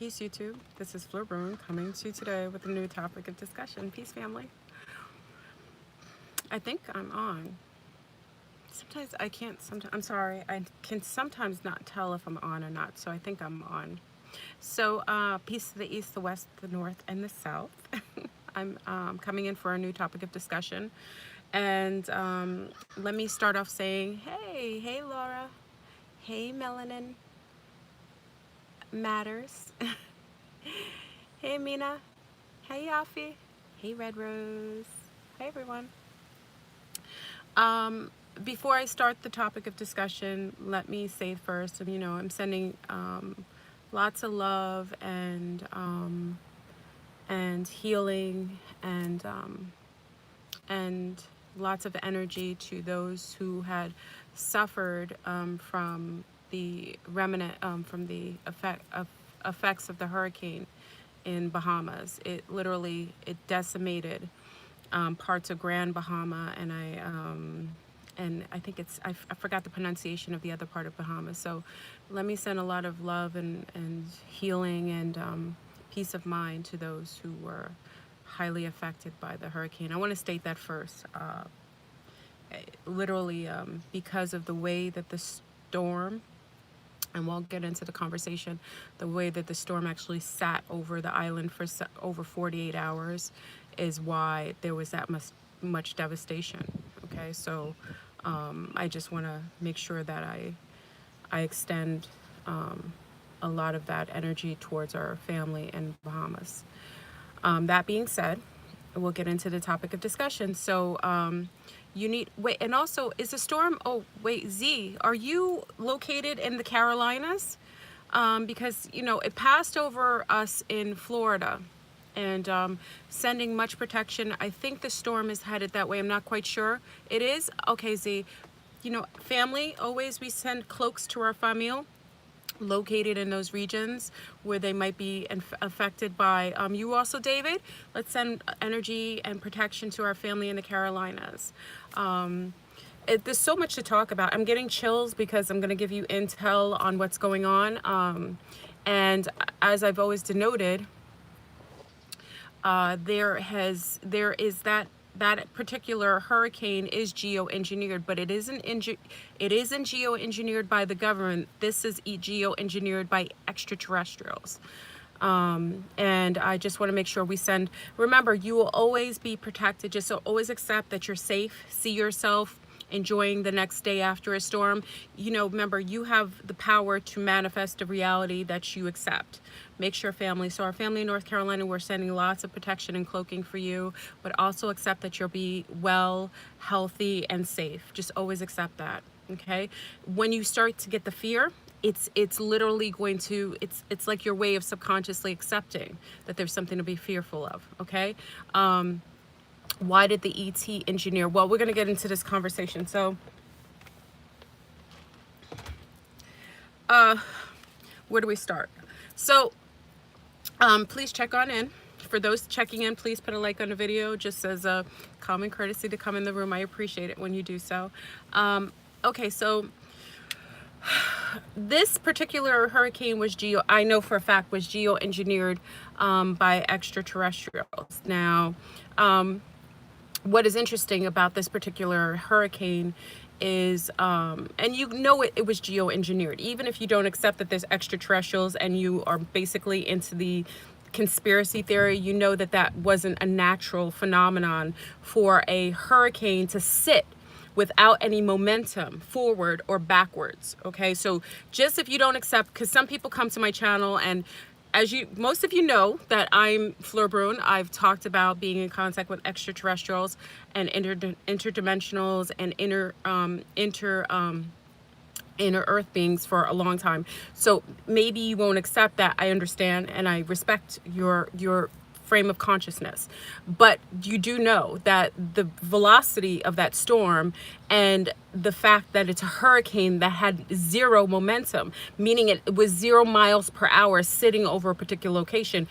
Peace, YouTube. This is Fleur Bruin coming to you today with a new topic of discussion. Peace, family. I think I'm on. Sometimes I can't. Sometimes I'm sorry. I can sometimes not tell if I'm on or not. So I think I'm on. So peace to the east, the west, the north, and the south. I'm coming in for a new topic of discussion, and let me start off saying, hey, Laura, hey, Melanin Matters. Hey Mina, hey Yafi, hey Red Rose, hey everyone. Before I start the topic of discussion, let me say first, I'm sending lots of love and healing and lots of energy to those who had suffered from the remnant from the effects of the hurricane in Bahamas. It decimated parts of Grand Bahama, and I think I forgot the pronunciation of the other part of Bahamas. So let me send a lot of love and healing and peace of mind to those who were highly affected by the hurricane. I want to state that first. Because of the way that the storm, and we'll get into the conversation, the way that the storm actually sat over the island for over 48 hours is why there was that much devastation. Okay, so I just want to make sure that I extend a lot of that energy towards our family in Bahamas. That being said, we'll get into the topic of discussion. So and also, is the storm, Z, are you located in the Carolinas? Because, it passed over us in Florida and sending much protection. I think the storm is headed that way. I'm not quite sure. It is? Okay, Z. Family, always we send cloaks to our family located in those regions where they might be affected by you also, David. Let's send energy and protection to our family in the Carolinas. There's so much to talk about. I'm getting chills because I'm going to give you intel on what's going on, and as I've always denoted, there is that particular hurricane is geo-engineered, but it isn't geo-engineered by the government. This is geo-engineered by extraterrestrials. And I just want to make sure remember, you will always be protected. Just so always accept that you're safe. See yourself enjoying the next day after a storm. Remember, you have the power to manifest a reality that you accept. Make sure, family. So our family in North Carolina, we're sending lots of protection and cloaking for you, but also accept that you'll be well, healthy, and safe. Just always accept that. Okay. When you start to get the fear, it's literally going to, it's like your way of subconsciously accepting that there's something to be fearful of. Okay. Why did the ET engineer? Well, we're going to get into this conversation. So, where do we start? So, please check on in. For those checking in, please put a like on the video, just as a common courtesy to come in the room. I appreciate it when you do so. Okay, so this particular hurricane I know for a fact was geo-engineered by extraterrestrials. Now, what is interesting about this particular hurricane is, and it was geo-engineered, even if you don't accept that there's extraterrestrials and you are basically into the conspiracy theory, that wasn't a natural phenomenon for a hurricane to sit without any momentum forward or backwards. Okay, so just if you don't accept, because some people come to my channel, and most of you know that I'm Fleur Bruin. I've talked about being in contact with extraterrestrials and interdimensionals and inner earth beings for a long time. So maybe you won't accept that. I understand, and I respect your frame of consciousness, but you do know that the velocity of that storm and the fact that it's a hurricane that had zero momentum, meaning it was 0 miles per hour sitting over a particular location,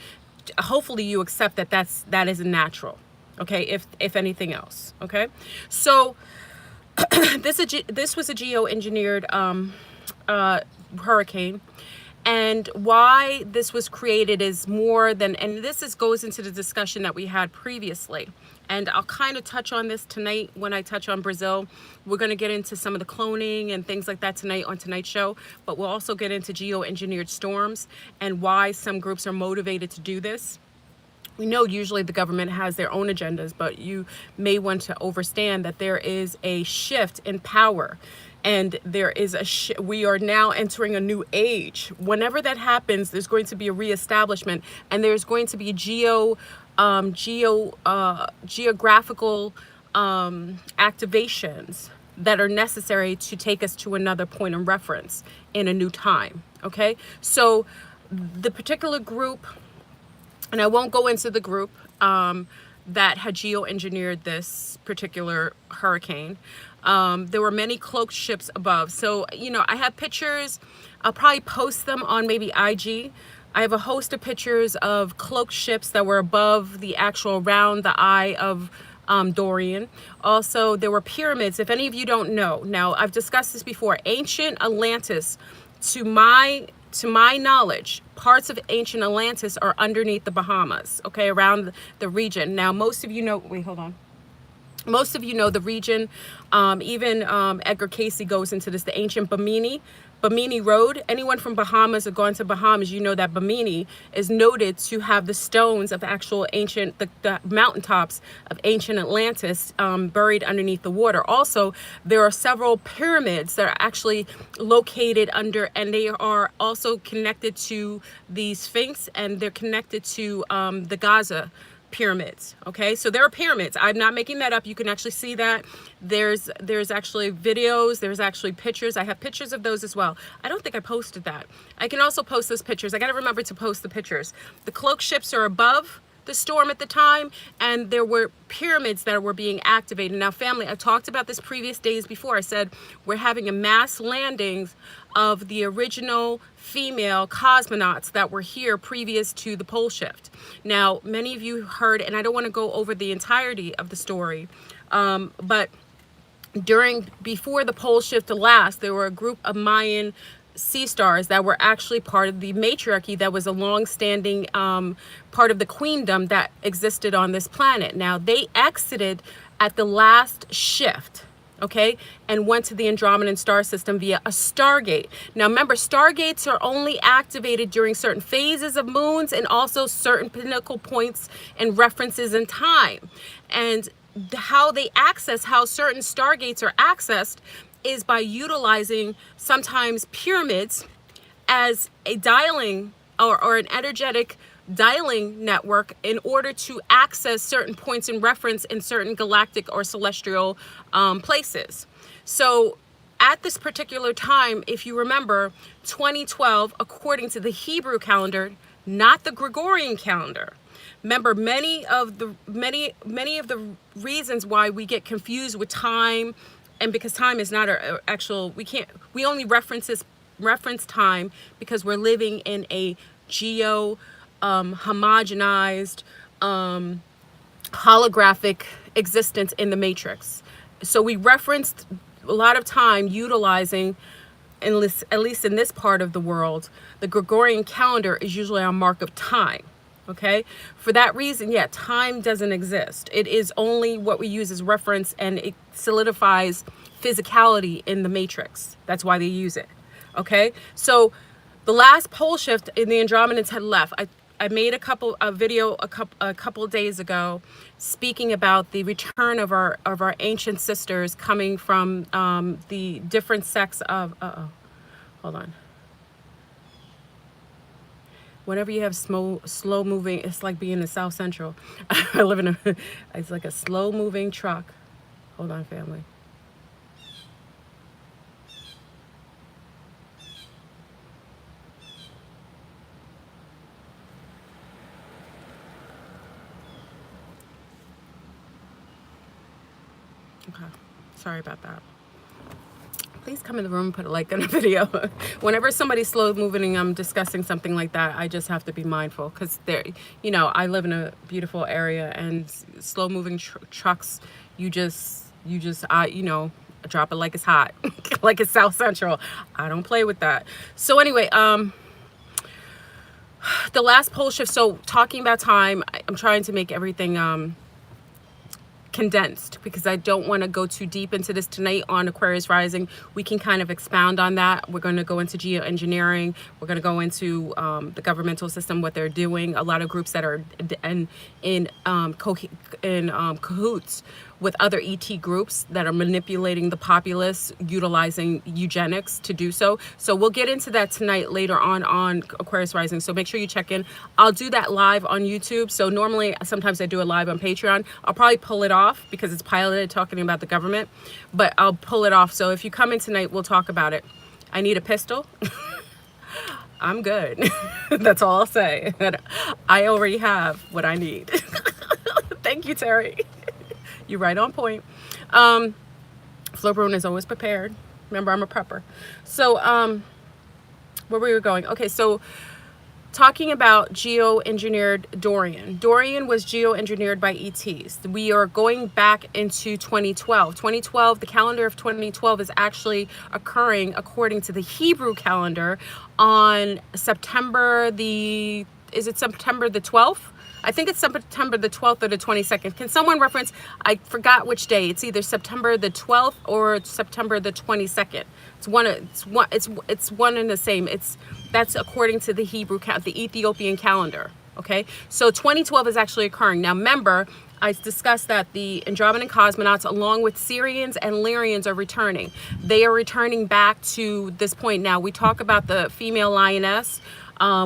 hopefully you accept that that is natural. Okay, if anything else. Okay, so this was a geo-engineered hurricane, And why this was created is more than, and goes into the discussion that we had previously. And I'll kind of touch on this tonight when I touch on Brazil. We're going to get into some of the cloning and things like that tonight on tonight's show. But we'll also get into geo-engineered storms and why some groups are motivated to do this. We know usually the government has their own agendas, but you may want to understand that there is a shift in power. And there is we are now entering a new age. Whenever that happens, there's going to be a reestablishment, and there's going to be geographical activations that are necessary to take us to another point of reference in a new time. Okay, so the particular group, and I won't go into the group that had geo-engineered this particular hurricane. There were many cloaked ships above. So, you know, I have pictures. I'll probably post them on maybe IG. I have a host of pictures of cloaked ships that were above the actual around the eye of Dorian. Also, there were pyramids. If any of you don't know, now I've discussed this before. Ancient Atlantis, to my knowledge, parts of ancient Atlantis are underneath the Bahamas, okay, around the region. Now, most of you know, wait, hold on. Most of you know the region. Even Edgar Casey goes into this, the ancient Bimini Road. Anyone from Bahamas or gone to Bahamas, you know that Bimini is noted to have the stones of actual ancient, the mountaintops of ancient Atlantis buried underneath the water. Also, there are several pyramids that are actually located under, and they are also connected to the Sphinx, and they're connected to the Gaza pyramids. Okay, so there are pyramids. I'm not making that up. You can actually see that. There's actually videos, there's actually pictures. I have pictures of those as well. I don't think I posted that. I can also post those pictures. I got to remember to post the pictures. The cloaked ships are above the storm at the time, and there were pyramids that were being activated. Now, family, I talked about this previous days before. I said we're having a mass landings of the original female cosmonauts that were here previous to the pole shift. Now, many of you heard, and I don't want to go over the entirety of the story, but before the pole shift to last, there were a group of Mayan sea stars that were actually part of the Matriarchy, that was a long-standing part of the queendom that existed on this planet. Now, they exited at the last shift, okay, and went to the Andromedan star system via a stargate. Now, remember, stargates are only activated during certain phases of moons and also certain pinnacle points and references in time. And how certain stargates are accessed is by utilizing sometimes pyramids as a dialing or an energetic dialing network in order to access certain points in reference in certain galactic or celestial places. So at this particular time, if you remember, 2012, according to the Hebrew calendar, not the Gregorian calendar. Remember, many of the reasons why we get confused with time, and because time is not our actual, we only reference time because we're living in a homogenized holographic existence in the matrix. So we referenced a lot of time utilizing, at least in this part of the world, the Gregorian calendar is usually our mark of time. Okay, for that reason, yeah, time doesn't exist. It is only what we use as reference, and it solidifies physicality in the matrix. That's why they use it. Okay, so the last pole shift in the Andromedans had left. I made a video a couple of days ago speaking about the return of our ancient sisters coming from the different sects of hold on. Whenever you have slow moving, it's like being in South Central. I live in it's like a slow moving truck. Hold on, family. Okay, sorry about that. Please come in the room and put a like on the video. Whenever somebody's slow moving and I'm discussing something like that, I just have to be mindful, because I live in a beautiful area, and slow moving trucks, you just drop it like it's hot, like it's South Central. I don't play with that. So anyway, The last pole shift, so talking about time, I'm trying to make everything condensed because I don't want to go too deep into this tonight on Aquarius rising. We can kind of expound on that. We're going to go into geoengineering. We're going to go into the governmental system, what they're doing. A lot of groups that are in cahoots with other ET groups that are manipulating the populace, utilizing eugenics to do so. So we'll get into that tonight later on Aquarius rising. So make sure you check in. I'll do that live on YouTube. So normally, sometimes I do it live on Patreon. I'll probably pull it off because it's piloted talking about the government, but I'll pull it off. So if you come in tonight, we'll talk about it. I need a pistol. I'm good. That's all I'll say. I already have what I need. Thank you, Terry. You're right on point. Flo Bruin is always prepared. Remember, I'm a prepper. So, where we were going. Okay, so talking about geo-engineered Dorian. Dorian was geo-engineered by ETs. We are going back into 2012. 2012, the calendar of 2012 is actually occurring according to the Hebrew calendar on September the 12th? I think it's September the 12th or the 22nd. Can someone reference? I forgot which day. It's either September the 12th or September the 22nd. It's one and the same. That's according to the Hebrew the Ethiopian calendar. Okay, so 2012 is actually occurring now. Remember, I discussed that the Andromedan cosmonauts, along with Syrians and Lyrians, are returning. They are returning back to this point. Now we talk about the female lioness.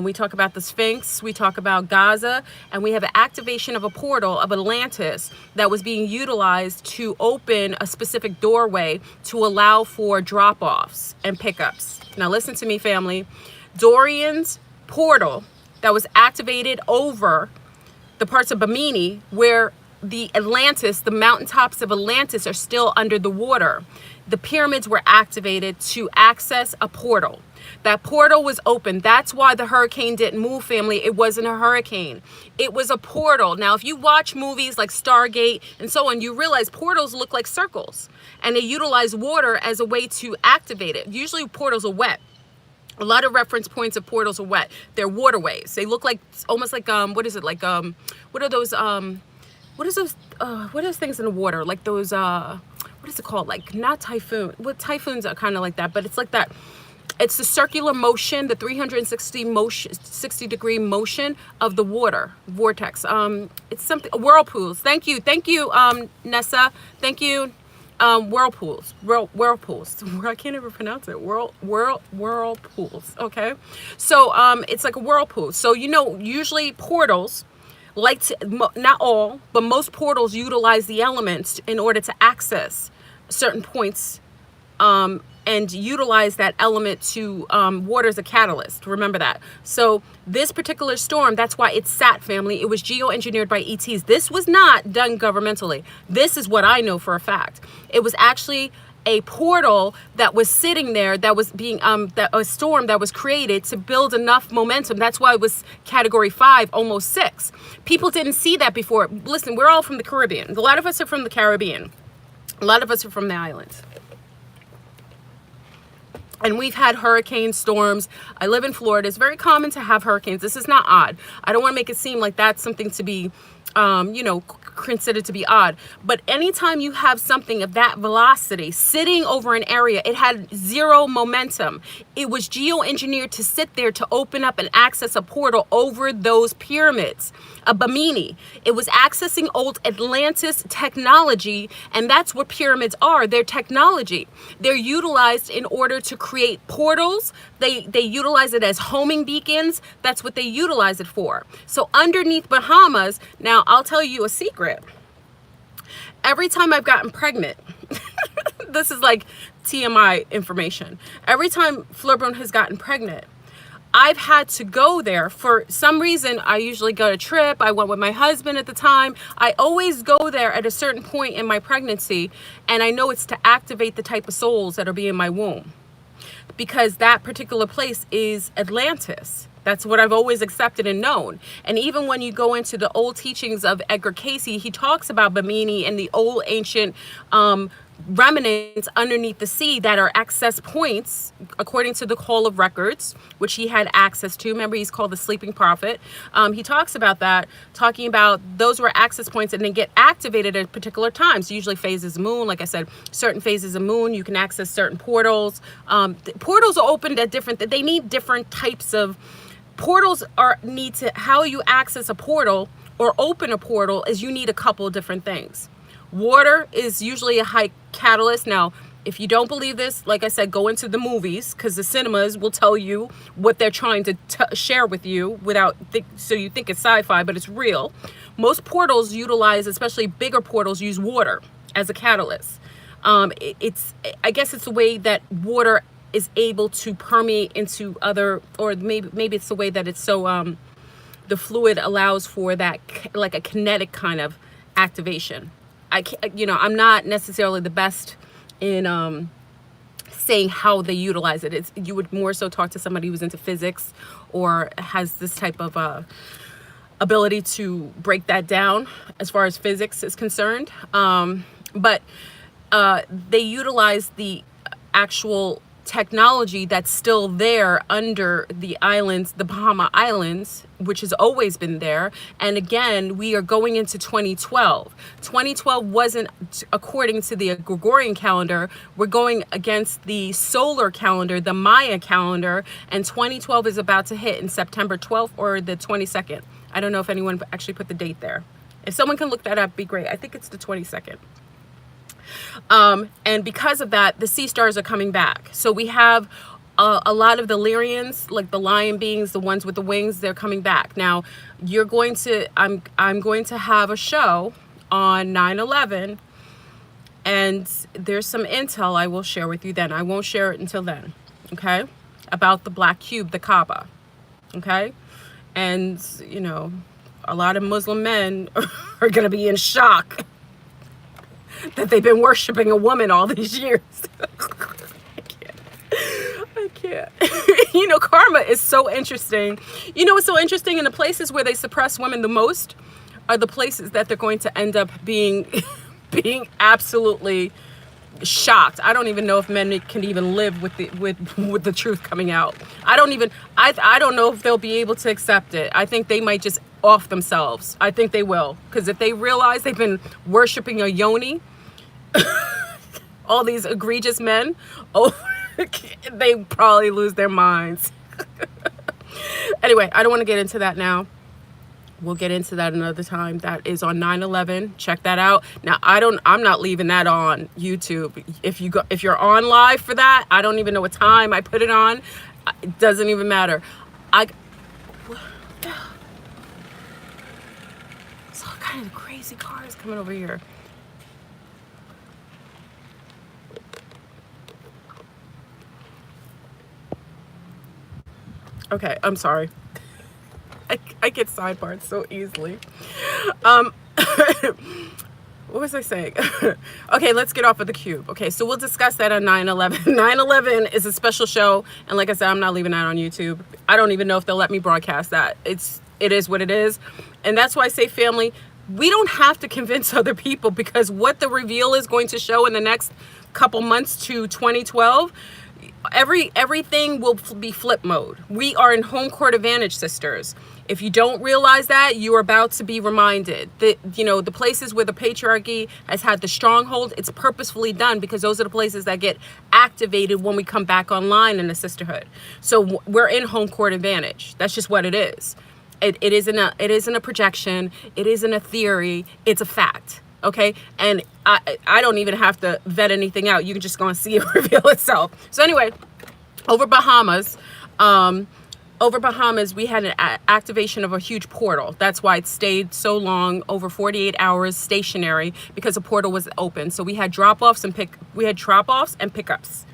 We talk about the Sphinx, we talk about Gaza, and we have an activation of a portal of Atlantis that was being utilized to open a specific doorway to allow for drop-offs and pickups. Now listen to me, family. Dorian's portal that was activated over the parts of Bimini where the Atlantis, the mountaintops of Atlantis are still under the water. The pyramids were activated to access a portal. That portal was open. That's why the hurricane didn't move, family. It wasn't a hurricane. It was a portal. Now, if you watch movies like Stargate and so on, you realize portals look like circles. And they utilize water as a way to activate it. Usually portals are wet. A lot of reference points of portals are wet. They're waterways. They look like, almost like, what is it? Like, what are those, what are those things in the water? Like those, what is it called? Like, not typhoon. Well, typhoons are kind of like that, but it's like that. It's the circular motion, the 360-degree motion of the water vortex. It's something, whirlpools. Thank you, Nessa. Thank you. Whirlpools. I can't even pronounce it. Whirlpools. Okay, so it's like a whirlpool. So usually portals, like not all, but most portals utilize the elements in order to access certain points. And utilize that element to water as a catalyst. Remember that. So this particular storm, that's why it's sat, family. It was geo-engineered by ETs. This was not done governmentally. This is what I know for a fact. It was actually a portal that was sitting there that was being, a storm that was created to build enough momentum. That's why it was category 5, almost 6. People didn't see that before. Listen, we're all from the Caribbean. A lot of us are from the Caribbean. A lot of us are from the islands. And we've had hurricane storms. I live in Florida. It's very common to have hurricanes. This is not odd. I don't want to make it seem like that's something to be, considered to be odd. But anytime you have something of that velocity sitting over an area, it had zero momentum. It was geoengineered to sit there to open up and access a portal over those pyramids. A Bimini. It was accessing old Atlantis technology, and that's what pyramids are. They're technology. They're utilized in order to create portals. They utilize it as homing beacons. That's what they utilize it for. So underneath Bahamas, now I'll tell you a secret. Every time I've gotten pregnant, this is like TMI information. Every time Flo Bruin has gotten pregnant, I've had to go there for some reason. I usually go to trip. I went with my husband at the time. I always go there at a certain point in my pregnancy, and I know it's to activate the type of souls that'll be in my womb, because that particular place is Atlantis. That's what I've always accepted and known. And even when you go into the old teachings of Edgar Cayce, he talks about Bimini and the old ancient remnants underneath the sea that are access points according to the Hall of Records, which he had access to. Remember, he's called the sleeping prophet. He talks about that, talking about those were access points and they get activated at particular times, usually phases of moon. Like I said, certain phases of moon, you can access certain portals. Portals are opened at different, they need different types of portals. How you access a portal or open a portal is you need a couple different things. Water is usually a high catalyst. Now, if you don't believe this, like I said, go into the movies, because the cinemas will tell you what they're trying to share with you so you think it's sci-fi, but it's real. Most portals utilize, especially bigger portals, use water as a catalyst. I guess it's the way that water is able to permeate into other, or maybe it's the way that it's so the fluid allows for that, like a kinetic kind of activation. I'm not necessarily the best in saying how they utilize it. You would more so talk to somebody who's into physics or has this type of ability to break that down as far as physics is concerned. But they utilize the actual technology that's still there under the islands, the Bahama Islands, which has always been there. And again, we are going into 2012. 2012 wasn't according to the Gregorian calendar. We're going against the solar calendar, the Maya calendar, and 2012 is about to hit in September 12th or the 22nd. I don't know if anyone actually put the date there. If someone can look that up, be great. I think it's the 22nd. And because of that, the sea stars are coming back. So we have a lot of the Lyrians, like the lion beings, the ones with the wings, they're coming back. Now, I'm going to have a show on 9/11, and there's some intel I will share with you then. I won't share it until then, okay? About the black cube, the Kaaba, okay? And, a lot of Muslim men are going to be in shock that they've been worshiping a woman all these years. I can't. Karma is so interesting. What's so interesting? In the places where they suppress women the most are the places that they're going to end up being absolutely shocked. I don't even know if men can even live with the truth coming out. I don't know if they'll be able to accept it. I think they might just off themselves. I think they will, because if they realize they've been worshiping a yoni, all these egregious men, they probably lose their minds. Anyway, I don't want to get into that now. We'll get into that another time. That is on 9/11. Check that out. Now, I'm not leaving that on YouTube. If you're on live for that, I don't even know what time I put it on. It doesn't even matter. It's all kind of crazy cars coming over here. Okay, I'm sorry. I get sidebarred so easily. What was I saying? Okay, let's get off of the cube. Okay, so we'll discuss that on 9/11. 9/11 is a special show, and like I said, I'm not leaving that on YouTube. I don't even know if they'll let me broadcast that. It is what it is, and that's why I say, family, we don't have to convince other people, because what the reveal is going to show in the next couple months to 2012. Everything will be flip mode. We are in home court advantage, sisters. If you don't realize that, you are about to be reminded that, the places where the patriarchy has had the stronghold, it's purposefully done, because those are the places that get activated when we come back online in the sisterhood. So we're in home court advantage. That's just what it is. It isn't a projection. It isn't a theory. It's a fact. Okay, and I don't even have to vet anything out. You can just go and see it reveal itself. So anyway, over Bahamas, we had an activation of a huge portal. That's why it stayed so long, over 48 hours stationary, because the portal was open. So we had drop-offs and pickups.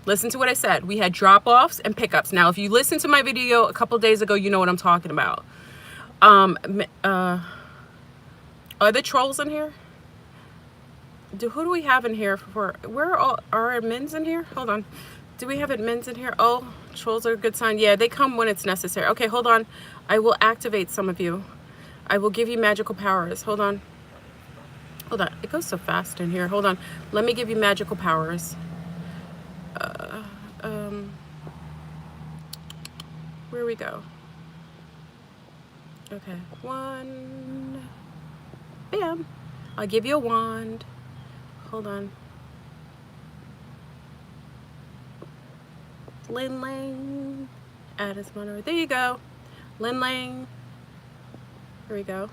Listen to what I said. We had drop-offs and pickups. Now, if you listened to my video a couple days ago, you know what I'm talking about. Are there trolls in here? Who do we have in here for? Where are admins in here? Hold on. Do we have admins in here? Oh, trolls are a good sign. Yeah, they come when it's necessary. Okay, hold on. I will activate some of you. I will give you magical powers. Hold on. Hold on, it goes so fast in here. Hold on, let me give you magical powers. Where we go? Okay, 1. Bam. I'll give you a wand. Hold on. Lin Lang. Add as mono. There you go. Lin Lang. Here we go.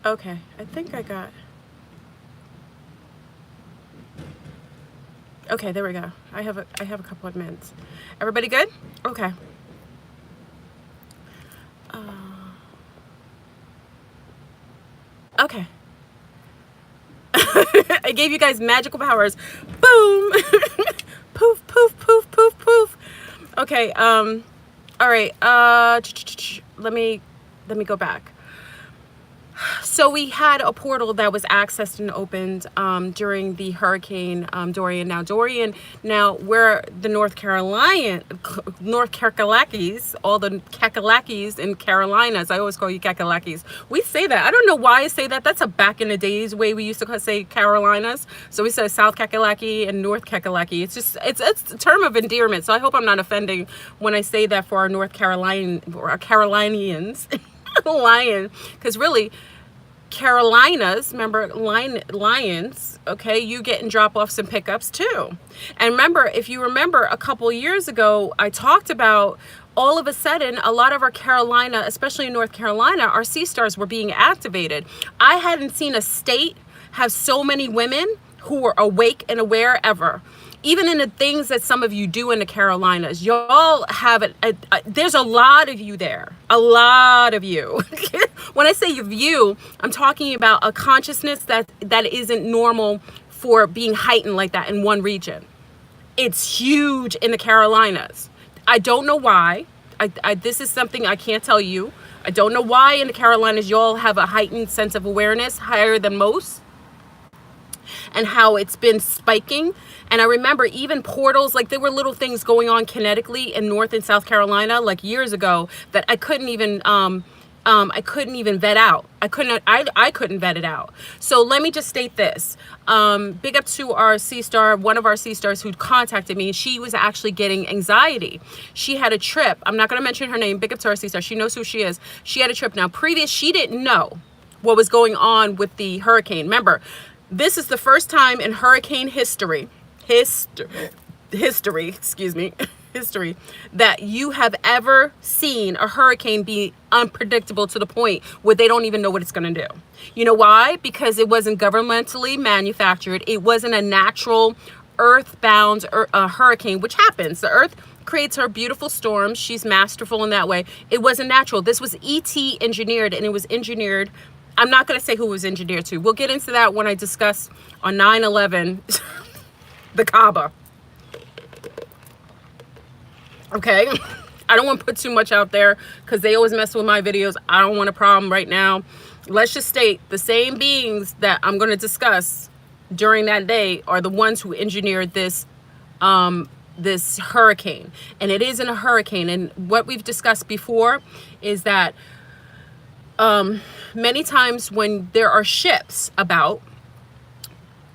Okay, I think I got. Okay, there we go. I have a couple of minutes. Everybody good? Okay. Okay. I gave you guys magical powers. Boom. Poof, poof, poof, poof, poof. Okay, all right. Let me go back. So we had a portal that was accessed and opened during the Hurricane Dorian. Now we're the North Carolakis, all the Kakalakis in Carolinas. I always call you Kakalakis. We say that. I don't know why I say that. That's a back in the days way we used to say Carolinas. So we say South Kakalaki and North Kakalaki. It's just, it's a term of endearment. So I hope I'm not offending when I say that for our North Carolinians. Lion, because really Carolinas, remember, lions, okay, you getting drop-offs and pickups too. And remember, if you remember a couple years ago, I talked about all of a sudden a lot of our Carolina, especially in North Carolina, our sea stars were being activated. I hadn't seen a state have so many women who were awake and aware ever. Even in the things that some of you do in the Carolinas, y'all have it. There's a lot of you there. A lot of you. When I say you, I'm talking about a consciousness that isn't normal for being heightened like that in one region. It's huge in the Carolinas. I don't know why. This is something I can't tell you. I don't know why in the Carolinas y'all have a heightened sense of awareness higher than most, and how it's been spiking. And I remember even portals, like there were little things going on kinetically in North and South Carolina like years ago that I couldn't even vet out. I couldn't vet it out. So let me just state this. Big up to our sea star, one of our sea stars who contacted me. She was actually getting anxiety. She had a trip. I'm not going to mention her name. Big up to our sea star. She knows who she is. She had a trip. Now she didn't know what was going on with the hurricane. Remember, this is the first time in hurricane history, that you have ever seen a hurricane be unpredictable to the point where they don't even know what it's going to do. You know why? Because it wasn't governmentally manufactured. It wasn't a natural earthbound hurricane, which happens. The earth creates her beautiful storms. She's masterful in that way. It wasn't natural. This was ET engineered, and it was engineered. I'm not going to say who it was engineered to. We'll get into that when I discuss on 9/11 the Kaaba. Okay, I don't want to put too much out there because they always mess with my videos. I don't want a problem right now. Let's just state the same beings that I'm going to discuss during that day are the ones who engineered this this hurricane. And it isn't a hurricane. And what we've discussed before is that many times when there are ships about,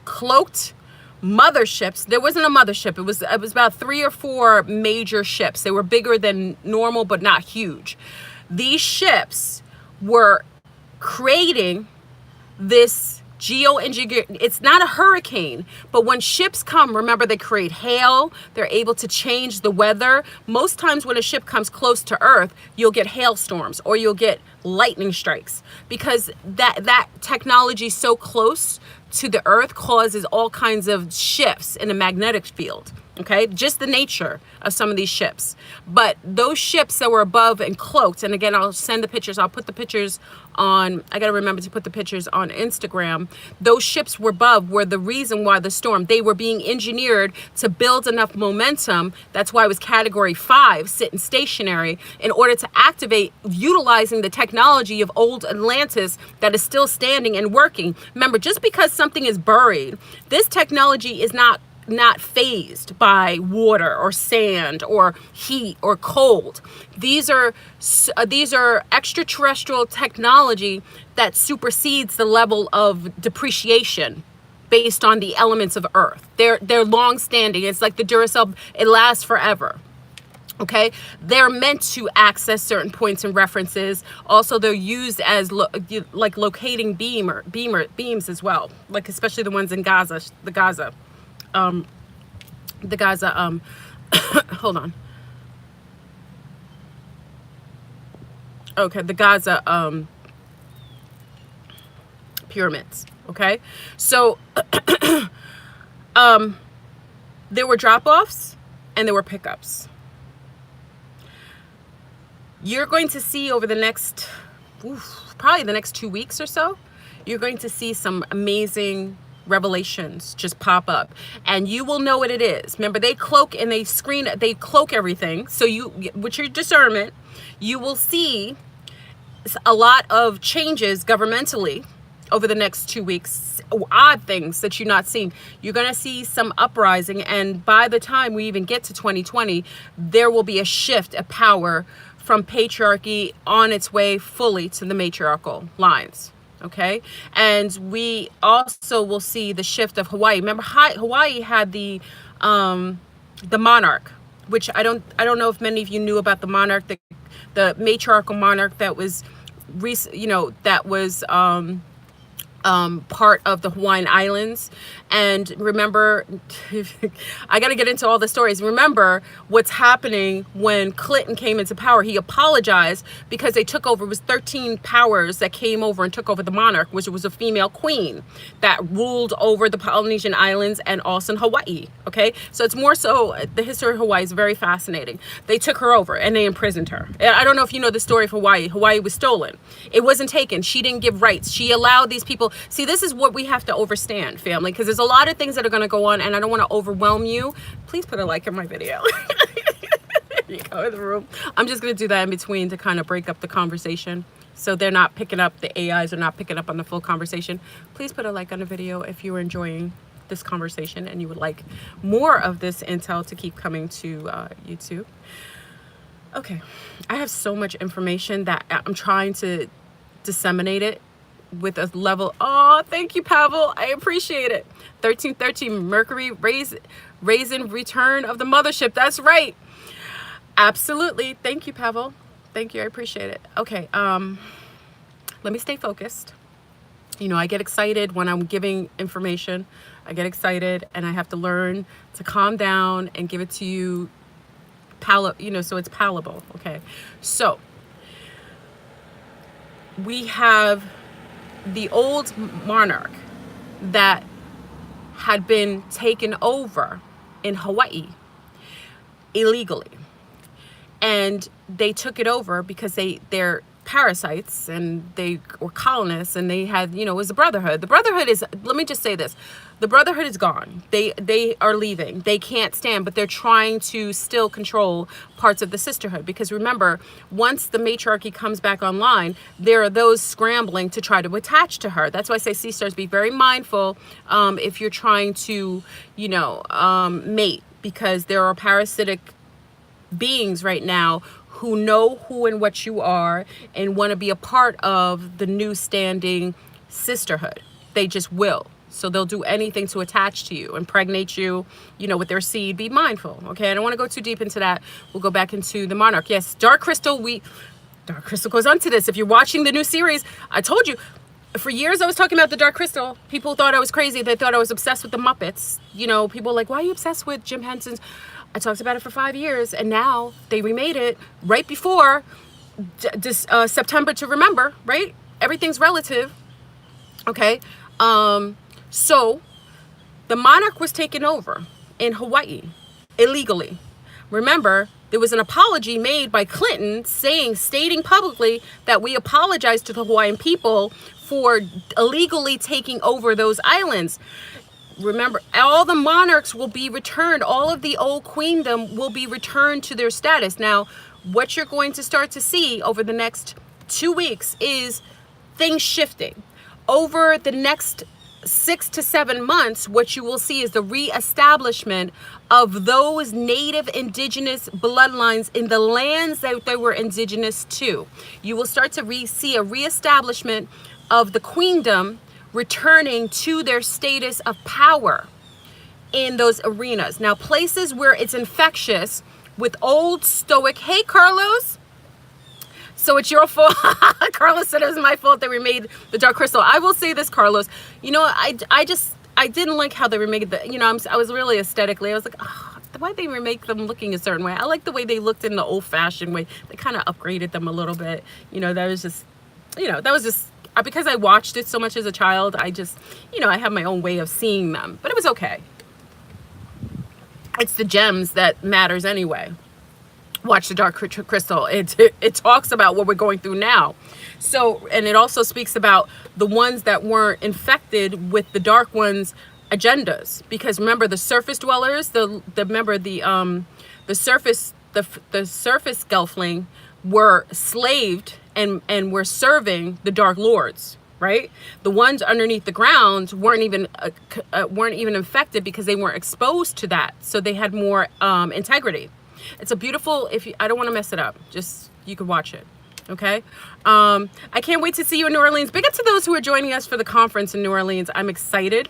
cloaked motherships, there wasn't a mothership. It was about 3 or 4 major ships. They were bigger than normal, but not huge. These ships were creating this geo-engineering. It's not a hurricane, but when ships come, remember, they create hail. They're able to change the weather. Most times when a ship comes close to Earth, you'll get hailstorms or you'll get lightning strikes, because that technology so close to the Earth causes all kinds of shifts in the magnetic field. Okay, just the nature of some of these ships. But those ships that were above and cloaked, and again, I'll send the pictures, I'll put the pictures on, I got to remember to put the pictures on Instagram. Those ships were above were the reason why the storm, they were being engineered to build enough momentum. That's why it was category 5, sitting stationary, in order to activate utilizing the technology of old Atlantis that is still standing and working. Remember, just because something is buried, this technology is not phased by water or sand or heat or cold. These are extraterrestrial technology that supersedes the level of depreciation based on the elements of Earth. They're long standing. It's like the Duracell, it lasts forever. Okay, they're meant to access certain points and references. Also, they're used as like locating beams as well, like especially the ones in Gaza, hold on. Okay, the Gaza pyramids. Okay, so there were drop-offs and there were pickups. You're going to see over the next, probably the next 2 weeks or so, you're going to see some amazing revelations just pop up, and you will know what it is. Remember, they cloak and they cloak everything. So with your discernment, you will see a lot of changes governmentally over the next 2 weeks, odd things that you're not seeing. You're going to see some uprising, and by the time we even get to 2020, there will be a shift of power from patriarchy on its way fully to the matriarchal lines. Okay, and we also will see the shift of Hawaii. Remember, Hawaii had the monarch, which I don't know if many of you knew about the monarch, the matriarchal monarch that was, part of the Hawaiian Islands. And remember, I got to get into all the stories. Remember what's happening when Clinton came into power. He apologized because they took over. It was 13 powers that came over and took over the monarch, which was a female queen that ruled over the Polynesian Islands and also in Hawaii. Okay, so it's more so, the history of Hawaii is very fascinating. They took her over and they imprisoned her. I don't know if you know the story of Hawaii. Hawaii was stolen. It wasn't taken. She didn't give rights. She allowed these people. See, this is what we have to understand, family, because there's a lot of things that are going to go on, and I don't want to overwhelm you. Please put a like in my video. There you go, in the room. I'm just going to do that in between to kind of break up the conversation, so they're not picking up, the AIs are not picking up on the full conversation. Please put a like on the video if you're enjoying this conversation and you would like more of this intel to keep coming to YouTube. Okay, I have so much information that I'm trying to disseminate it with a level. Oh, thank you, Pavel. I appreciate it. 1313 Mercury Rizing return of the mothership. That's right. Absolutely. Thank you, Pavel. Thank you. I appreciate it. Okay. Let me stay focused. You know, I get excited when I'm giving information. I get excited and I have to learn to calm down and give it to you so it's palatable. Okay. So we have the old monarch that had been taken over in Hawaii illegally, and they took it over because they're parasites and they were colonists, and they had, it was a brotherhood. The brotherhood is, let me just say this, the brotherhood is gone. They are leaving. They can't stand, but they're trying to still control parts of the sisterhood, because remember, once the matriarchy comes back online, there are those scrambling to try to attach to her. That's why I say, sea stars, be very mindful if you're trying to mate, because there are parasitic beings right now who know who and what you are and want to be a part of the new standing sisterhood. They just will. So they'll do anything to attach to you, impregnate you, with their seed. Be mindful, okay? I don't want to go too deep into that. We'll go back into the monarch. Yes, Dark Crystal goes on to this. If you're watching the new series, I told you, for years I was talking about the Dark Crystal. People thought I was crazy. They thought I was obsessed with the Muppets. People were like, why are you obsessed with Jim Henson's? I talked about it for 5 years, and now they remade it right before September to Remember, right? Everything's relative, okay? So the monarch was taken over in Hawaii illegally Remember, there was an apology made by Clinton stating publicly that we apologize to the Hawaiian people for illegally taking over those islands. Remember, all the monarchs will be returned. All of the old queendom will be returned to their status. Now, what you're going to start to see over the next 2 weeks is things shifting. Over the next 6 to 7 months, what you will see is the reestablishment of those native indigenous bloodlines in the lands that they were indigenous to. You will start to see a reestablishment of the queendom returning to their status of power in those arenas. Now, places where it's infectious with old stoic, hey Carlos, so it's your fault. Carlos said it was my fault that we made the dark crystal. I will say this, Carlos, you know, I didn't like how they remade the, you know, I was really aesthetically, I was like, oh, why they remake them looking a certain way? I like the way they looked in the old fashioned way. They kind of upgraded them a little bit. You know, that was just, you know, that was just, because I watched it so much as a child, I just, you know, I have my own way of seeing them, but it was okay. It's the gems that matters anyway. Watch the dark crystal. It talks about what we're going through now. So, and it also speaks about the ones that weren't infected with the dark ones' agendas. Because remember, the surface dwellers, the surface Gelfling were slaved and were serving the dark lords, right? The ones underneath the ground weren't even infected because they weren't exposed to that. So they had more integrity. It's a beautiful, I don't want to mess it up, just, you can watch it. Okay. I can't wait to see you in New Orleans. Big up to those who are joining us for the conference in New Orleans. I'm excited.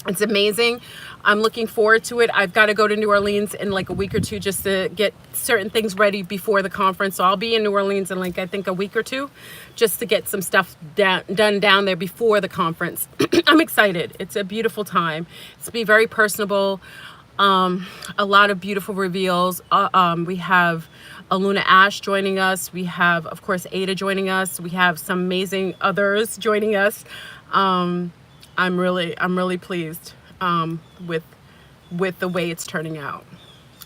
It's amazing. I'm looking forward to it. I've got to go to New Orleans in like a week or two just to get certain things ready before the conference. So I'll be in New Orleans in like, I think a week or two, just to get some stuff done down there before the conference. I'm excited. It's a beautiful time. It's to be very personable. A lot of beautiful reveals. We have Aluna Ash joining us. We have, of course, Ada joining us. We have some amazing others joining us. I'm really pleased with the way it's turning out,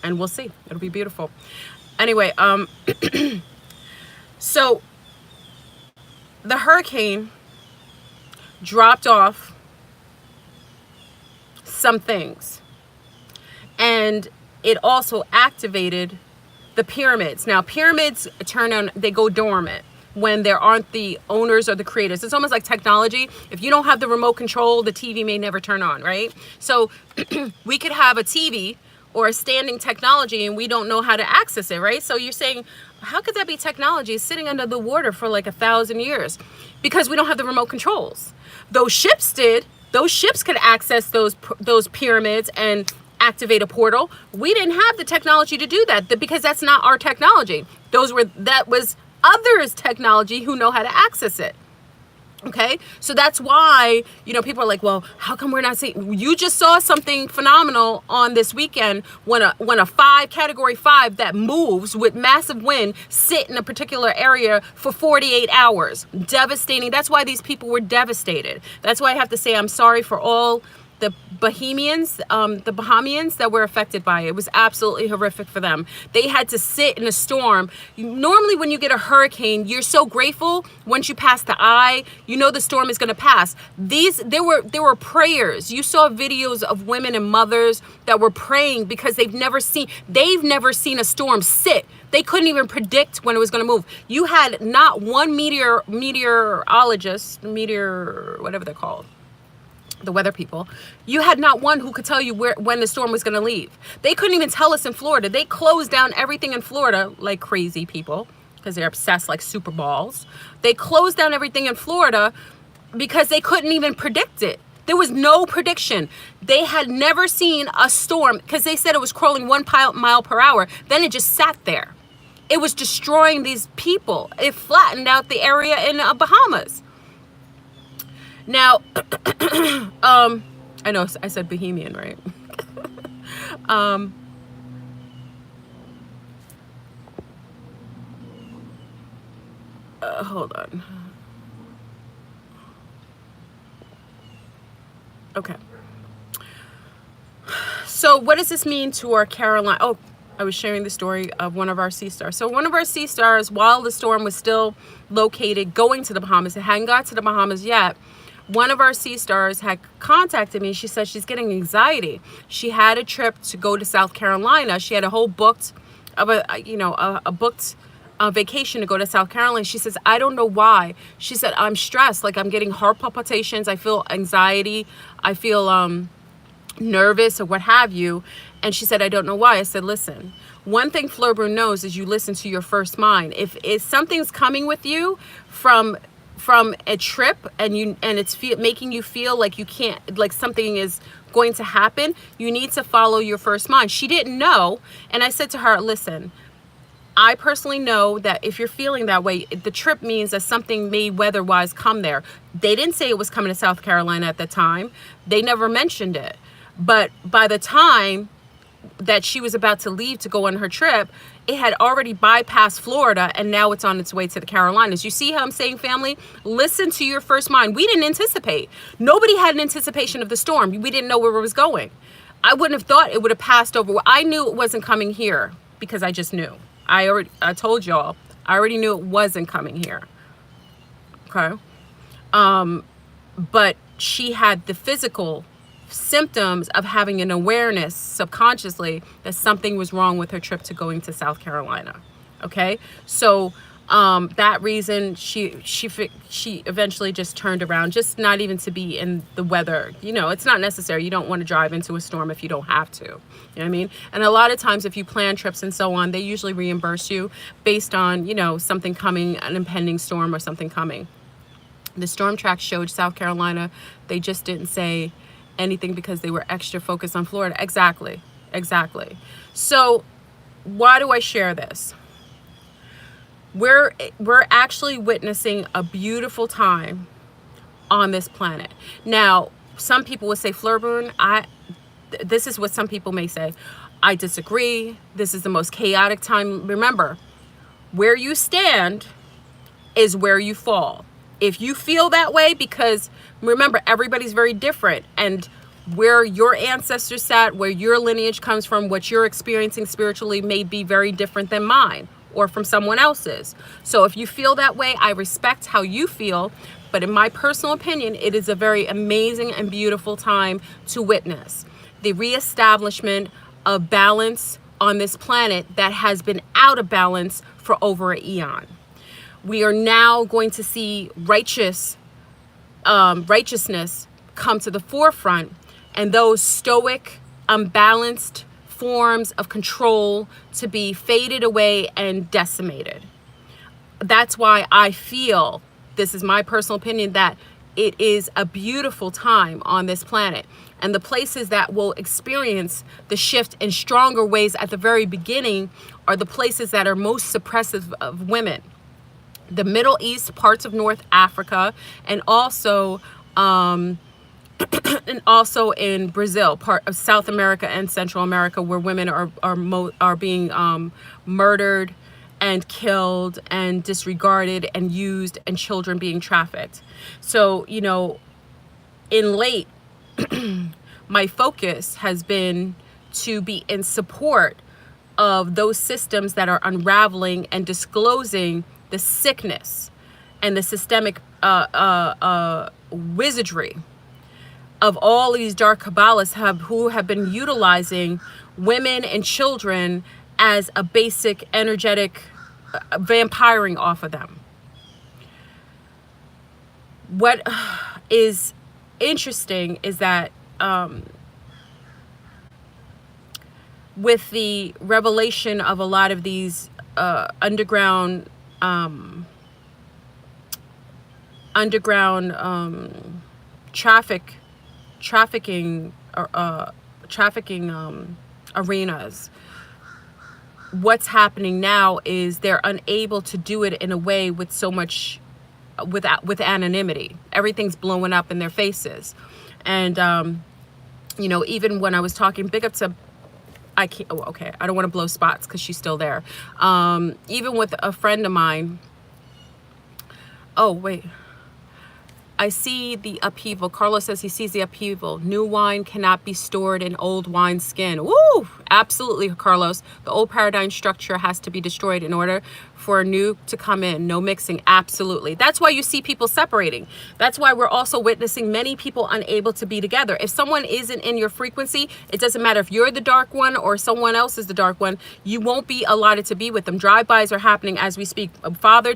and we'll see. It'll be beautiful. Anyway, so the hurricane dropped off some things. And it also activated the pyramids. Now, pyramids they go dormant when there aren't the owners or the creators. It's almost like technology. If you don't have the remote control, the TV may never turn on, right? So we could have a TV or a standing technology and we don't know how to access it, right? So you're saying, how could that be technology sitting under the water for like 1,000 years? Because we don't have the remote controls. Those ships did. Those ships could access those pyramids and activate a portal. We didn't have the technology to do that because that's not our technology. That was others' technology who know how to access it. Okay, so that's why, you know, people are like, well, how come we're not seeing? You just saw something phenomenal on this weekend when a category 5 that moves with massive wind sit in a particular area for 48 hours. Devastating. That's why these people were devastated. That's why I have to say I'm sorry for all the Bahamians that were affected by it. It was absolutely horrific for them. They had to sit in a storm. Normally when you get a hurricane, you're so grateful once you pass the eye, you know the storm is going to pass. There were prayers. You saw videos of women and mothers that were praying because they've never seen a storm sit. They couldn't even predict when it was going to move. You had not one meteorologist, whatever they're called, the weather people, you had not one who could tell you when the storm was going to leave. They couldn't even tell us in Florida. They closed down everything in Florida like crazy people because they're obsessed like super balls. They closed down everything in Florida because they couldn't even predict it. There was no prediction. They had never seen a storm because they said it was crawling 1 mile per hour. Then it just sat there. It was destroying these people. It flattened out the area in Bahamas. Now, I know I said Bohemian, right? Hold on. Okay. So what does this mean to our Carolina? Oh, I was sharing the story of one of our sea stars. So one of our sea stars, while the storm was still located going to the Bahamas, it hadn't got to the Bahamas yet, one of our sea stars had contacted me. She said she's getting anxiety. She had a trip to go to South Carolina. She had a whole booked of a booked vacation to go to South Carolina. She says, I don't know why. She said, I'm stressed. Like, I'm getting heart palpitations. I feel anxiety. I feel nervous or what have you. And she said, I don't know why. I said, listen, one thing Fleur knows is you listen to your first mind. If something's coming with you from a trip and it's making you feel like you can't, like something is going to happen, you need to follow your first mind. She didn't know. And I said to her, listen, I personally know that if you're feeling that way, the trip means that something may weather-wise come there. They didn't say it was coming to South Carolina at the time. They never mentioned it. But by the time that she was about to leave to go on her trip, it had already bypassed Florida, and now it's on its way to the Carolinas. You see how I'm saying, family? Listen to your first mind. We didn't anticipate. Nobody had an anticipation of the storm. We didn't know where it was going. I wouldn't have thought it would have passed over. I knew it wasn't coming here because I just knew. I told y'all, I already knew it wasn't coming here. Okay. But she had the physical symptoms of having an awareness subconsciously that something was wrong with her trip to going to South Carolina. Okay. So, that reason she eventually just turned around, just not even to be in the weather. You know, it's not necessary. You don't want to drive into a storm if you don't have to. You know what I mean? And a lot of times if you plan trips and so on, they usually reimburse you based on, something coming, an impending storm or something coming. The storm track showed South Carolina. They just didn't say anything because they were extra focused on Florida. Exactly. So why do I share this? We're actually witnessing a beautiful time on this planet. Now, some people would say, Fleur, this is what some people may say. I disagree. This is the most chaotic time. Remember, where you stand is where you fall. If you feel that way, because remember, everybody's very different, and where your ancestors sat, where your lineage comes from, what you're experiencing spiritually may be very different than mine or from someone else's. So if you feel that way, I respect how you feel. But in my personal opinion, it is a very amazing and beautiful time to witness the reestablishment of balance on this planet that has been out of balance for over an eon. We are now going to see righteousness come to the forefront, and those stoic, unbalanced forms of control to be faded away and decimated. That's why I feel, this is my personal opinion, that it is a beautiful time on this planet. And the places that will experience the shift in stronger ways at the very beginning are the places that are most suppressive of women. The Middle East, parts of North Africa, and also in Brazil, part of South America and Central America, where women are being murdered and killed and disregarded and used, and children being trafficked. So, in late, my focus has been to be in support of those systems that are unraveling and disclosing the sickness and the systemic wizardry of all these dark Kabbalists who have been utilizing women and children as a basic energetic vampiring off of them. What is interesting is that with the revelation of a lot of these underground trafficking arenas, what's happening now is they're unable to do it in a way with so much with anonymity. Everything's blowing up in their faces. And even when I was talking big up to, I don't want to blow spots because she's still there. Even with a friend of mine, I see the upheaval. Carlos says he sees the upheaval. New wine cannot be stored in old wine skin. Woo! Absolutely, Carlos. The old paradigm structure has to be destroyed in order for a new to come in. No mixing. Absolutely. That's why you see people separating. That's why we're also witnessing many people unable to be together. If someone isn't in your frequency, it doesn't matter if you're the dark one or someone else is the dark one, you won't be allotted to be with them. Drive-bys are happening as we speak. Father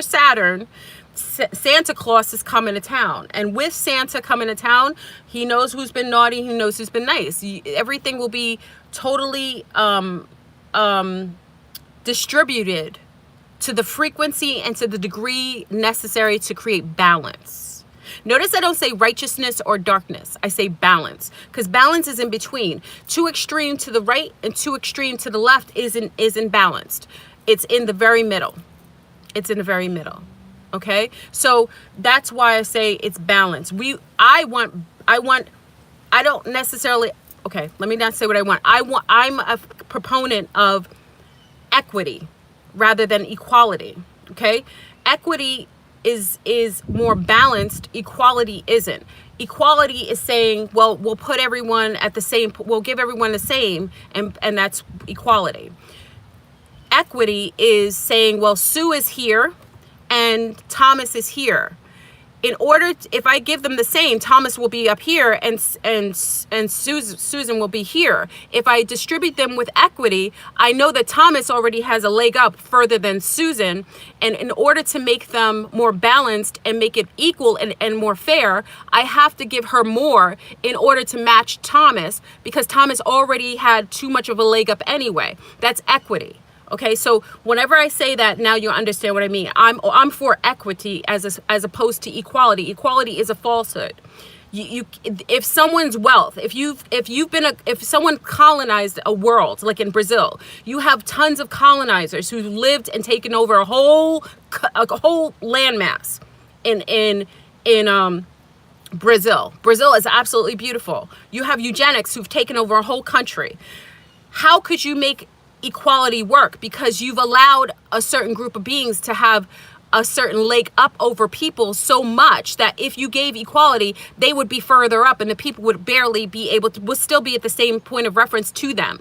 Saturn, Santa Claus is coming to town, and with Santa coming to town, he knows who's been naughty, he knows who's been nice. Everything will be totally distributed to the frequency and to the degree necessary to create balance. Notice I don't say righteousness or darkness. I say balance, because balance is in between. Too extreme to the right and too extreme to the left isn't balanced. It's in the very middle. It's in the very middle. Okay, so that's why I say it's balance. I don't necessarily, okay, let me not say what I want. I'm a proponent of equity rather than equality. Okay, equity is more balanced. Equality isn't. Equality is saying, well, we'll put everyone at the same, we'll give everyone the same, and that's equality. Equity is saying, well, Sue is here and Thomas is here. In order if I give them the same, Thomas will be up here and Susan will be here. If I distribute them with equity, I know that Thomas already has a leg up further than Susan, and in order to make them more balanced and make it equal and more fair, I have to give her more in order to match Thomas, because Thomas already had too much of a leg up anyway. That's equity. Okay, so whenever I say that, now you understand what I mean. I'm for equity as opposed to equality. Equality is a falsehood. If someone's wealth, if someone colonized a world, like in Brazil, you have tons of colonizers who lived and taken over a whole landmass in Brazil. Brazil is absolutely beautiful. You have eugenics who've taken over a whole country. How could you make equality work? Because you've allowed a certain group of beings to have a certain leg up over people so much that if you gave equality, they would be further up and the people would barely be able to, would still be at the same point of reference to them.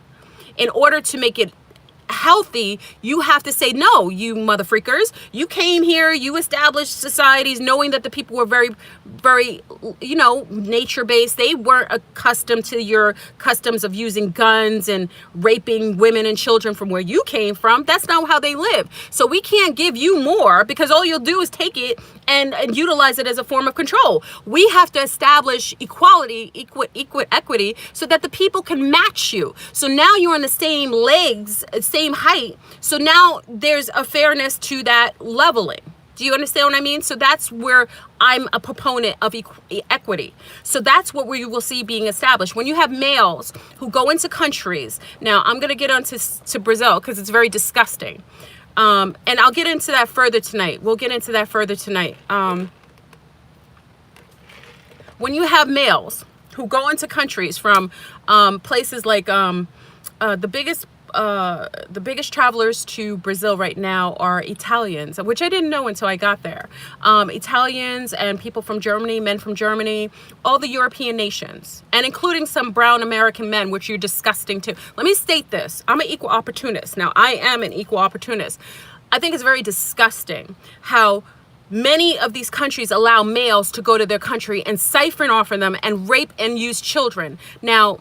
In order to make it healthy, you have to say, no, you mother freakers, you came here, you established societies knowing that the people were very, very, nature based. They weren't accustomed to your customs of using guns and raping women and children from where you came from. That's not how they live. So we can't give you more, because all you'll do is take it and utilize it as a form of control. We have to establish equality, equity, so that the people can match you. So now you're on the same legs, same height. So now there's a fairness to that leveling. Do you understand what I mean? So that's where I'm a proponent of equity. So that's what we will see being established. When you have males who go into countries, now I'm going to get onto Brazil because it's very disgusting. And I'll get into that further tonight. We'll get into that further tonight. When you have males who go into countries from places like the biggest travelers to Brazil right now are Italians, which I didn't know until I got there. Italians and people from Germany, men from Germany, all the European nations, and including some brown American men, which you're disgusting too. Let me state this. I'm an equal opportunist. Now, I am an equal opportunist. I think it's very disgusting how many of these countries allow males to go to their country and siphon off of them and rape and use children. Now,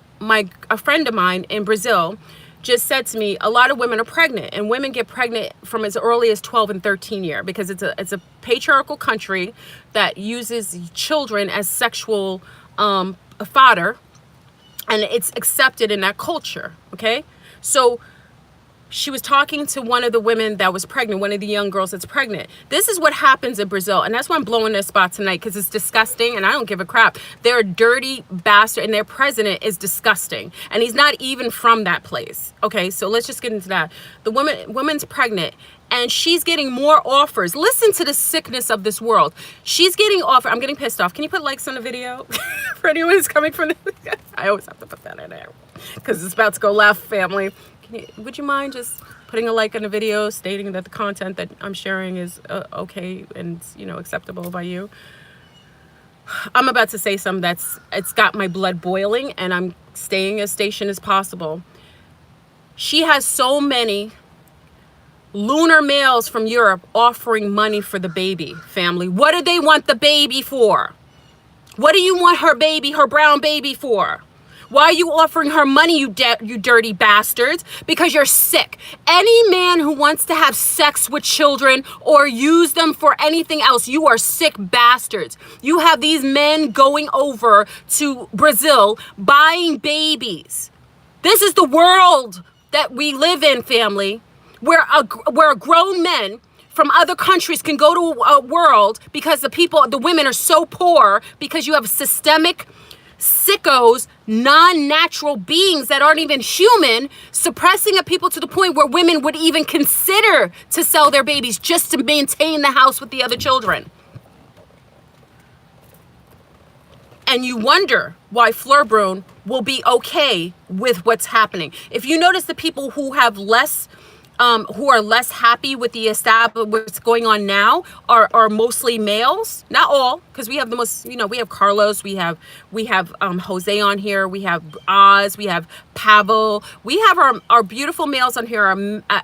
a friend of mine in Brazil just said to me, a lot of women are pregnant, and women get pregnant from as early as 12 and 13 years, because it's a patriarchal country that uses children as sexual fodder, and it's accepted in that culture. Okay, so she was talking to one of the women that was pregnant, one of the young girls that's pregnant. This is what happens in Brazil, and that's why I'm blowing their spot tonight, because it's disgusting, and I don't give a crap. They're a dirty bastard, and their president is disgusting, and he's not even from that place. Okay, so let's just get into that. The woman's pregnant, and she's getting more offers. Listen to the sickness of this world. She's getting offered. I'm getting pissed off. Can you put likes on the video for anyone who's coming from I always have to put that in there because it's about to go left, family. Would you mind just putting a like on the video, stating that the content that I'm sharing is okay and, you know, acceptable by you. I'm about to say something it's got my blood boiling, and I'm staying as station as possible. She has so many lunar males from Europe offering money for the baby, family. What do they want the baby for? What do you want her baby, her brown baby for? Why are you offering her money, you dirty bastards? Because you're sick. Any man who wants to have sex with children or use them for anything else, you are sick bastards. You have these men going over to Brazil buying babies. This is the world that we live in, family, where grown men from other countries can go to a world because the women are so poor because you have systemic sickos, non-natural beings that aren't even human, suppressing a people to the point where women would even consider to sell their babies just to maintain the house with the other children. And you wonder why Fleur will be okay with what's happening. If you notice, the people who have who are less happy with the what's going on now are mostly males. Not all, because we have the most, you know, we have Carlos, we have Jose on here, we have Oz, we have Pavel, we have our beautiful males on here are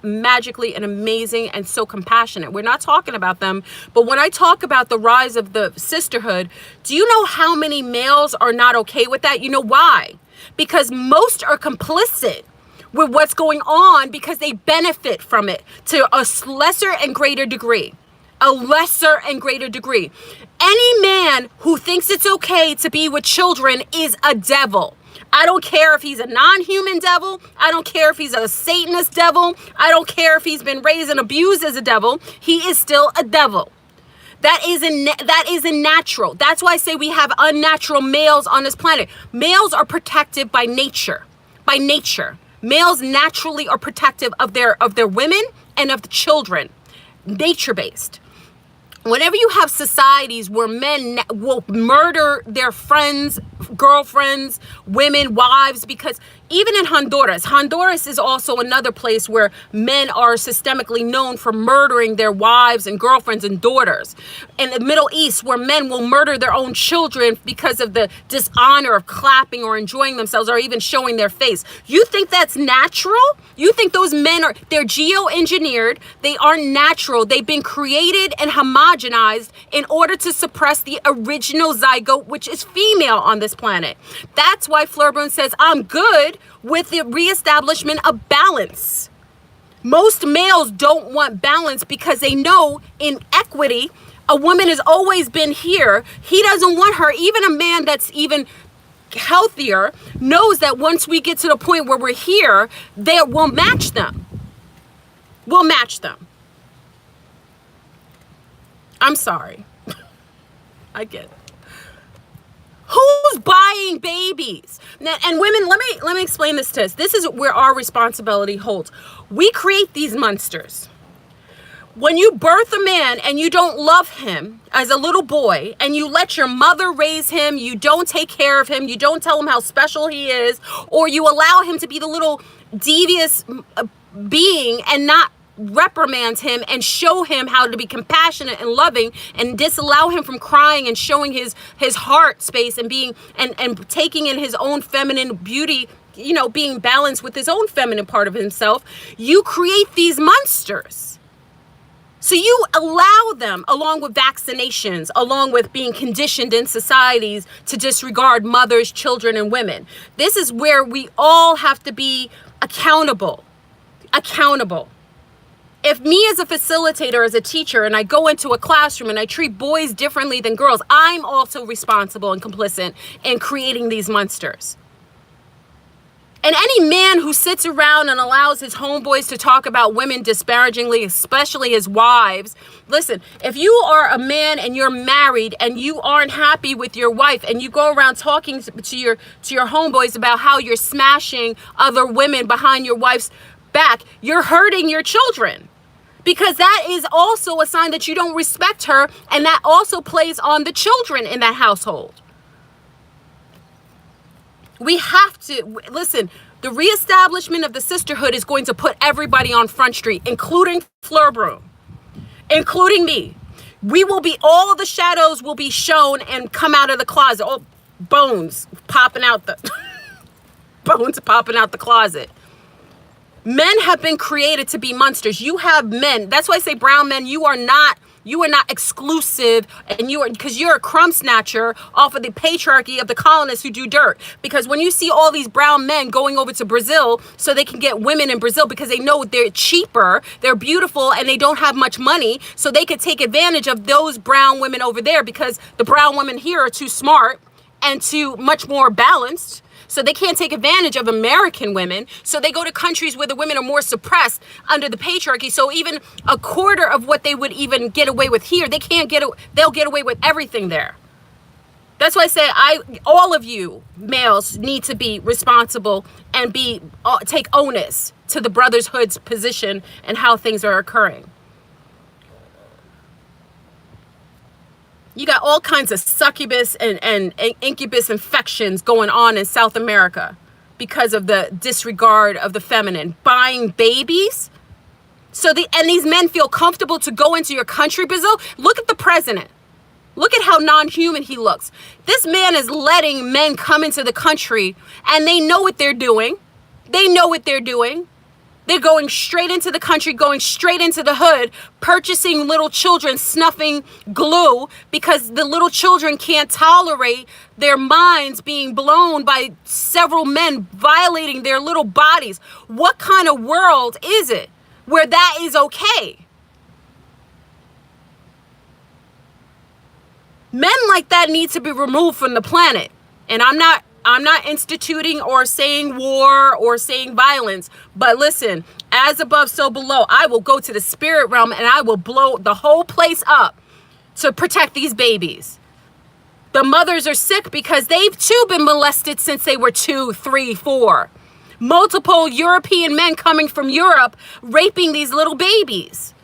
magically and amazing and so compassionate. We're not talking about them, but when I talk about the rise of the sisterhood, do you know how many males are not okay with that? You know why? Because most are complicit with what's going on because they benefit from it to a lesser and greater degree. A lesser and greater degree. Any man who thinks it's okay to be with children is a devil. I don't care if he's a non-human devil. I don't care if he's a Satanist devil. I don't care if he's been raised and abused as a devil. He is still a devil. That isn't natural. That's why I say we have unnatural males on this planet. Males are protected by nature. By nature. Males naturally are protective of their women and of the children, nature-based. Whenever you have societies where men will murder their friends, girlfriends, women, wives, because even in Honduras is also another place where men are systemically known for murdering their wives and girlfriends and daughters. In the Middle East, where men will murder their own children because of the dishonor of clapping or enjoying themselves or even showing their face. You think that's natural? You think those men they're geo-engineered, they aren't natural, they've been created and homogenized in order to suppress the original zygote, which is female on this planet. That's why Fleur says, I'm good with the reestablishment of balance. Most males don't want balance because they know in equity, a woman has always been here. He doesn't want her. Even a man that's even healthier knows that once we get to the point where we're here, we'll match them. We'll match them. I'm sorry. I get it. Who's buying babies? Now, and women, let me explain this to us. This is where our responsibility holds. We create these monsters. When you birth a man and you don't love him as a little boy and you let your mother raise him, you don't take care of him, you don't tell him how special he is, or you allow him to be the little devious being and not reprimand him and show him how to be compassionate and loving and disallow him from crying and showing his heart space and being and taking in his own feminine beauty, you know, being balanced with his own feminine part of himself, you create these monsters. So you allow them, along with vaccinations, along with being conditioned in societies to disregard mothers, children, and women. This is where we all have to be accountable. Accountable. If me as a facilitator, as a teacher, and I go into a classroom and I treat boys differently than girls, I'm also responsible and complicit in creating these monsters. And any man who sits around and allows his homeboys to talk about women disparagingly, especially his wives, listen, if you are a man and you're married and you aren't happy with your wife and you go around talking to your homeboys about how you're smashing other women behind your wife's back, you're hurting your children, because that is also a sign that you don't respect her, and that also plays on the children in that household. We have to listen. The reestablishment of the sisterhood is going to put everybody on Front Street, including Fleur Broom, including me. We will be, all of the shadows will be shown and come out of the closet. All bones popping out the bones popping out the closet. Men have been created to be monsters. You have men. That's why I say brown men, you are not exclusive, and because you're a crumb snatcher off of the patriarchy of the colonists who do dirt. Because when you see all these brown men going over to Brazil so they can get women in Brazil because they know they're cheaper, they're beautiful, and they don't have much money, so they could take advantage of those brown women over there because the brown women here are too smart and too much more balanced. So they can't take advantage of American women. So they go to countries where the women are more suppressed under the patriarchy. So even a quarter of what they would even get away with here, they'll get away with everything there. That's why I say all of you males need to be responsible and take onus to the brotherhood's position and how things are occurring. You got all kinds of succubus and incubus infections going on in South America because of the disregard of the feminine. Buying babies. And these men feel comfortable to go into your country, Brazil. Look at the president. Look at how non-human he looks. This man is letting men come into the country, and they know what they're doing. They know what they're doing. They're going straight into the country, going straight into the hood, purchasing little children, snuffing glue because the little children can't tolerate their minds being blown by several men violating their little bodies. What kind of world is it where that is okay? Men like that need to be removed from the planet. And I'm not instituting or saying war or saying violence, but listen, as above, so below. I will go to the spirit realm and I will blow the whole place up to protect these babies. The mothers are sick because they've too been molested since they were 2, 3, 4. Multiple European men coming from Europe raping these little babies.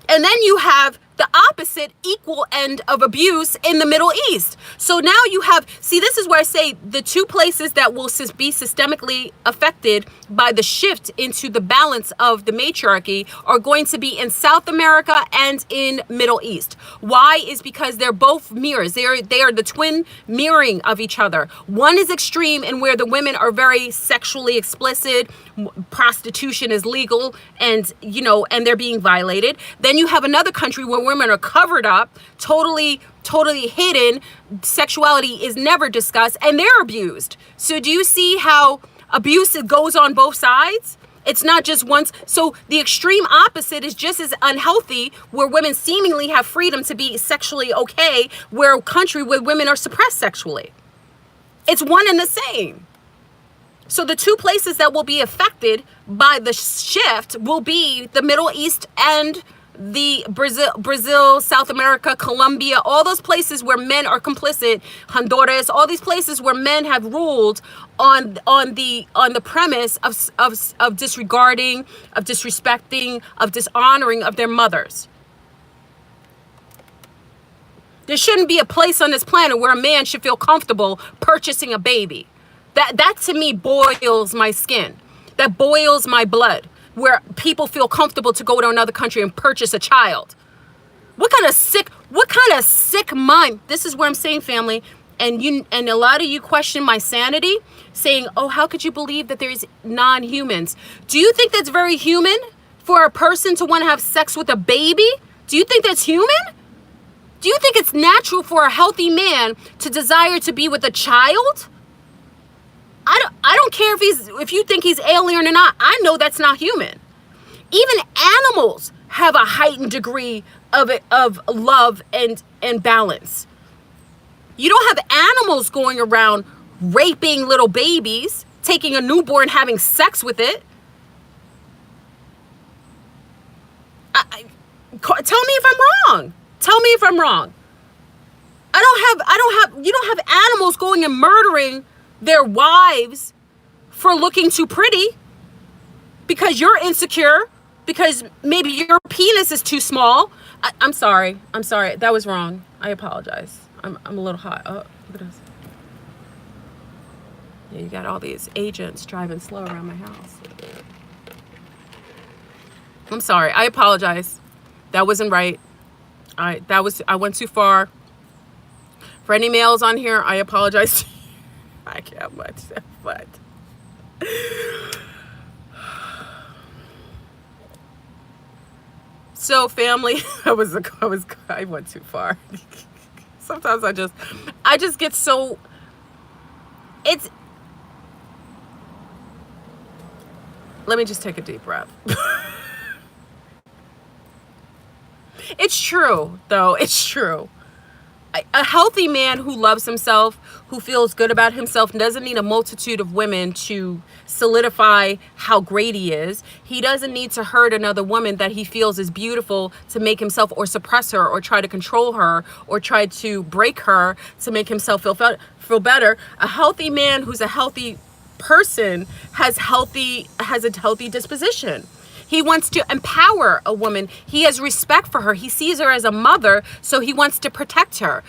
And then you have the opposite equal end of abuse in the Middle East. So now you have, this is where I say the two places that will be systemically affected by the shift into the balance of the matriarchy are going to be in South America and in Middle East. Why? Is because they're both mirrors. They are the twin mirroring of each other. One is extreme in where the women are very sexually explicit, prostitution is legal, and they're being violated. Then you have another country where women are covered up, totally hidden. Sexuality is never discussed, and they're abused. So do you see how abuse goes on both sides? It's not just once. So the extreme opposite is just as unhealthy, where women seemingly have freedom to be sexually okay, where a country where women are suppressed sexually. It's one and the same. So the two places that will be affected by the shift will be the Middle East and the Brazil, South America, Colombia, all those places where men are complicit, Honduras, all these places where men have ruled on the premise of disregarding, of disrespecting, of dishonoring of their mothers. There shouldn't be a place on this planet where a man should feel comfortable purchasing a baby. That to me boils my skin. That boils my blood. Where people feel comfortable to go to another country and purchase a child. What kind of sick mind? This is where I'm saying, family, and a lot of you question my sanity, saying, "Oh, how could you believe that there's non-humans?" Do you think that's very human for a person to want to have sex with a baby? Do you think that's human? Do you think it's natural for a healthy man to desire to be with a child? I don't care if you think he's alien or not. I know that's not human. Even animals have a heightened degree of love and balance. You don't have animals going around raping little babies, taking a newborn, having sex with it. Tell me if I'm wrong. Tell me if I'm wrong. You don't have animals going and murdering their wives for looking too pretty because you're insecure, because maybe your penis is too small. I'm sorry. That was wrong. I apologize. I'm a little hot. Oh, look at this. Yeah, you got all these agents driving slow around my house. I'm sorry. I apologize. That wasn't right. I went too far. For any males on here, I apologize. I can't much, but so family, I went too far. Sometimes I just get so, let me just take a deep breath. It's true, though. It's true. A healthy man who loves himself, who feels good about himself, doesn't need a multitude of women to solidify how great he is. He doesn't need to hurt another woman that he feels is beautiful to make himself, or suppress her, or try to control her, or try to break her to make himself feel better. A healthy man who's a healthy person has a healthy disposition. He wants to empower a woman. He has respect for her. He sees her as a mother, so he wants to protect her.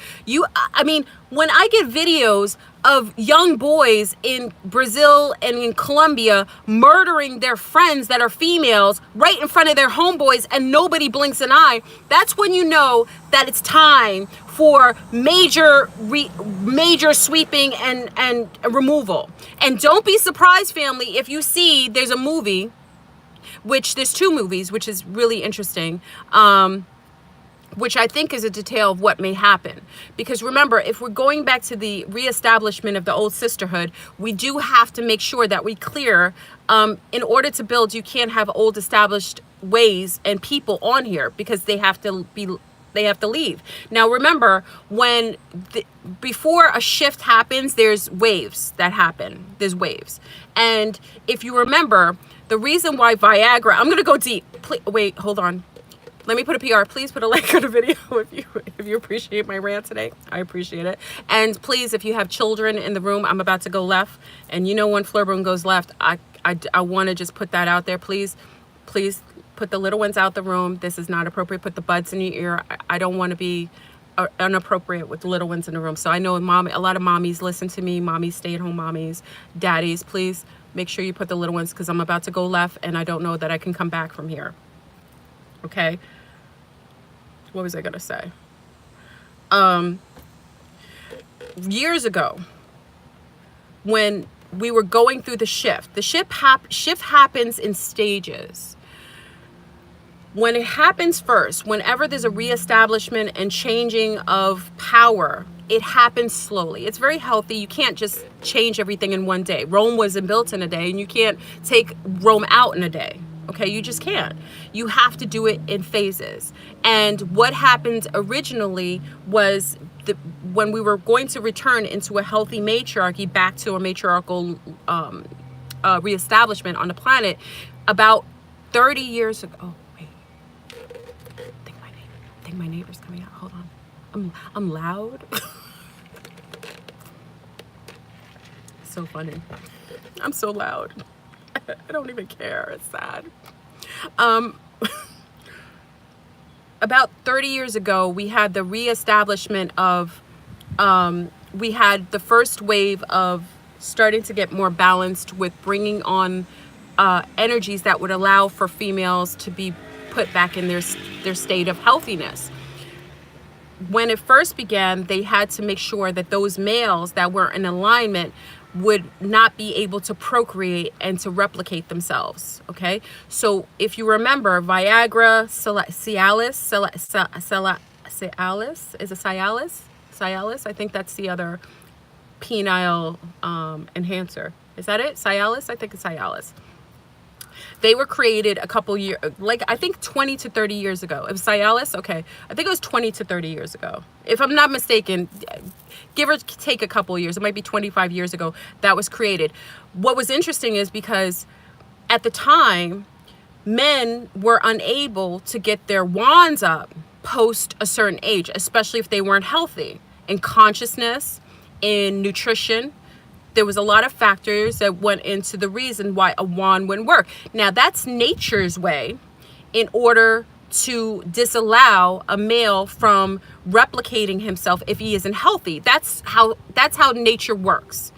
I mean, when I get videos of young boys in Brazil and in Colombia murdering their friends that are females right in front of their homeboys and nobody blinks an eye, that's when you know that it's time for major sweeping and removal. And don't be surprised, family, if you see there's a movie, which there's two movies, which is really interesting, which I think is a detail of what may happen. Because remember, if we're going back to the reestablishment of the old sisterhood, we do have to make sure that we clear, in order to build, you can't have old established ways and people on here, because they have to leave. Now remember, before a shift happens, there's waves that happen. There's waves. And if you remember, the reason why Viagra, I'm going to go deep. Please, wait, hold on. Let me put a PR. Please put a like on the video if you appreciate my rant today. I appreciate it. And please, if you have children in the room, I'm about to go left. And you know when Flurboom goes left, I want to just put that out there. Please put the little ones out the room. This is not appropriate. Put the buds in your ear. I don't want to be inappropriate with the little ones in the room. So I know a lot of mommies listen to me. Mommies, stay-at-home mommies, daddies, please make sure you put the little ones, because I'm about to go left and I don't know that I can come back from here. Okay. What was I going to say? Years ago, when we were going through the shift happens in stages. When it happens first, whenever there's a reestablishment and changing of power, it happens slowly. It's very healthy. You can't just change everything in one day. Rome wasn't built in a day, and you can't take Rome out in a day. Okay, you just can't. You have to do it in phases. And what happened originally was when we were going to return into a healthy matriarchy, back to a matriarchal reestablishment on the planet, about 30 years ago. Oh, wait. I think my neighbor's coming out. Hold on. I'm loud. So funny. I'm so loud. I don't even care. It's sad. About 30 years ago, we had the reestablishment of, we had the first wave of starting to get more balanced with bringing on energies that would allow for females to be put back in their state of healthiness. When it first began, they had to make sure that those males that were in alignment would not be able to procreate and to replicate themselves. Okay, so if you remember, Viagra, Cialis, is it Cialis? I think that's the other penile enhancer. Is that it? Cialis? I think it's Cialis. They were created a couple years, like I think 20 to 30 years ago. It was Cialis? Okay. I think it was 20 to 30 years ago. If I'm not mistaken, give or take a couple years. It might be 25 years ago that was created. What was interesting is because at the time, men were unable to get their wands up post a certain age, especially if they weren't healthy in consciousness, in nutrition. There was a lot of factors that went into the reason why a wand wouldn't work. Now, that's nature's way in order to disallow a male from replicating himself if he isn't healthy. That's how nature works.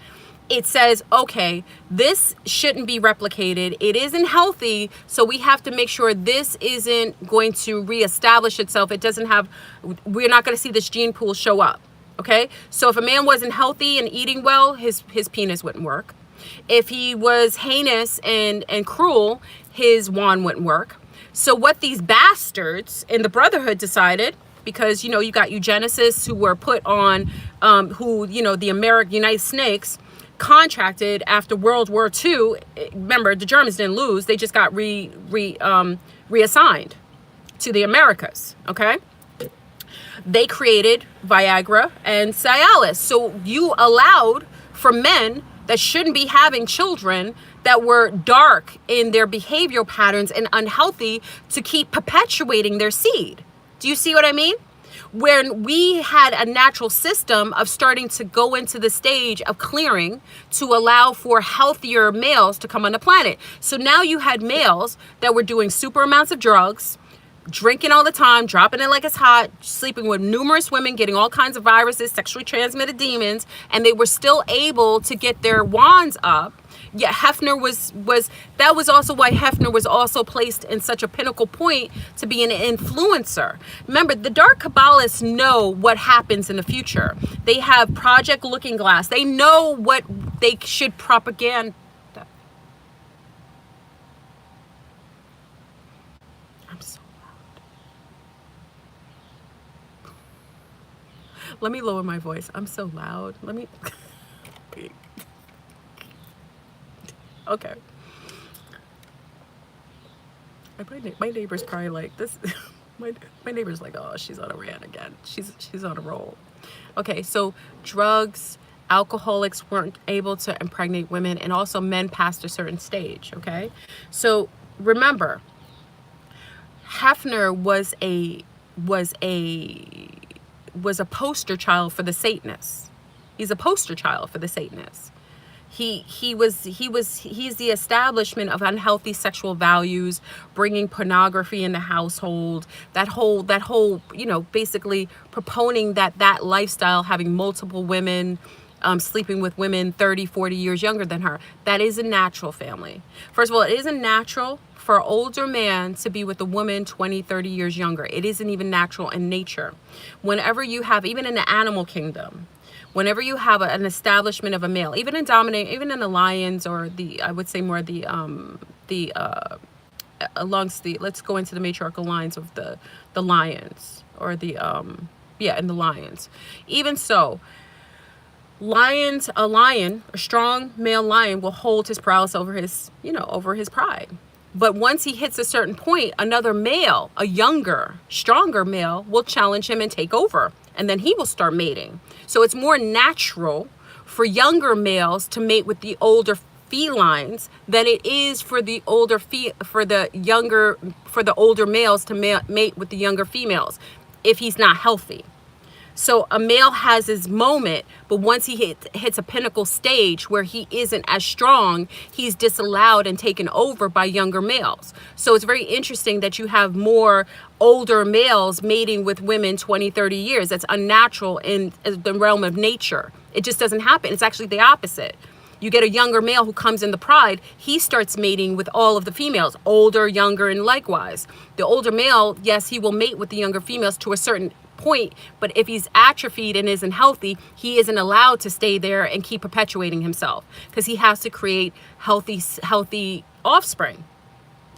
it says, okay, this shouldn't be replicated. It isn't healthy. So we have to make sure this isn't going to reestablish itself. It doesn't have, we're not going to see this gene pool show up. Okay. So if a man wasn't healthy and eating well, his penis wouldn't work. If he was heinous and cruel, his wand wouldn't work. So what these bastards in the Brotherhood decided, because, you know, you got eugenicists who were put on, who, you know, the United Snakes contracted after World War II. Remember, the Germans didn't lose. They just got reassigned to the Americas, okay? They created Viagra and Cialis. So you allowed for men that shouldn't be having children, that were dark in their behavioral patterns and unhealthy, to keep perpetuating their seed. Do you see what I mean? When we had a natural system of starting to go into the stage of clearing to allow for healthier males to come on the planet. So now you had males that were doing super amounts of drugs, drinking all the time, dropping it like it's hot, sleeping with numerous women, getting all kinds of viruses, sexually transmitted demons, and they were still able to get their wands up. Yeah, Hefner that was also why Hefner was also placed in such a pinnacle point to be an influencer. Remember, the Dark Kabbalists know what happens in the future. They have Project Looking Glass. They know what they should propaganda. I'm so loud. Let me lower my voice. I'm so loud. Let me... Okay. My neighbor's probably like this. My neighbor's like, oh, she's on a rant again. She's on a roll. Okay, so drugs, alcoholics weren't able to impregnate women, and also men past a certain stage. Okay, so remember, Hefner was a poster child for the Satanists. He's a poster child for the Satanists. He's the establishment of unhealthy sexual values, bringing pornography in the household, that whole, you know, basically proponing that lifestyle, having multiple women, sleeping with women 30, 40 years younger than her. That isn't natural, family. First of all, it isn't natural for an older man to be with a woman 20, 30 years younger. It isn't even natural in nature. Whenever you have, even in the animal kingdom, whenever you have an establishment of a male, even in the lions, or I would say more amongst the, let's go into the matriarchal lines of the lions, or in the lions. Even so, a strong male lion will hold his prowess over his pride. But once he hits a certain point, another male, a younger, stronger male, will challenge him and take over. And then he will start mating. So it's more natural for younger males to mate with the older felines than it is for the older males to mate with the younger females, if he's not healthy. So a male has his moment, but once he hits a pinnacle stage where he isn't as strong, he's disallowed and taken over by younger males. So it's very interesting that you have more older males mating with women 20, 30 years. That's unnatural in the realm of nature. It just doesn't happen. It's actually the opposite. You get a younger male who comes in the pride, he starts mating with all of the females, older, younger, and likewise. The older male, yes, he will mate with the younger females to a certain point, but if he's atrophied and isn't healthy, he isn't allowed to stay there and keep perpetuating himself, because he has to create healthy offspring.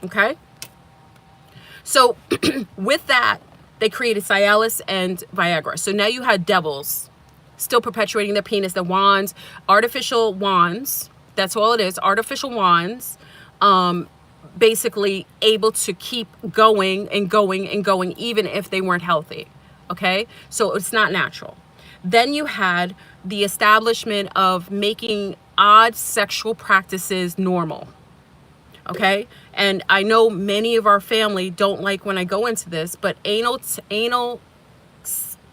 Okay, so with that, they created Cialis and Viagra. So now you had devils still perpetuating their penis, the wands, artificial wands. That's all it is, artificial wands, basically able to keep going and going and going, even if they weren't healthy. Okay, so it's not natural. Then you had the establishment of making odd sexual practices normal. Okay, and I know many of our family don't like when I go into this, but anal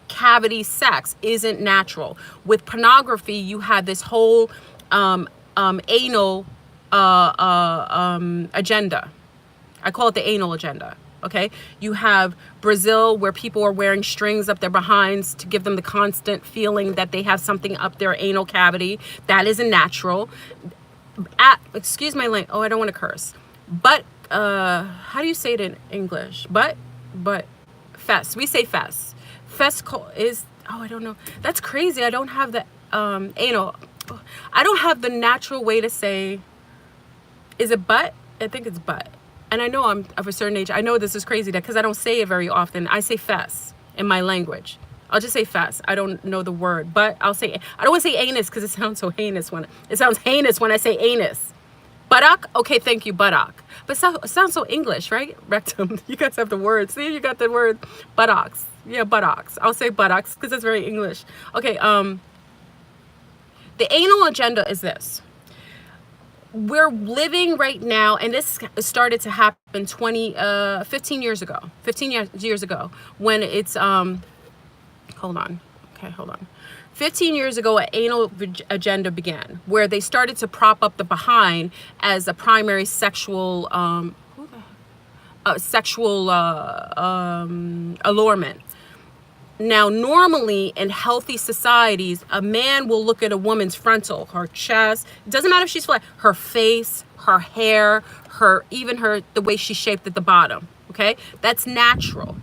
cavity sex isn't natural. With pornography, you had this whole anal agenda. I call it the anal agenda. Okay, you have Brazil, where people are wearing strings up their behinds to give them the constant feeling that they have something up their anal cavity. That isn't natural. Excuse my language. Oh, I don't want to curse. But how do you say it in English? But fess. We say fess. Fess is, oh, I don't know. That's crazy. I don't have the anal. I don't have the natural way to say. Is it butt? I think it's butt. And I know I'm of a certain age. I know this is crazy because I don't say it very often. I say fess in my language. I'll just say fess. I don't know the word, but I'll say, I don't want to say anus because it sounds so heinous when I say anus. Buttock? Okay, thank you, buttock. But it sounds so English, right? Rectum. You guys have the word. See, you got the word buttocks. Yeah, buttocks. I'll say buttocks because it's very English. Okay, the anal agenda is this. We're living right now, and this started to happen 15 years ago. 15 years ago when it's, hold on. 15 years ago, an anal agenda began, where they started to prop up the behind as a primary sexual, allurement. Now, normally in healthy societies, a man will look at a woman's frontal, her chest. It doesn't matter if she's flat, her face, her hair, the way she's shaped at the bottom. Okay, that's natural.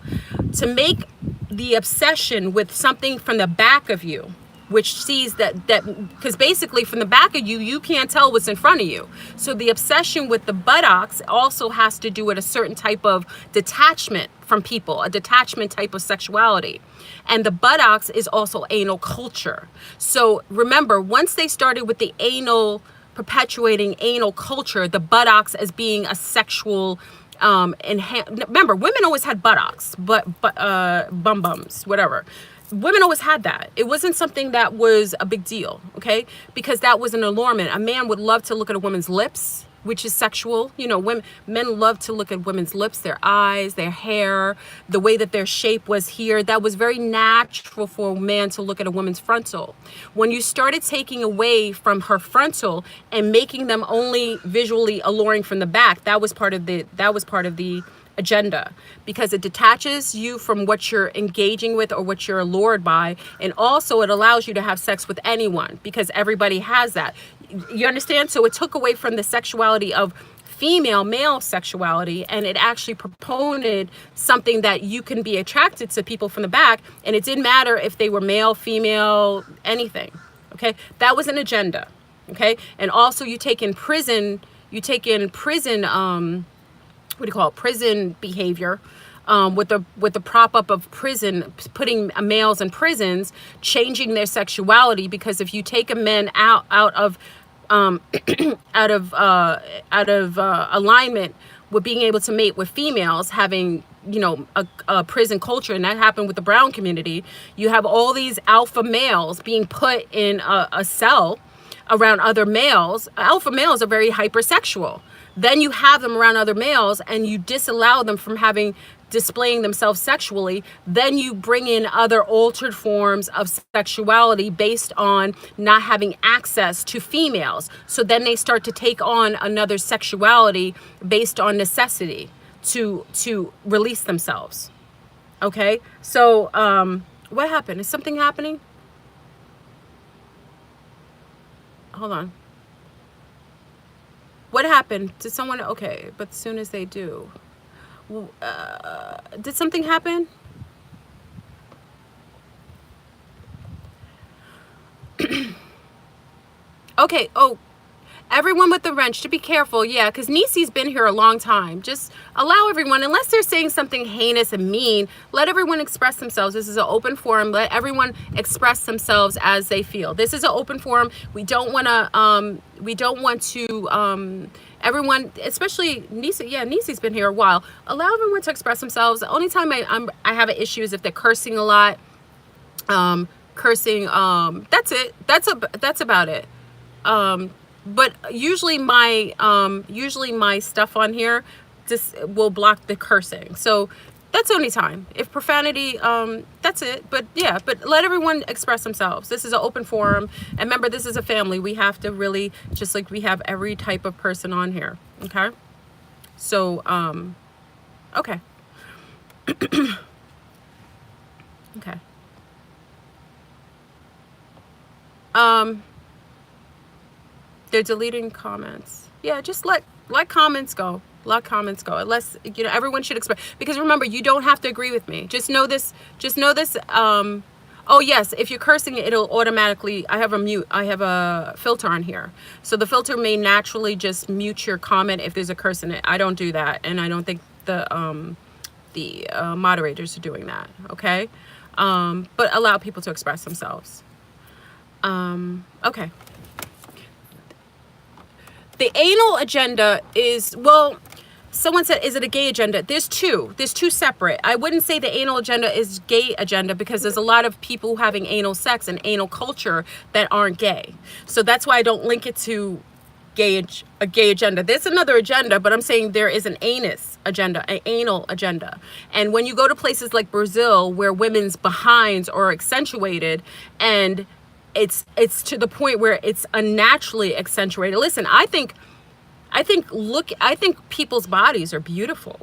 To make the obsession with something from the back of you, which sees that because basically from the back of you, you can't tell what's in front of you. So the obsession with the buttocks also has to do with a certain type of detachment from people, a detachment type of sexuality. And the buttocks is also anal culture. So remember, once they started with the perpetuating anal culture, the buttocks as being a sexual remember, women always had buttocks, bums, whatever. Women always had that. It wasn't something that was a big deal, okay? Because that was an allurement. A man would love to look at a woman's lips, which is sexual. You know, men love to look at women's lips, their eyes, their hair, the way that their shape was here. That was very natural for a man to look at a woman's frontal. When you started taking away from her frontal and making them only visually alluring from the back, that was part of the agenda, because it detaches you from what you're engaging with or what you're allured by, and also it allows you to have sex with anyone because everybody has that. You understand? So it took away from the sexuality of male sexuality, and it actually proponed something that you can be attracted to people from the back, and it didn't matter if they were male, female, anything. Okay, that was an agenda. Okay, and also you take in prison what do you call it? Prison behavior, with the prop up of prison, putting males in prisons, changing their sexuality. Because if you take a man out of alignment with being able to mate with females, having a prison culture, and that happened with the brown community, you have all these alpha males being put in a cell around other males. Alpha males are very hypersexual. Then you have them around other males and you disallow them from displaying themselves sexually. Then you bring in other altered forms of sexuality based on not having access to females. So then they start to take on another sexuality based on necessity to release themselves. Okay, so what happened? Is something happening? Hold on. What happened? Did someone? Okay, but as soon as they do, did something happen? Okay. Oh, everyone with the wrench to be careful. Yeah, because Nisi's been here a long time. Just allow everyone, unless they're saying something heinous and mean, let everyone express themselves. This is an open forum. Let everyone express themselves as they feel. This is an open forum. We don't want to, everyone, especially Nisi. Yeah, Nisi's been here a while. Allow everyone to express themselves. The only time I have an issue is if they're cursing a lot. That's it. That's about it. But usually my stuff on here just will block the cursing. So that's the only time. If profanity, that's it. But yeah, but let everyone express themselves. This is an open forum. And remember, this is a family. We have to really, just like we have every type of person on here. Okay. So, okay. Okay. They're deleting comments. Yeah, just let comments go. Let comments go. Unless, you know, everyone should expect, because remember, you don't have to agree with me. Just know this. Just know this. Oh yes, if you're cursing, it'll automatically, I have a filter on here. So the filter may naturally just mute your comment if there's a curse in it. I don't do that, and I don't think the moderators are doing that. Okay. But allow people to express themselves. Okay. The anal agenda is, well, someone said, is it a gay agenda? There's two separate. I wouldn't say the anal agenda is gay agenda, because there's a lot of people having anal sex and anal culture that aren't gay. So that's why I don't link it to a gay agenda. There's another agenda, but I'm saying there is an anus agenda, an anal agenda. And when you go to places like Brazil, where women's behinds are accentuated, and it's to the point where it's unnaturally accentuated. Listen, I think people's bodies are beautiful.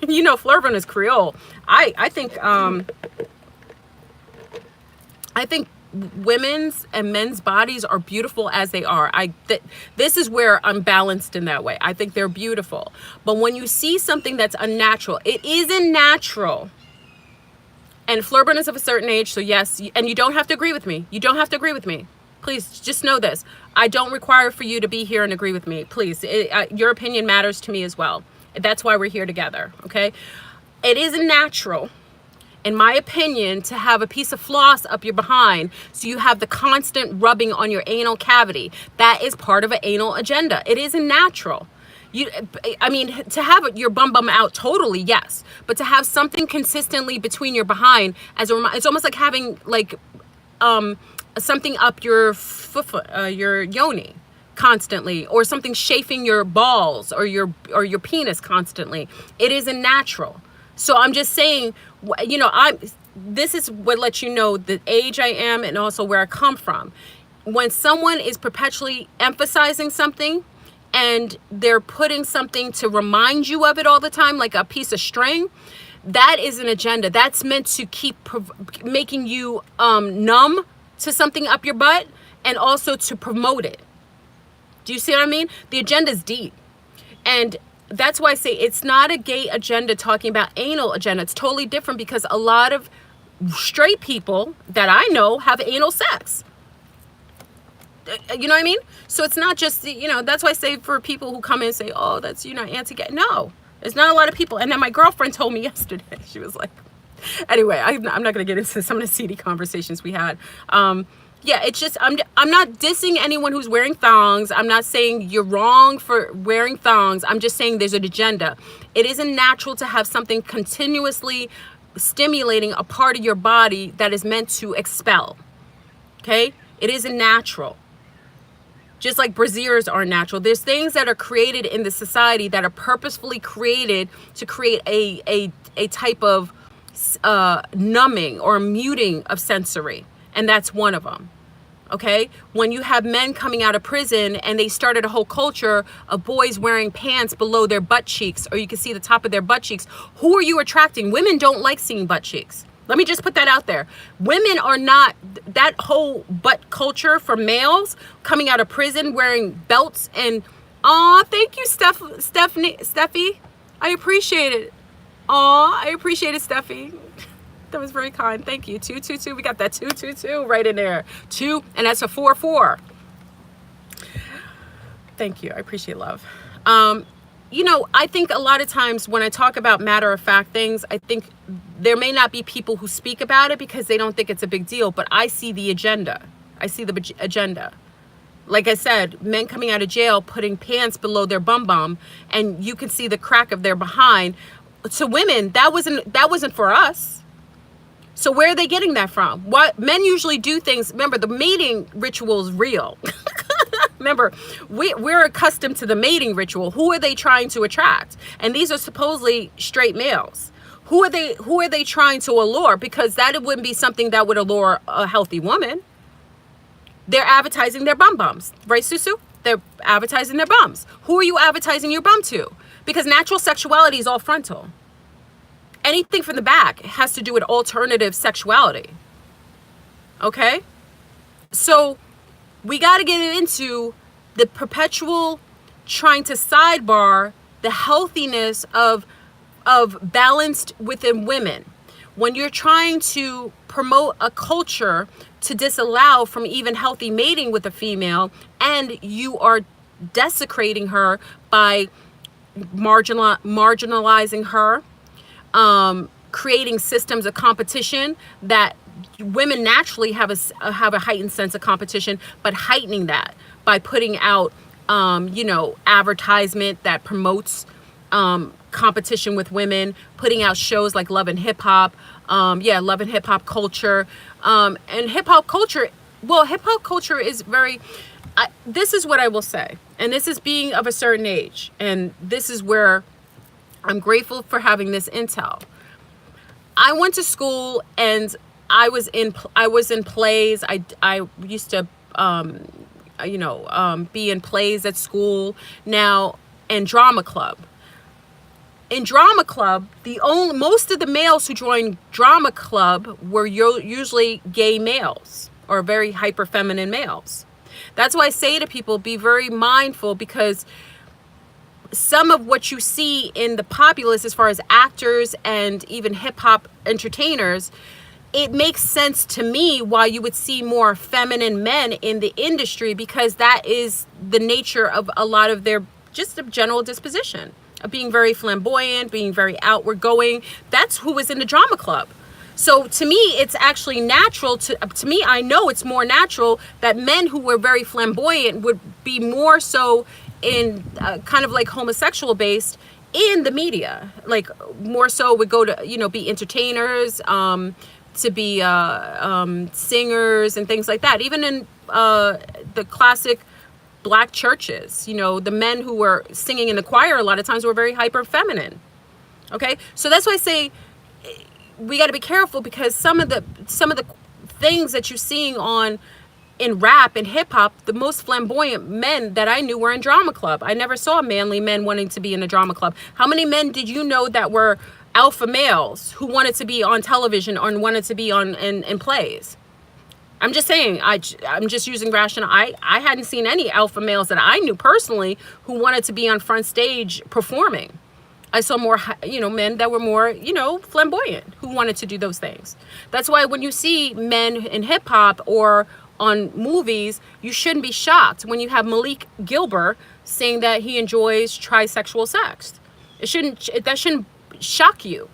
You know, Flurvin is Creole. I think women's and men's bodies are beautiful as they are. This is where I'm balanced in that way. I think they're beautiful. But when you see something that's unnatural, it isn't natural. And Flurburn is of a certain age, so yes, and you don't have to agree with me. You don't have to agree with me. Please, just know this. I don't require for you to be here and agree with me. Please, your opinion matters to me as well. That's why we're here together, okay? It isn't natural, in my opinion, to have a piece of floss up your behind so you have the constant rubbing on your anal cavity. That is part of an anal agenda. It isn't natural. I mean, to have your bum out totally, yes, but to have something consistently between your behind as it's almost like having like something up your yoni constantly, or something chafing your balls or your penis constantly. It isn't natural. So I'm just saying, you know, this is what lets you know the age I am and also where I come from. When someone is perpetually emphasizing something, and they're putting something to remind you of it all the time, like a piece of string, that is an agenda. That's meant to keep making you numb to something up your butt, and also to promote it. Do you see what I mean? The agenda is deep. And that's why I say it's not a gay agenda talking about anal agenda. It's totally different, because a lot of straight people that I know have anal sex. You know what I mean? So it's not just, you know, that's why I say for people who come in and say, oh, that's, you know, anti-gay. No, there's not a lot of people. And then my girlfriend told me yesterday, she was like, anyway, I'm not going to get into some of the seedy conversations we had. Yeah, it's just, I'm not dissing anyone who's wearing thongs. I'm not saying you're wrong for wearing thongs. I'm just saying there's an agenda. It isn't natural to have something continuously stimulating a part of your body that is meant to expel. Okay? It isn't natural. Just like brassieres aren't natural. There's things that are created in the society that are purposefully created to create a type of numbing or muting of sensory. And that's one of them. Okay? When you have men coming out of prison and they started a whole culture of boys wearing pants below their butt cheeks, or you can see the top of their butt cheeks, who are you attracting? Women don't like seeing butt cheeks. Let me just put that out there. Women are not, that whole butt culture for males coming out of prison wearing belts and, aw, thank you, Steffi. I appreciate it. Aw, I appreciate it, Steffi. That was very kind. Thank you. 222. We got that 222 right in there. 2, and that's a 44. Thank you. I appreciate love. You know, I think a lot of times when I talk about matter-of-fact things, I think there may not be people who speak about it because they don't think it's a big deal, but I see the agenda. I see the agenda. Like I said, men coming out of jail putting pants below their bum, and you can see the crack of their behind. To women, that wasn't for us. So where are they getting that from? What men usually do things. Remember, the mating ritual is real. Remember, we're accustomed to the mating ritual. Who are they trying to attract? And these are supposedly straight males. Who are they trying to allure? Because that wouldn't be something that would allure a healthy woman. They're advertising their bums, right, Susu? They're advertising their bums. Who are you advertising your bum to? Because natural sexuality is all frontal. Anything from the back has to do with alternative sexuality. Okay? So we got to get into the perpetual trying to sidebar the healthiness of balanced within women. When you're trying to promote a culture to disallow from even healthy mating with a female, and you are desecrating her by marginalizing her, creating systems of competition that women naturally have a heightened sense of competition, but heightening that by putting out advertisement that promotes competition with women, putting out shows like Love and Hip Hop, Love and Hip Hop culture, and hip hop culture. Well, hip hop culture is very. This is what I will say, and this is being of a certain age, and this is where I'm grateful for having this intel. I went to school and I was in plays. I used to be in plays at school now, and drama club. In drama club, most of the males who joined drama club were usually gay males or very hyper feminine males. That's why I say to people, be very mindful, because some of what you see in the populace as far as actors and even hip hop entertainers, it makes sense to me why you would see more feminine men in the industry, because that is the nature of a lot of their just a general disposition of being very flamboyant, being very outward going. That's who was in the drama club. So to me, it's actually natural to me, I know it's more natural that men who were very flamboyant would be more so in kind of like homosexual based in the media, like more so would go to, be entertainers, to be singers and things like that. Even in the classic Black churches, the men who were singing in the choir a lot of times were very hyper feminine. Okay, so that's why I say we got to be careful, because some of the things that you're seeing in rap and hip hop, the most flamboyant men that I knew were in drama club. I never saw manly men wanting to be in a drama club. How many men did you know that were alpha males who wanted to be on television or wanted to be in plays? I'm just saying, I'm just using rational. I hadn't seen any alpha males that I knew personally who wanted to be on front stage performing. I saw more, men that were more, flamboyant, who wanted to do those things. That's why when you see men in hip hop or on movies, you shouldn't be shocked when you have Malik Gilbert saying that he enjoys trisexual sex. That shouldn't shock you.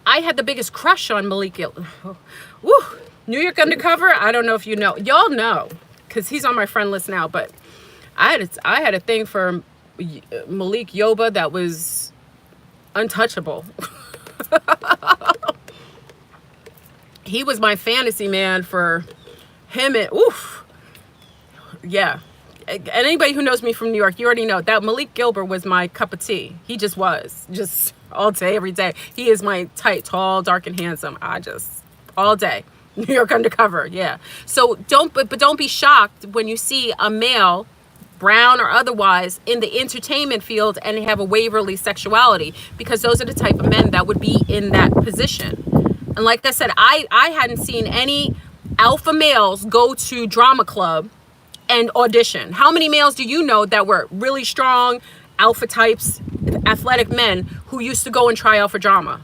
I had the biggest crush on Malik Gilbert. Woo! New York Undercover, I don't know if you know. Y'all know, because he's on my friend list now, but I had a thing for Malik Yoba that was untouchable. He was my fantasy man for him, and yeah. And anybody who knows me from New York, you already know that Malik Gilbert was my cup of tea. He just was, just all day, every day. He is my type, tall, dark, and handsome. All day. New York Undercover, yeah. So don't be shocked when you see a male, brown or otherwise, in the entertainment field and they have a Waverly sexuality, because those are the type of men that would be in that position. And like I said, I hadn't seen any alpha males go to drama club and audition. How many males do you know that were really strong alpha types, athletic men who used to go and try out for drama?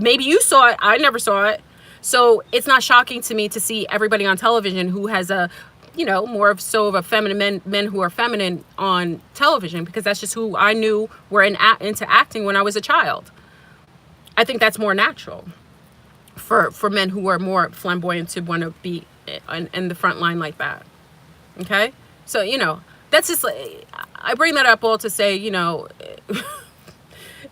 Maybe you saw it. I never saw it. So it's not shocking to me to see everybody on television who has more of a feminine men who are feminine on television, because that's just who I knew were into acting when I was a child. I think that's more natural for men who are more flamboyant to want to be in the front line like that. Okay? So, that's just, I bring that up all to say,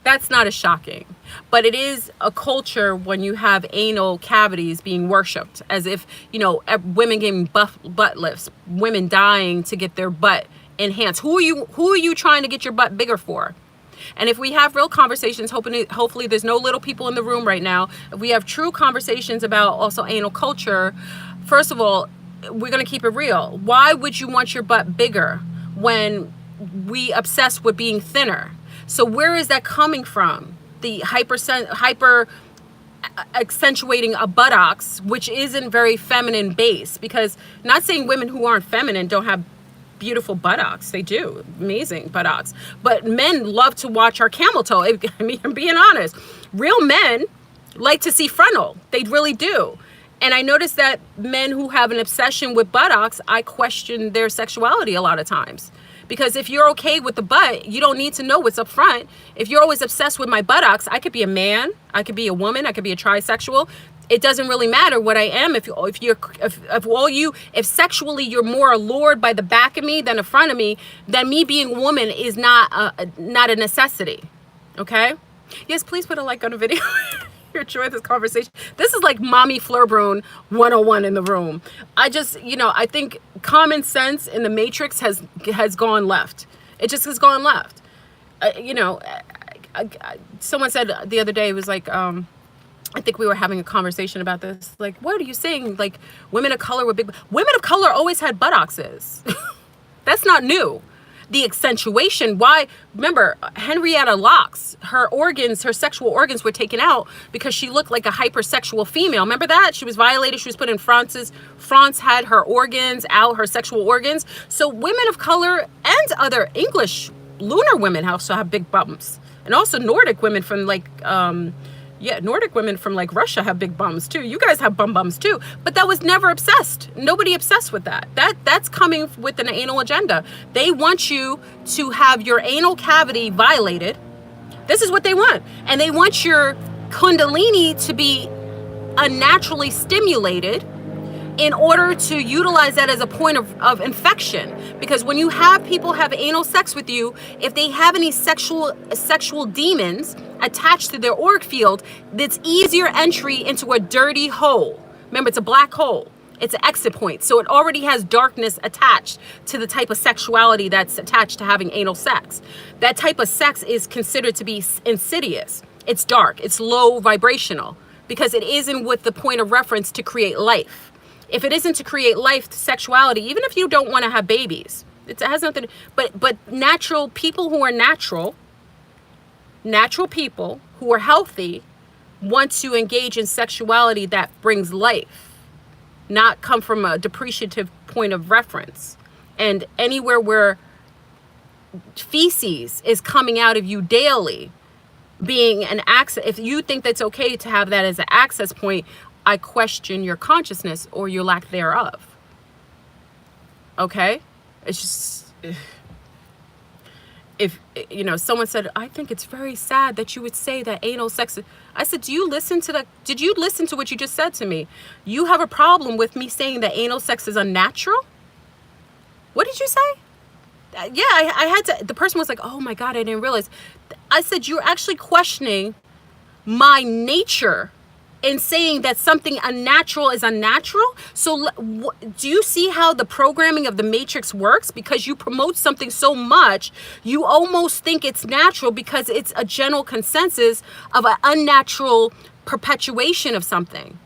that's not as shocking. But it is a culture when you have anal cavities being worshipped, as if, women getting butt lifts, women dying to get their butt enhanced. Who are you trying to get your butt bigger for? And if we have real conversations, hopefully there's no little people in the room right now. If we have true conversations about also anal culture, first of all, we're going to keep it real. Why would you want your butt bigger when we obsess with being thinner? So where is that coming from? the hyper accentuating a buttocks, which isn't very feminine based, because not saying women who aren't feminine don't have beautiful buttocks. They do. Amazing buttocks. But men love to watch our camel toe. I mean, I'm being honest. Real men like to see frontal. They really do. And I noticed that men who have an obsession with buttocks, I question their sexuality a lot of times. Because if you're okay with the butt, you don't need to know what's up front. If you're always obsessed with my buttocks, I could be a man, I could be a woman, I could be a trisexual. It doesn't really matter what I am. If sexually you're more allured by the back of me than the front of me, then me being a woman is not a necessity. Okay? Yes, please put a like on the video. You enjoy this conversation. This is like mommy Flurbrune 101 in the room. I just, I think common sense in the matrix has gone left. It just has gone left. Someone said the other day, it was like, I think we were having a conversation about this. Like, what are you saying? Like, women of color women of color always had buttocks. That's not new. The accentuation, why? Remember, Henrietta Lacks, her sexual organs were taken out because she looked like a hypersexual female. Remember that? She was violated. She was put in France had her organs out, her sexual organs. So women of color and other English lunar women also have big bumps. And also Nordic women from Nordic women from like Russia have big bums too. You guys have bums too. But that was never obsessed. Nobody obsessed with that. That's coming with an anal agenda. They want you to have your anal cavity violated. This is what they want. And they want your kundalini to be unnaturally stimulated in order to utilize that as a point of infection. Because when you have people have anal sex with you, if they have any sexual demons attached to their org field, it's easier entry into a dirty hole. Remember, it's a black hole. It's an exit point. So it already has darkness attached to the type of sexuality that's attached to having anal sex. That type of sex is considered to be insidious. It's dark. It's low vibrational because it isn't with the point of reference to create life. If it isn't to create life, sexuality, even if you don't want to have babies, it has nothing. But natural people who are natural people who are healthy want to engage in sexuality that brings life, not come from a depreciative point of reference. And anywhere where feces is coming out of you daily, being an access, if you think that's okay to have that as an access point, I question your consciousness or your lack thereof. Okay? It's just, if, someone said, I think it's very sad that you would say that anal sex. I said, did you listen to what you just said to me? You have a problem with me saying that anal sex is unnatural? What did you say? Yeah, I had to, the person was like, oh my God, I didn't realize. I said, you're actually questioning my nature in saying that something unnatural is unnatural. So do you see how the programming of the matrix works? Because you promote something so much, you almost think it's natural because it's a general consensus of an unnatural perpetuation of something.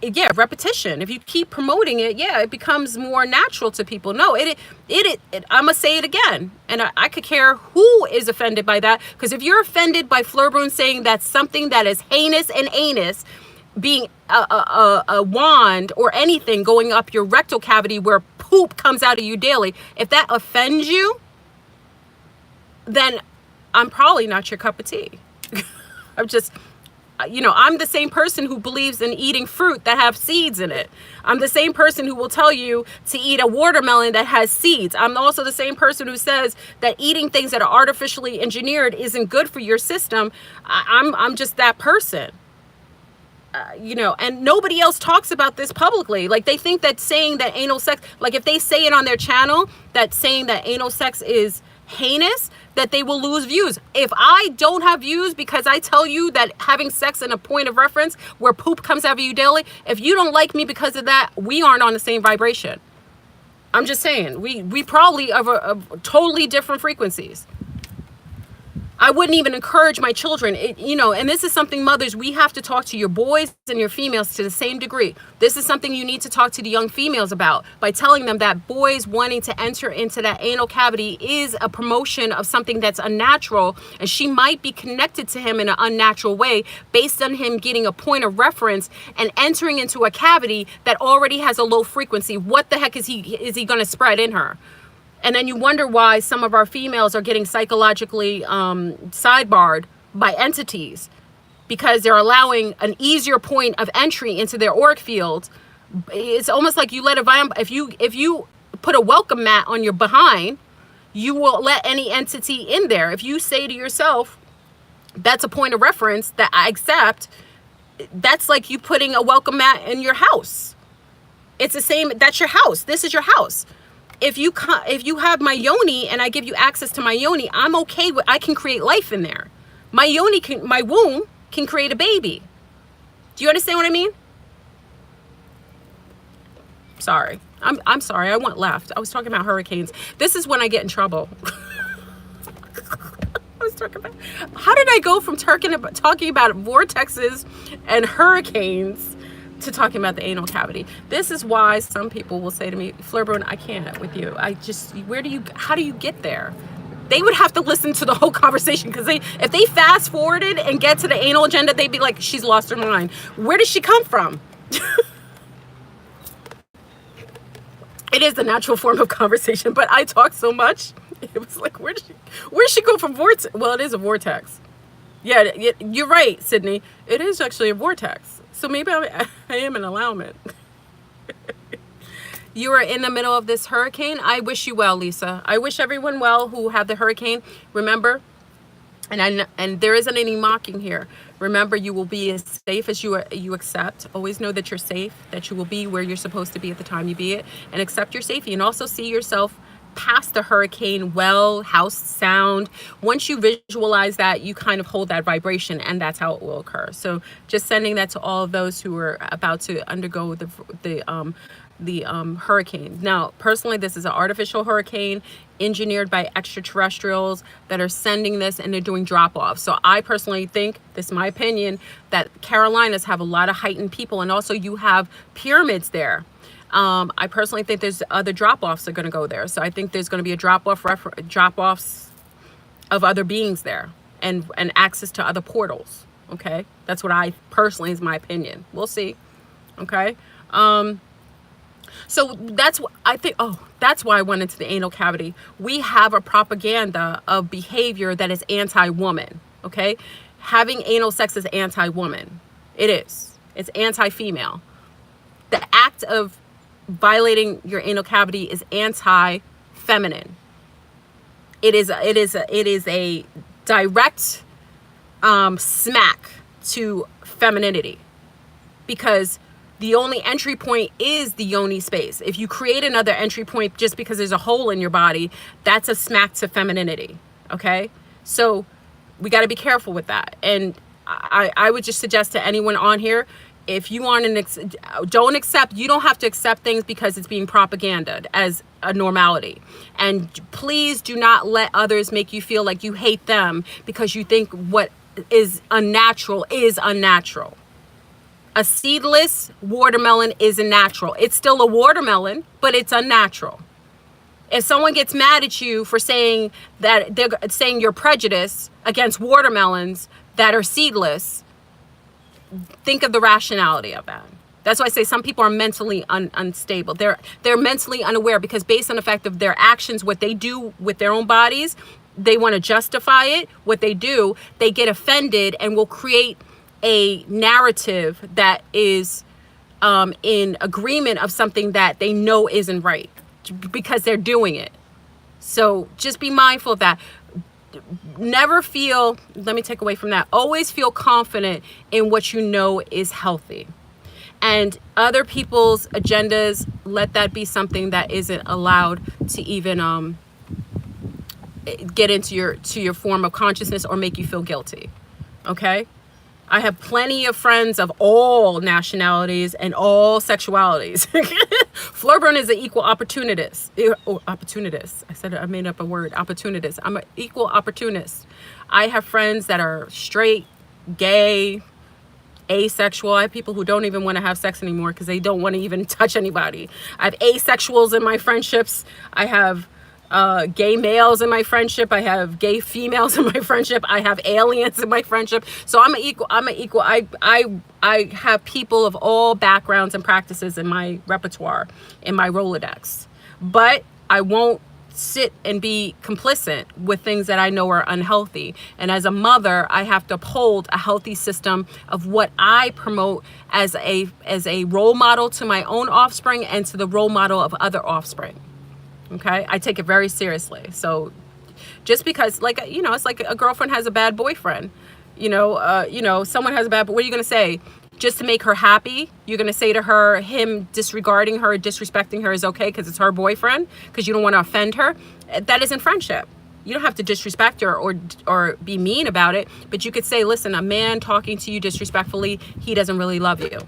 Yeah, repetition. If you keep promoting it, yeah, it becomes more natural to people. No, it I'm gonna say it again, and I could care who is offended by that, because if you're offended by Flurbrune saying that something that is heinous and anus, being a wand or anything going up your rectal cavity where poop comes out of you daily, if that offends you, then I'm probably not your cup of tea. I'm the same person who believes in eating fruit that have seeds in it. I'm the same person who will tell you to eat a watermelon that has seeds. I'm also the same person who says that eating things that are artificially engineered isn't good for your system. I'm just that person. And nobody else talks about this publicly. Like, they think that saying that anal sex, like if they say it on their channel, that saying that anal sex is heinous, that they will lose views. If I don't have views because I tell you that having sex in a point of reference where poop comes out of you daily, if you don't like me because of that, we aren't on the same vibration. I'm just saying, we probably are of totally different frequencies. I wouldn't even encourage my children, and this is something, mothers, we have to talk to your boys and your females to the same degree. This is something you need to talk to the young females about, by telling them that boys wanting to enter into that anal cavity is a promotion of something that's unnatural, and she might be connected to him in an unnatural way based on him getting a point of reference and entering into a cavity that already has a low frequency. What the heck is he going to spread in her? And then you wonder why some of our females are getting psychologically sidebarred by entities, because they're allowing an easier point of entry into their auric field. It's almost like you let if you put a welcome mat on your behind, you will let any entity in there. If you say to yourself, that's a point of reference that I accept, that's like you putting a welcome mat in your house. It's the same. That's your house. This is your house. If you have my yoni and I give you access to my yoni, I'm okay with, I can create life in there. My womb can create a baby. Do you understand what I mean? Sorry. I'm sorry. I went left. I was talking about hurricanes. This is when I get in trouble. I was talking about, how did I go from talking about vortexes and hurricanes to talking about the anal cavity? This is why some people will say to me, Flurboon, I can't with you. How do you get there? They would have to listen to the whole conversation, because if they fast forwarded and get to the anal agenda, they'd be like, she's lost her mind. Where does she come from? It is the natural form of conversation, but I talk so much. It was like, where did she go from vortex? Well, it is a vortex. Yeah, you're right, Sydney. It is actually a vortex. So maybe I am an allowment. You are in the middle of this hurricane. I wish you well, Lisa. I wish everyone well who had the hurricane. Remember, and there isn't any mocking here. Remember, you will be as safe as you accept. Always know that you're safe, that you will be where you're supposed to be at the time you be it, and accept your safety. And also see yourself past the hurricane, well, house sound. Once you visualize that, you kind of hold that vibration, and that's how it will occur. So just sending that to all of those who are about to undergo the hurricane. Now, personally, this is an artificial hurricane engineered by extraterrestrials that are sending this, and they're doing drop-offs. So I personally think, this is my opinion, that Carolinas have a lot of heightened people, and also you have pyramids there. I personally think there's other drop-offs are going to go there. So I think there's going to be a drop-offs of other beings there, and access to other portals. Okay, that's what I personally is my opinion. We'll see. Okay. So that's what I think. Oh, that's why I went into the anal cavity. We have a propaganda of behavior that is anti-woman. Okay, having anal sex is anti-woman. It is. It's anti-female. The act of violating your anal cavity is anti-feminine. It is a direct smack to femininity, because the only entry point is the yoni space. If you create another entry point just because there's a hole in your body, that's a smack to femininity. Okay, so we got to be careful with that. And I would just suggest to anyone on here, if you aren't you don't have to accept things because it's being propagandized as a normality. And please do not let others make you feel like you hate them because you think what is unnatural is unnatural. A seedless watermelon isn't natural. It's still a watermelon, but it's unnatural. If someone gets mad at you for saying that, they're saying you're prejudiced against watermelons that are seedless, think of the rationality of that. That's why I say some people are mentally unstable. They're mentally unaware, because based on the fact of their actions, what they do with their own bodies, they want to justify it. What they do, they get offended and will create a narrative that is in agreement of something that they know isn't right, because they're doing it. So just be mindful of that. Never feel, let me take away from that, always feel confident in what you know is healthy. And other people's agendas, let that be something that isn't allowed to even get into your form of consciousness or make you feel guilty. Okay? I have plenty of friends of all nationalities and all sexualities. Flurburn is an equal opportunist. Oh, opportunist. I made up a word, opportunist. I'm an equal opportunist. I have friends that are straight, gay, asexual. I have people who don't even want to have sex anymore because they don't want to even touch anybody. I have asexuals in my friendships. I have gay males in my friendship. I have gay females in my friendship. I have aliens in my friendship. So I'm an equal. I have people of all backgrounds and practices in my repertoire, in my Rolodex. But I won't sit and be complicit with things that I know are unhealthy. And as a mother, I have to uphold a healthy system of what I promote as a role model to my own offspring and to the role model of other offspring. Okay, I take it very seriously. So just because, like, you know, it's like a girlfriend has a bad boyfriend, someone has a bad, but what are you going to say? Just to make her happy, you're going to say to her, him disregarding her, disrespecting her is okay because it's her boyfriend, because you don't want to offend her. That isn't friendship. You don't have to disrespect her or be mean about it, but you could say, listen, a man talking to you disrespectfully, he doesn't really love you.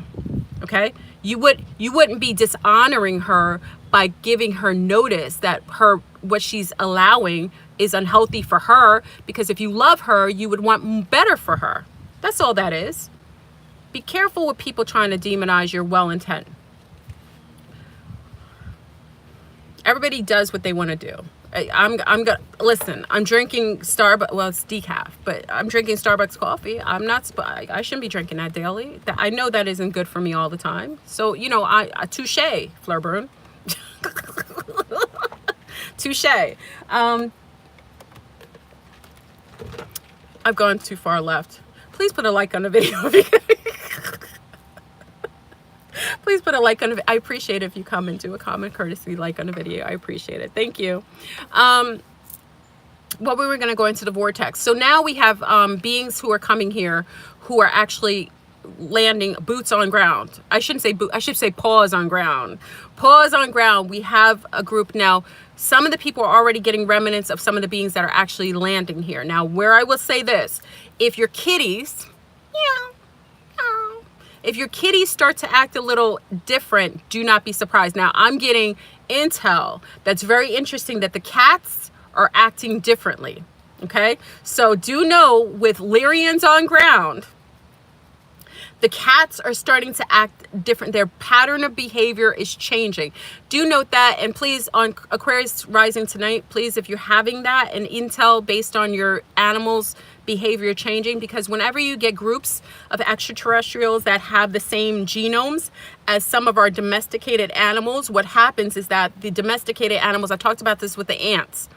Okay? You wouldn't be dishonoring her by giving her notice that what she's allowing is unhealthy for her, because if you love her, you would want better for her. That's all that is. Be careful with people trying to demonize your well intent. Everybody does what they want to do. I'm gonna listen. I'm drinking Starbucks. Well, it's decaf, but I'm drinking Starbucks coffee. I shouldn't be drinking that daily. I know that isn't good for me all the time. So I touche, Flurburn. Touche. I've gone too far left. Please put a like on the video. Please put a like on I appreciate it if you come and do a comment courtesy like on the video. I appreciate it. Thank you. We were going to go into the vortex. So now we have beings who are coming here who are actually landing boots on ground. I shouldn't say I should say paws on ground. Paws on ground. We have a group now. Some of the people are already getting remnants of some of the beings that are actually landing here. Now, where I will say this, if your kitties, if your kitties start to act a little different, do not be surprised. Now, I'm getting intel that's very interesting that the cats are acting differently. Okay, so do know with Lyrians on ground, the cats are starting to act different. Their pattern of behavior is changing. Do note that, and please, on Aquarius Rising tonight, please, if you're having that, an intel based on your animals' behavior changing, because whenever you get groups of extraterrestrials that have the same genomes as some of our domesticated animals, what happens is that the domesticated animals, I talked about this with the ants,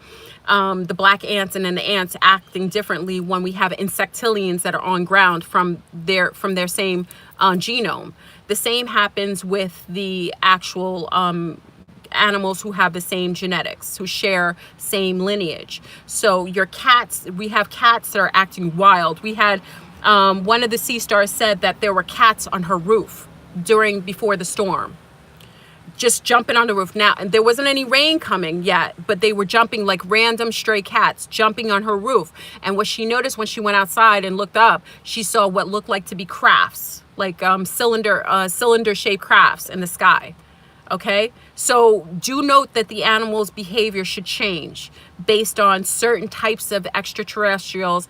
the black ants, and then the ants acting differently when we have insectilians that are on ground from their same genome. The same happens with the actual animals who have the same genetics, who share same lineage. So your cats, we have cats that are acting wild. We had one of the sea stars said that there were cats on her roof before the storm, just jumping on the roof. Now, and there wasn't any rain coming yet, but they were jumping like random stray cats jumping on her roof. And what she noticed when she went outside and looked up, she saw what looked like to be crafts, like cylinder shaped crafts in the sky. Okay, so do note that the animal's behavior should change based on certain types of extraterrestrials,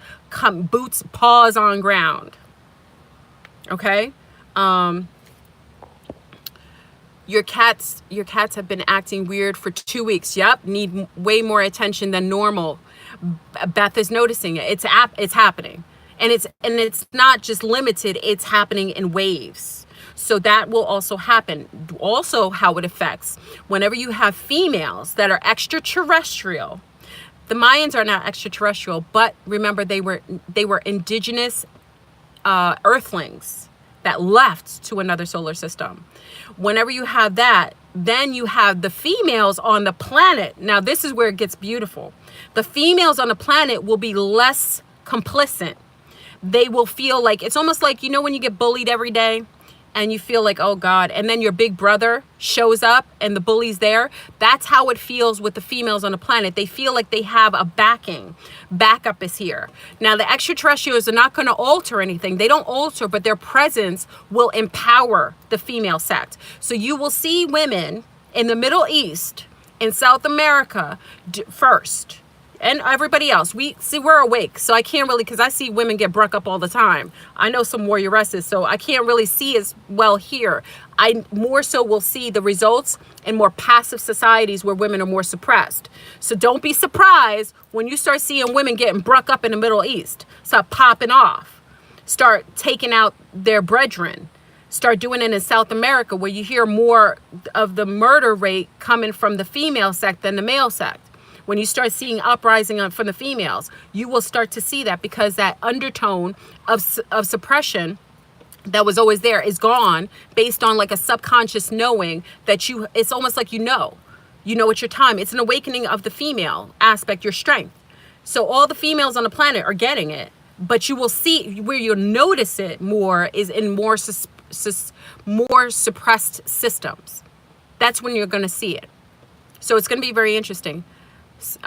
boots, paws on ground. Okay, your cats have been acting weird for 2 weeks. Yep, need way more attention than normal. Beth is noticing it. It's happening, and it's not just limited. It's happening in waves. So that will also happen. Also, how it affects whenever you have females that are extraterrestrial. The Mayans are not extraterrestrial, but remember they were indigenous earthlings that left to another solar system. Whenever you have that, then you have the females on the planet. Now, this is where it gets beautiful. The females on the planet will be less complicit. They will feel like, it's almost like, when you get bullied every day, and you feel like, oh God, and then your big brother shows up and the bully's there. That's how it feels with the females on the planet. They feel like they have a backup is here. Now the extraterrestrials are not going to alter anything. They don't alter, but their presence will empower the female sect. So you will see women in the Middle East, in South America first, and everybody else. We're awake, so I can't really, because I see women get brung up all the time. I know some warrioresses, so I can't really see as well here. I more so will see the results in more passive societies where women are more suppressed. So don't be surprised when you start seeing women getting brung up in the Middle East, start popping off, start taking out their brethren, start doing it in South America, where you hear more of the murder rate coming from the female sect than the male sect. When you start seeing uprising from the females, you will start to see that, because that undertone of suppression that was always there is gone, based on like a subconscious knowing that it's almost like you know it's your time. It's an awakening of the female aspect, your strength. So all the females on the planet are getting it, but you will see where you'll notice it more is in more suppressed systems. That's when you're going to see it. So it's going to be very interesting.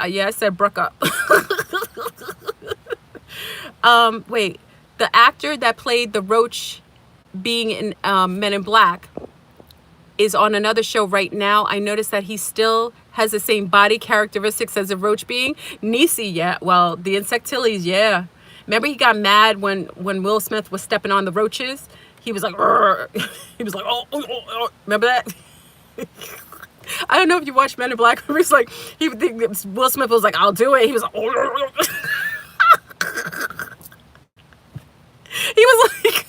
Yeah, I said Brooke up. Wait, the actor that played the Roach being in Men in Black is on another show right now. I noticed that he still has the same body characteristics as a Roach being. Niecy, yeah. Well, the Insectiles, yeah. Remember he got mad when Will Smith was stepping on the roaches? He was like, he was like, oh. Remember that? I don't know if you watched Men in Black. It's like Will Smith was like, I'll do it. He was like, oh. He was like,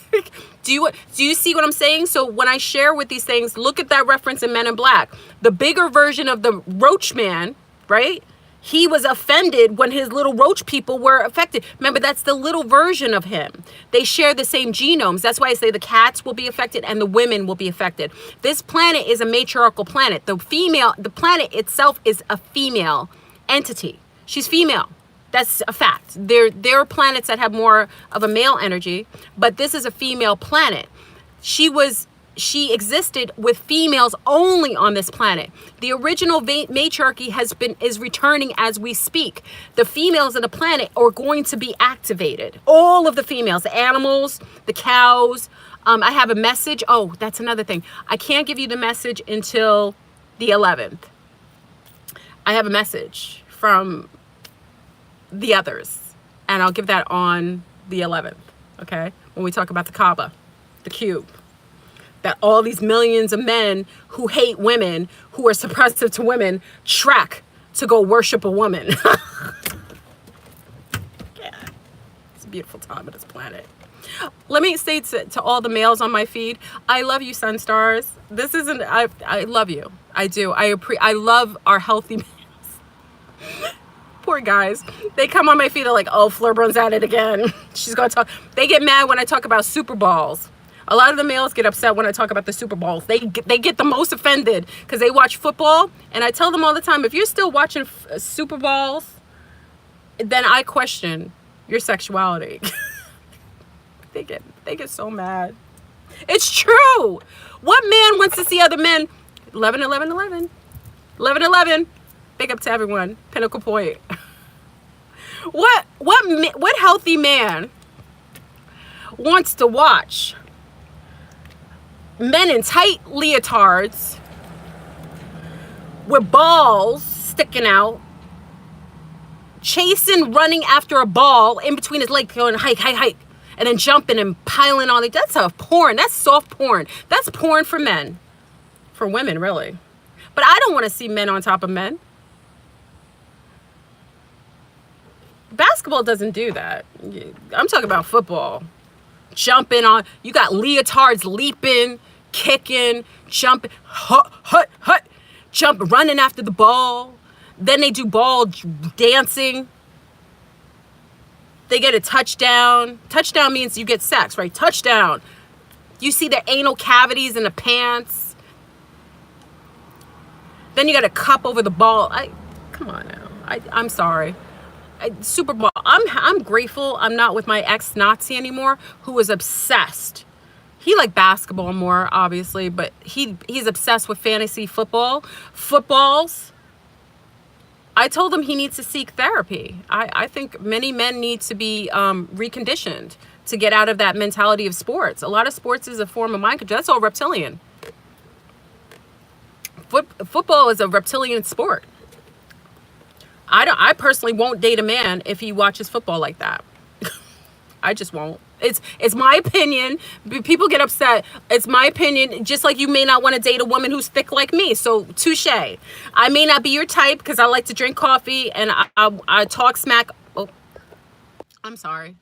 do you see what I'm saying? So when I share with these things, look at that reference in Men in Black. The bigger version of the Roach man, right? He was offended when his little roach people were affected. Remember, that's the little version of him. They share the same genomes. That's why I say the cats will be affected and the women will be affected. This planet is a matriarchal planet. The planet itself is a female entity. She's female. That's a fact. There are planets that have more of a male energy, but this is a female planet. She existed with females only on this planet. The original matriarchy is returning as we speak. The females of the planet are going to be activated. All of the females, the animals, the cows. I have a message. Oh, that's another thing. I can't give you the message until the 11th. I have a message from the others, and I'll give that on the 11th. Okay, when we talk about the Kaaba, the cube. That all these millions of men who hate women, who are suppressive to women, trek to go worship a woman. Yeah, it's a beautiful time of this planet. Let me say to all the males on my feed, I love you, sun stars. This isn't, I love you. I do. I love our healthy males. Poor guys. They come on my feed, they're like, oh, Fleur Brun's at it again. She's going to talk. They get mad when I talk about Super Balls. A lot of the males get upset when I talk about the Super Bowls. They get the most offended because they watch football. And I tell them all the time, if you're still watching Super Bowls, then I question your sexuality. They get so mad. It's true. What man wants to see other men? 11, 11, 11. 11, 11. Big up to everyone. Pinnacle Point. What healthy man wants to watch men in tight leotards with balls sticking out, running after a ball in between his legs, going hike, and then jumping and piling on it? That's a porn. That's soft porn. That's porn for men. For women, really. But I don't want to see men on top of men. Basketball doesn't do that. I'm talking about football. Jumping on, you got leotards leaping, kicking, jumping, jump, running after the ball. Then they do ball dancing. They get a touchdown. Touchdown means you get sex, right? Touchdown. You see their anal cavities in the pants. Then you got a cup over the ball. Come on now. I'm sorry. Super Bowl. I'm grateful I'm not with my ex-Nazi anymore, who was obsessed. he liked basketball more, obviously, but he's obsessed with fantasy footballs. I told him he needs to seek therapy. I think many men need to be reconditioned to get out of that mentality of sports. A lot of sports is a form of mind control. That's all reptilian. Football is a reptilian sport. I personally won't date a man if he watches football like that. I just won't. It's my opinion. People get upset. It's my opinion. Just like you may not want to date a woman who's thick like me. So touche. I may not be your type because I like to drink coffee and I talk smack. Oh, I'm sorry.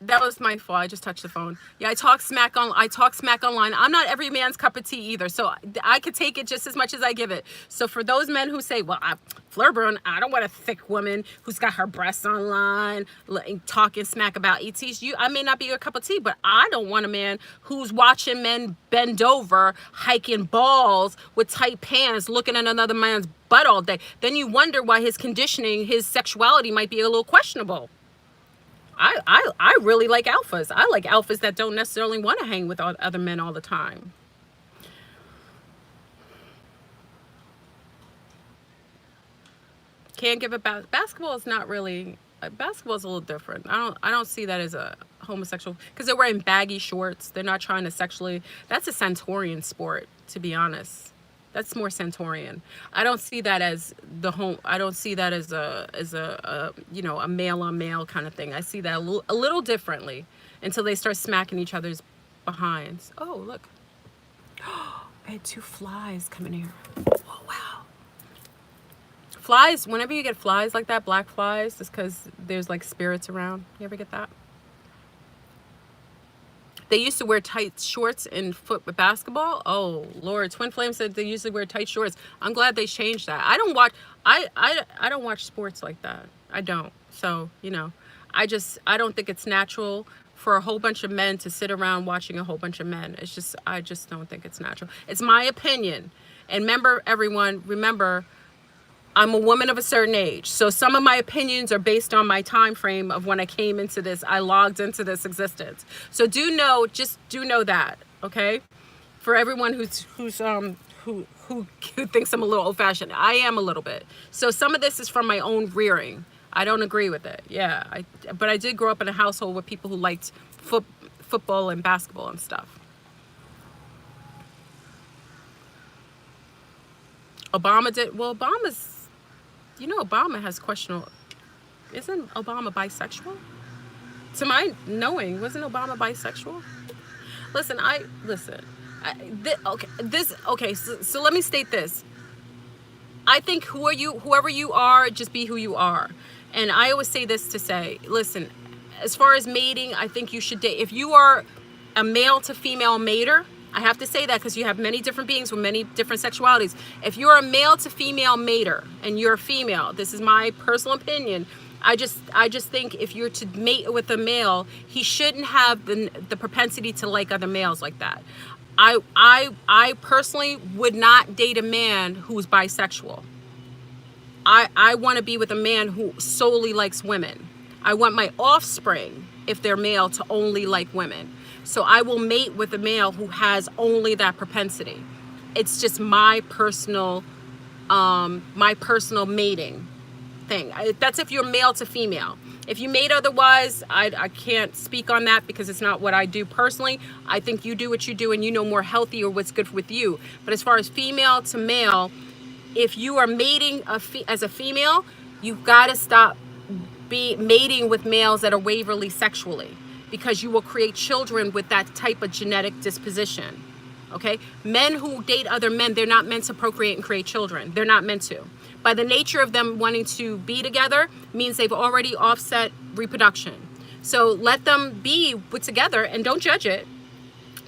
That was my fault. I just touched the phone. Yeah, I talk smack online. I'm not every man's cup of tea either, so I could take it just as much as I give it. So for those men who say, "Well, Flurburn, I don't want a thick woman who's got her breasts online, talking smack about ETs," I may not be your cup of tea, but I don't want a man who's watching men bend over, hiking balls with tight pants, looking at another man's butt all day. Then you wonder why his conditioning, his sexuality might be a little questionable. I really like alphas. I like alphas that don't necessarily want to hang with other men all the time. Can't give it back. Basketball is not really. Basketball is a little different. I don't see that as a homosexual because they're wearing baggy shorts. They're not trying to sexually. That's a Centaurian sport, to be honest. That's more Centaurian. I don't see that as the home. I don't see that as a a male on male kind of thing. I see that a little differently until they start smacking each other's behinds. Oh, look. I had 2 flies coming here. Oh, wow. Flies, whenever you get flies like that, black flies, it's because there's like spirits around. You ever get that? They used to wear tight shorts in basketball. Oh Lord, Twin Flame said they usually wear tight shorts. I'm glad they changed that. I don't watch. I don't watch sports like that. I don't. So I don't think it's natural for a whole bunch of men to sit around watching a whole bunch of men. I just don't think it's natural. It's my opinion. And remember, I'm a woman of a certain age. So some of my opinions are based on my time frame of when I came into this. I logged into this existence. So do know that, okay? For everyone who thinks I'm a little old fashioned, I am a little bit. So some of this is from my own rearing. I don't agree with it. Yeah, but I did grow up in a household with people who liked football and basketball and stuff. Obama did well. Obama has questionable. Isn't Obama bisexual? To my knowing, wasn't Obama bisexual? Listen. So let me state this. I think whoever you are, just be who you are. And I always say this to say, listen, as far as mating, I think you should date. If you are a male to female mater, I have to say that because you have many different beings with many different sexualities. If you're a male to female mater and you're a female, this is my personal opinion. I just think if you're to mate with a male, he shouldn't have the propensity to like other males like that. I personally would not date a man who's bisexual. I want to be with a man who solely likes women. I want my offspring, if they're male, to only like women. So I will mate with a male who has only that propensity. It's just my personal mating thing. That's if you're male to female. If you mate otherwise, I can't speak on that because it's not what I do personally. I think you do what you do and you know more healthy or what's good with you. But as far as female to male, if you are mating as a female, you've got to stop mating with males that are waverly sexually, because you will create children with that type of genetic disposition. Okay? Men who date other men, they're not meant to procreate and create children. They're not meant to. By the nature of them wanting to be together means they've already offset reproduction. So let them be put together and don't judge it.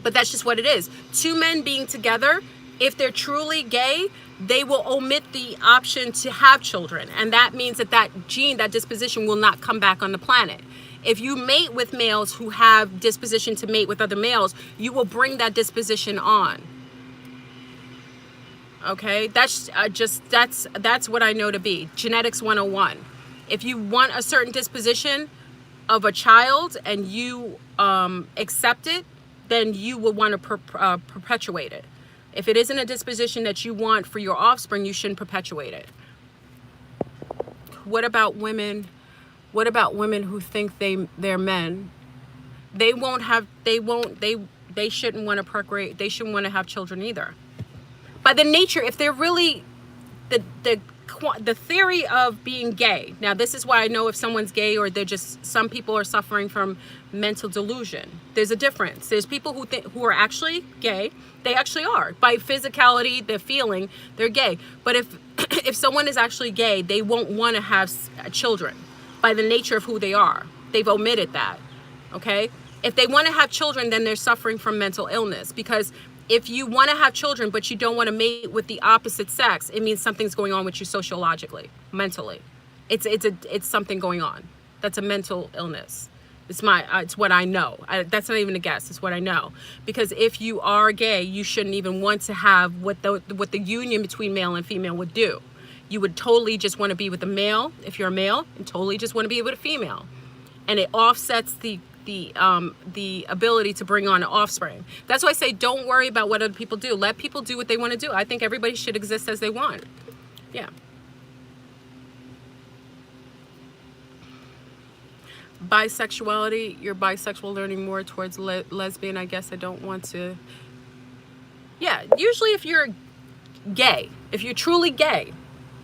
But that's just what it is. 2 men being together, if they're truly gay, they will omit the option to have children. And that means that gene, that disposition will not come back on the planet. If you mate with males who have disposition to mate with other males, you will bring that disposition on. Okay, that's what I know to be genetics 101. If you want a certain disposition of a child and you accept it, then you will want to perpetuate it. If it isn't a disposition that you want for your offspring, you shouldn't perpetuate it. What about women? What about women who think they're men? They shouldn't want to procreate. They shouldn't want to have children either. By the nature, if they're really the theory of being gay. Now, this is why I know if someone's gay or they're just, some people are suffering from mental delusion. There's a difference. There's people who are actually gay. They actually are. By physicality, their feeling, they're gay. But if someone is actually gay, they won't want to have children by the nature of who they are. They've omitted that. Okay? If they want to have children, then they're suffering from mental illness, because if you want to have children but you don't want to mate with the opposite sex, it means something's going on with you sociologically, mentally. It's something going on. That's a mental illness. It's what I know. That's not even a guess. It's what I know. Because if you are gay, you shouldn't even want to have what the union between male and female would do. You would totally just want to be with a male if you're a male, and totally just want to be with a female, and it offsets the ability to bring on an offspring. That's why I say don't worry about what other people do. Let people do what they want to do. I think everybody should exist as they want. Yeah. Bisexuality, you're bisexual, learning more towards lesbian. I guess I don't want to. Yeah, usually if you're gay, if you're truly gay,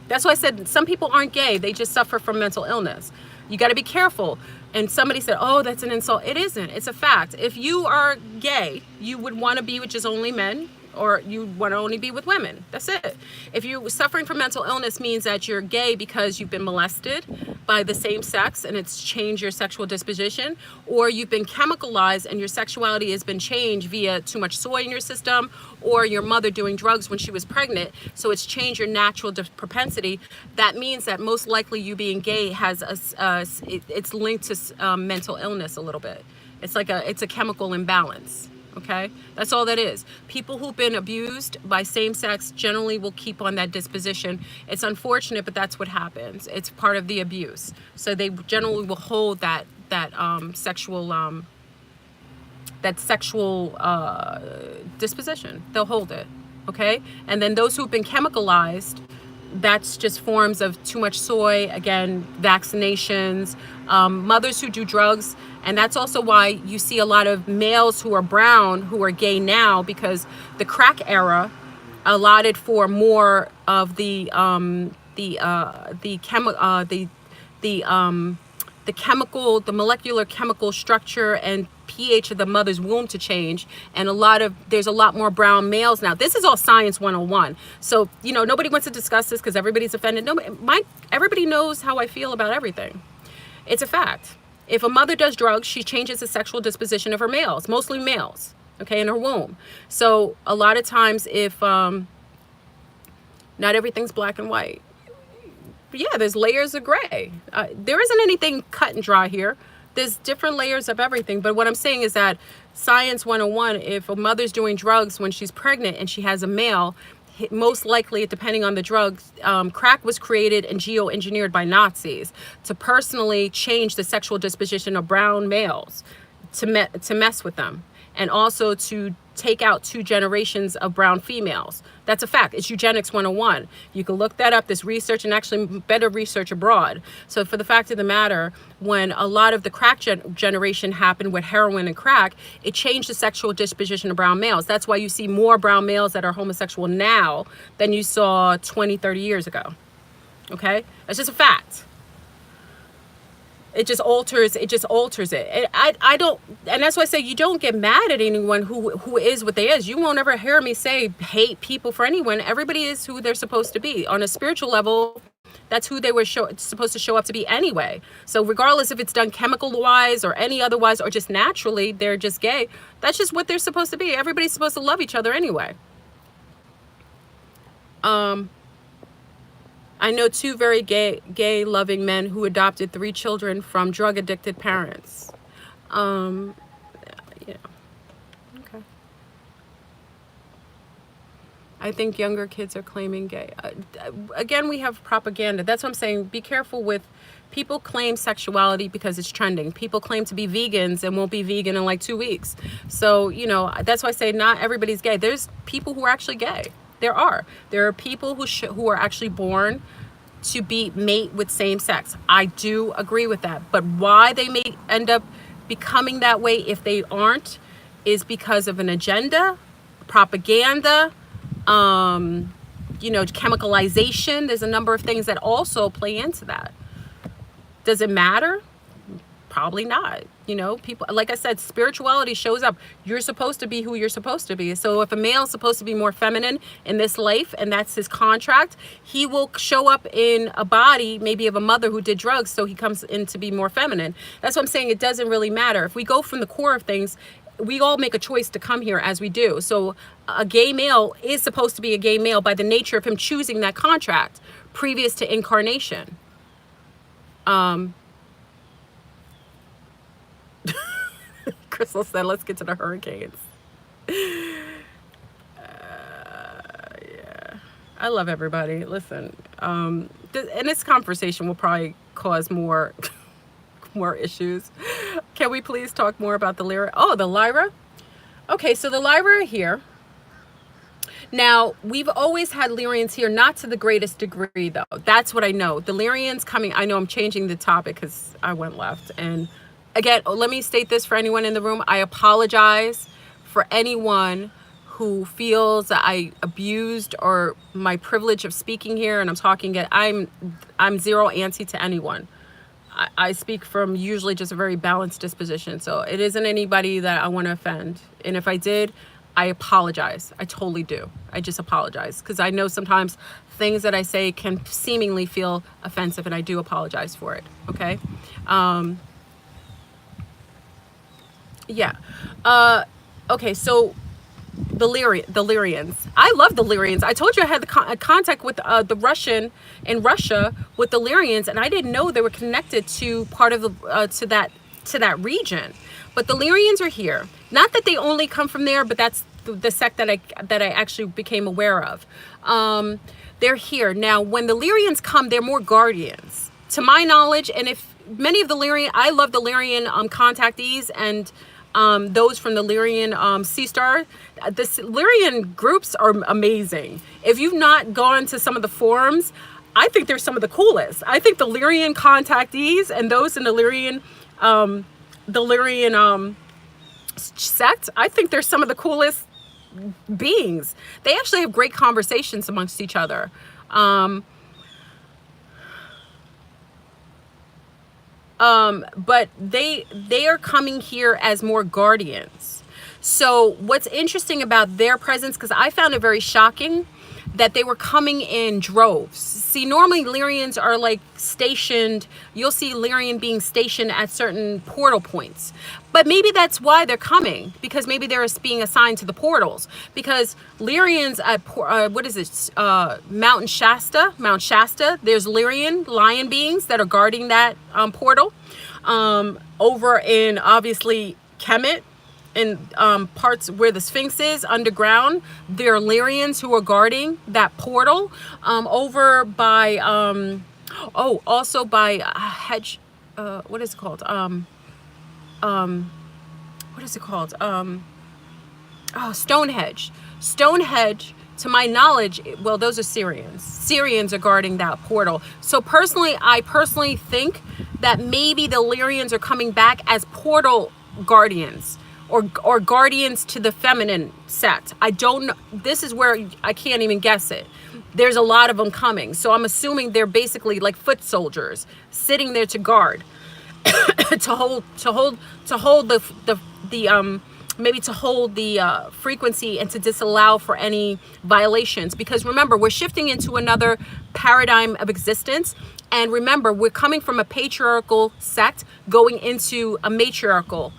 that's why I said some people aren't gay. They just suffer from mental illness. You got to be careful. And somebody said, oh, that's an insult. It isn't. It's a fact. If you are gay, you would want to be with just only men, or you want to only be with women. That's it. If you're suffering from mental illness, means that you're gay because you've been molested by the same sex and it's changed your sexual disposition, or you've been chemicalized and your sexuality has been changed via too much soy in your system, or your mother doing drugs when she was pregnant, so it's changed your natural propensity. That means that most likely you being gay has it's linked to mental illness a little bit. It's a chemical imbalance. Okay, that's all that is. People who've been abused by same sex generally will keep on that disposition. It's unfortunate, but that's what happens. It's part of the abuse. So they generally will hold that sexual disposition. They'll hold it. Okay, and then those who've been chemicalized, that's just forms of too much soy, again, vaccinations, mothers who do drugs. And that's also why you see a lot of males who are brown who are gay now, because the crack era allotted for more of the molecular chemical structure and pH of the mother's womb to change, and there's a lot more brown males now. This is all science 101. So, nobody wants to discuss this because everybody's offended. Everybody knows how I feel about everything. It's a fact. If a mother does drugs, she changes the sexual disposition of her males, mostly males, okay, in her womb. So a lot of times if, not everything's black and white. Yeah, there's layers of gray. There isn't anything cut and dry here. There's different layers of everything. But what I'm saying is that science 101, if a mother's doing drugs when she's pregnant and she has a male, most likely, depending on the drugs, crack was created and geo-engineered by Nazis to personally change the sexual disposition of brown males, to mess with them, and also to take out 2 generations of brown females. That's a fact. It's eugenics 101. You can look that up. There's research, and actually better research abroad. So for the fact of the matter, when a lot of the crack generation happened with heroin and crack, it changed the sexual disposition of brown males. That's why you see more brown males that are homosexual now than you saw 20, 30 years ago. Okay? That's just a fact. It just alters it. I don't, and that's why I say you don't get mad at anyone who is what they is. You won't ever hear me say hate people for anyone. Everybody is who they're supposed to be. On a spiritual level, that's who they were supposed to show up to be anyway. So regardless if it's done chemical wise or any otherwise, or just naturally, they're just gay. That's just what they're supposed to be. Everybody's supposed to love each other anyway. I know 2 very gay loving men who adopted 3 children from drug addicted parents. Okay. I think younger kids are claiming gay. Again, we have propaganda. That's what I'm saying. Be careful with people claim sexuality because it's trending. People claim to be vegans and won't be vegan in like 2 weeks. So, you know, that's why I say not everybody's gay. There's people who are actually gay. There are. There are people who are actually born to be mate with same sex. I do agree with that. But why they may end up becoming that way if they aren't is because of an agenda, propaganda, you know, chemicalization. There's a number of things that also play into that. Does it matter? Probably not. You know, people, like I said, spirituality shows up. You're supposed to be who you're supposed to be. So if a male is supposed to be more feminine in this life, and that's his contract, he will show up in a body, maybe of a mother who did drugs, so he comes in to be more feminine. That's what I'm saying. It doesn't really matter. If we go from the core of things, we all make a choice to come here as we do. So a gay male is supposed to be a gay male by the nature of him choosing that contract previous to incarnation. Crystal said, let's get to the hurricanes. Yeah. I love everybody. Listen, and this conversation will probably cause more more issues. Can we please talk more about the Lyra? Oh, the Lyra? Okay, so the Lyra are here. Now, we've always had Lyrians here, not to the greatest degree, though. That's what I know. The Lyrians coming, I know I'm changing the topic because I went left. And again, let me state this for anyone in the room. I apologize for anyone who feels that I abused or my privilege of speaking here. And I'm talking, I'm zero anti to anyone. I speak from usually just a very balanced disposition. So it isn't anybody that I want to offend. And if I did, I apologize. I totally do. I just apologize because I know sometimes things that I say can seemingly feel offensive, and I do apologize for it. Okay. Yeah. Okay. So the Lyrians. I love the Lyrians. I told you I had the contact with the Russian in Russia with the Lyrians, and I didn't know they were connected to part of the to that region. But the Lyrians are here. Not that they only come from there, but that's the sect that I actually became aware of. They're here now. When the Lyrians come, they're more guardians, to my knowledge. And if many of the Lyrian, I love the Lyrian contactees and those from the Lyrian Sea Star. The Lyrian groups are amazing. If you've not gone to some of the forums, I think they're some of the coolest. I think the Lyrian contactees and those in the Lyrian sect, I think they're some of the coolest beings. They actually have great conversations amongst each other. But they are coming here as more guardians. So what's interesting about their presence, because I found it very shocking that they were coming in droves. See, normally Lyrians are like stationed. You'll see Lyrian being stationed at certain portal points. But maybe that's why they're coming, because maybe they're being assigned to the portals. Because Lyrians at, Mount Shasta, there's Lyrian lion beings that are guarding that portal. Over in, obviously, Kemet, in parts where the Sphinx is underground, there are Lyrians who are guarding that portal. Over by also by hedge, what is it called? Stonehenge. Stonehenge, to my knowledge, well, those are Syrians. Syrians are guarding that portal. So personally, I think that maybe the Lyrians are coming back as portal guardians. Or guardians to the feminine sect. I don't know. This is where I can't even guess it. There's a lot of them coming. So I'm assuming they're basically like foot soldiers sitting there to guard, to hold the frequency and to disallow for any violations. Because remember, we're shifting into another paradigm of existence. And remember, we're coming from a patriarchal sect going into a matriarchal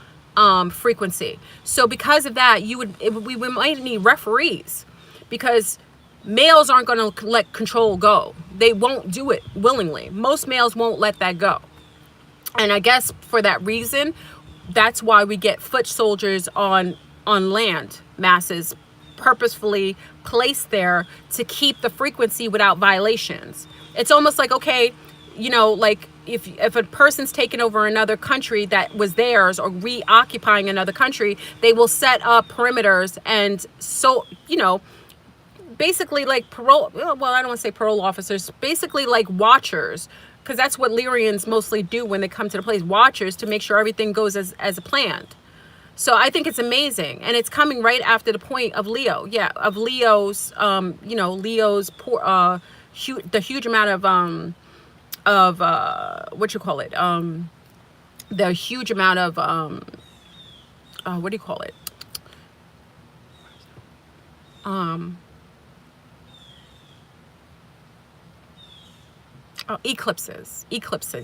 frequency. So because of that, we might need referees, because males aren't going to let control go. They won't do it willingly. Most males won't let that go. And I guess for that reason, that's why we get foot soldiers on land masses purposefully placed there to keep the frequency without violations. It's almost like, okay, you know, like if a person's taken over another country that was theirs or reoccupying another country, they will set up perimeters and, so, you know, basically like parole, well, I don't want to say parole officers, basically like watchers, because that's what Lyrians mostly do when they come to the place, watchers, to make sure everything goes as planned. So I think it's amazing, and it's coming right after the point of Leo, of Leo's, you know, Leo's poor, the huge amount of what you call it, the huge amount of what do you call it, eclipses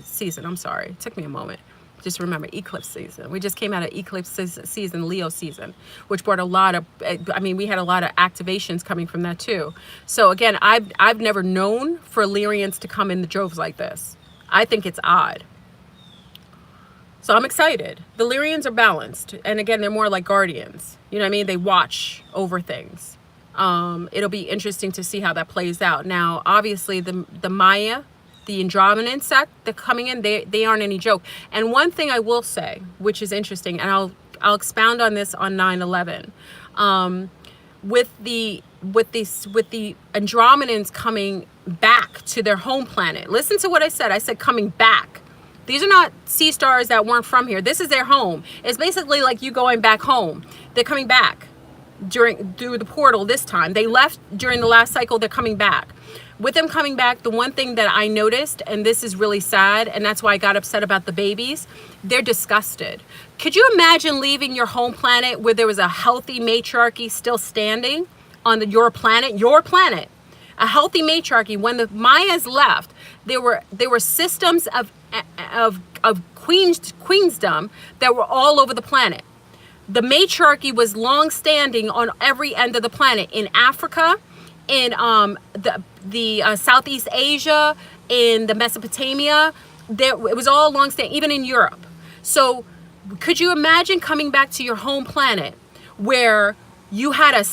season. I'm sorry, it took me a moment. Just remember, eclipse season. We just came out of eclipse season, Leo season, which brought a lot of, I mean, we had a lot of activations coming from that too. So again, I've never known for Lyrians to come in the droves like this. I think it's odd. So I'm excited. The Lyrians are balanced. And again, they're more like guardians. You know what I mean? They watch over things. It'll be interesting to see how that plays out. Now, obviously, the Maya, the Andromedan sect, they're coming in, they aren't any joke. And one thing I will say, which is interesting, and I'll expound on this on 9/11, with the Andromedans coming back to their home planet. Listen to what I said. I said coming back. These are not sea stars that weren't from here. This is their home. It's basically like you going back home. They're coming back through the portal this time. They left during the last cycle. They're coming back. With them coming back, the one thing that I noticed, and this is really sad, and that's why I got upset about the babies, they're disgusted. Could you imagine leaving your home planet where there was a healthy matriarchy still standing on your planet, a healthy matriarchy? When the Mayas left, there were systems of queendom that were all over the planet. The matriarchy was long standing on every end of the planet, in Africa, in the Southeast Asia, in the Mesopotamia. It was all long standing, even in Europe. So could you imagine coming back to your home planet where you had a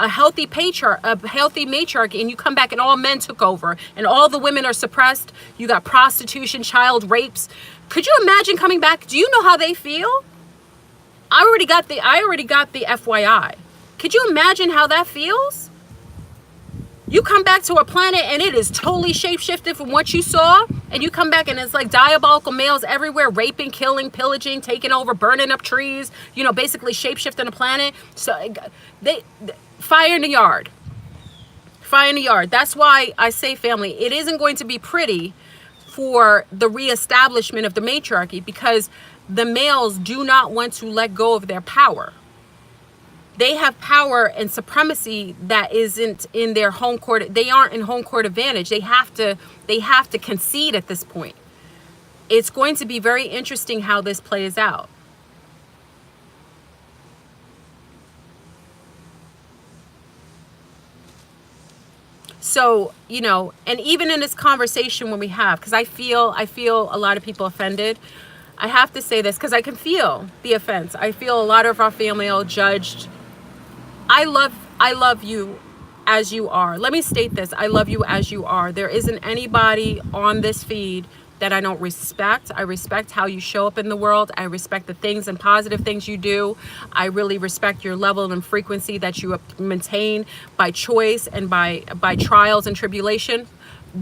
healthy matriarchy, and you come back and all men took over and all the women are suppressed? You got prostitution, child rapes. Could you imagine coming back? Do you know how they feel? I already got the FYI. Could you imagine how that feels? You come back to a planet and it is totally shape-shifted from what you saw, and you come back and it's like diabolical males everywhere, raping, killing, pillaging, taking over, burning up trees, you know, basically shape-shifting the planet. So fire in the yard. Fire in the yard. That's why I say, family, it isn't going to be pretty for the reestablishment of the matriarchy, because the males do not want to let go of their power. They have power and supremacy that isn't in their home court. They aren't in home court advantage. They have to concede at this point. It's going to be very interesting how this plays out. So, you know, and even in this conversation when we have, because I feel a lot of people offended. I have to say this because I can feel the offense. I feel a lot of our family are judged. I love you as you are. Let me state this. I love you as you are. There isn't anybody on this feed that I don't respect. I respect how you show up in the world. I respect the things and positive things you do. I really respect your level and frequency that you maintain by choice and by trials and tribulation.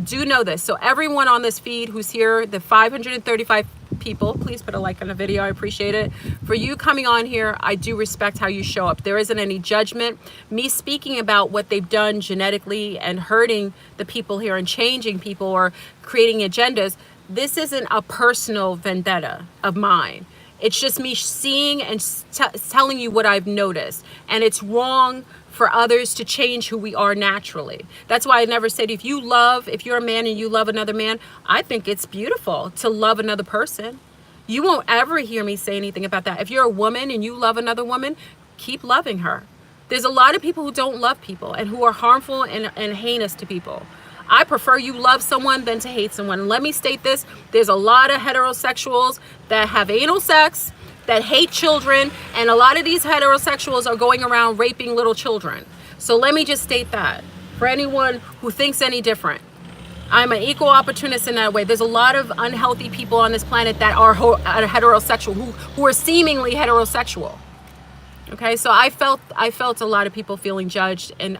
Do know this. So everyone on this feed who's here, the 535 people, please put a like on the video. I appreciate it. For you coming on here, I do respect how you show up. There isn't any judgment. Me speaking about what they've done genetically and hurting the people here and changing people or creating agendas, this isn't a personal vendetta of mine. It's just me seeing and telling you what I've noticed. And it's wrong for others to change who we are naturally. That's why I never said if you're a man and you love another man, I think it's beautiful to love another person. You won't ever hear me say anything about that. If you're a woman and you love another woman, keep loving her. There's a lot of people who don't love people and who are harmful and heinous to people. I prefer you love someone than to hate someone. Let me state this. There's a lot of heterosexuals that have anal sex, that hate children, and a lot of these heterosexuals are going around raping little children. So let me just state that for anyone who thinks any different. I'm an equal opportunist in that way. There's a lot of unhealthy people on this planet that are heterosexual, who are seemingly heterosexual. Okay, so I felt a lot of people feeling judged, and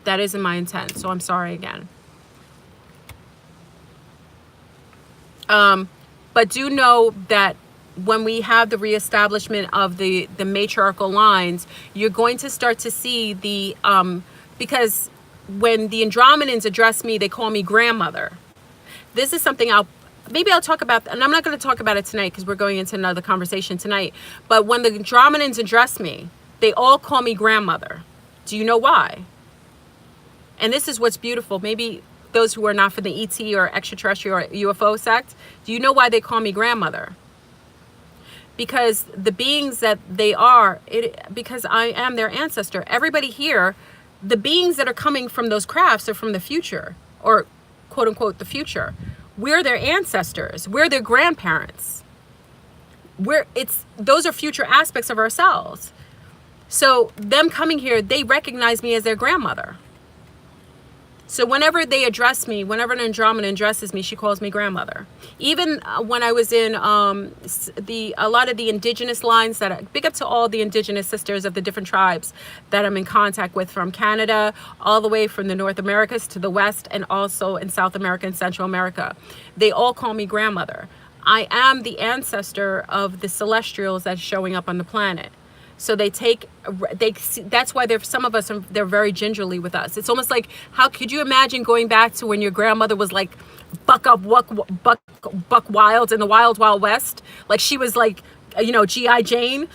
that isn't my intent. So I'm sorry again. But do know that when we have the reestablishment of the matriarchal lines, you're going to start to see the because when the Andromedans address me, they call me grandmother. This is something I'll talk about, and I'm not going to talk about it tonight because we're going into another conversation tonight. But when the Andromedans address me, they all call me grandmother. Do you know why? And this is what's beautiful. Maybe those who are not from the ET or extraterrestrial or UFO sect, do you know why they call me grandmother? Because the beings that they are, because I am their ancestor. Everybody here, the beings that are coming from those crafts are from the future, or quote unquote the future. We're their ancestors. We're their grandparents. Those are future aspects of ourselves. So them coming here, they recognize me as their grandmother. So whenever they address me, whenever an Andromedan addresses me, she calls me grandmother. Even when I was in a lot of the indigenous lines, big up to all the indigenous sisters of the different tribes that I'm in contact with, from Canada all the way from the North Americas to the West, and also in South America and Central America. They all call me grandmother. I am the ancestor of the celestials that's showing up on the planet. So that's why some of us, they're very gingerly with us. It's almost like, how could you imagine going back to when your grandmother was like buck wild in the wild West? Like she was like, G.I. Jane.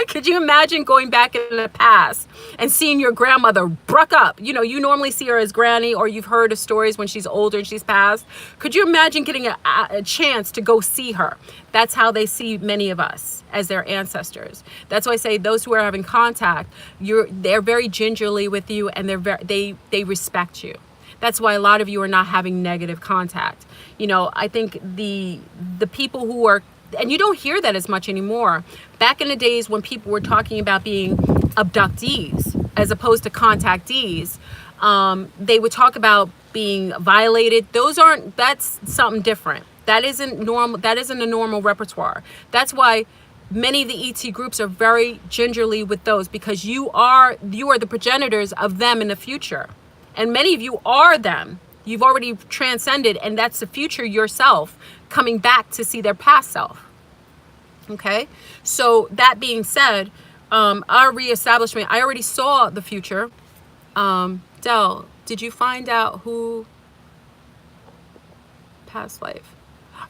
Could you imagine going back in the past and seeing your grandmother buck up? You normally see her as granny, or you've heard of stories when she's older and she's passed. Could you imagine getting a chance to go see her? That's how they see many of us, as their ancestors. That's why I say those who are having contact, they're very gingerly with you, and they respect you. That's why a lot of you are not having negative contact. I think the people who are, and you don't hear that as much anymore. Back in the days when people were talking about being abductees as opposed to contactees, they would talk about being violated. That's something different. That isn't normal. That isn't a normal repertoire. That's why many of the ET groups are very gingerly with those, because you are the progenitors of them in the future. And many of you are them. You've already transcended, and that's the future yourself coming back to see their past self. Okay? So that being said, our reestablishment, I already saw the future. Del, did you find out who past life?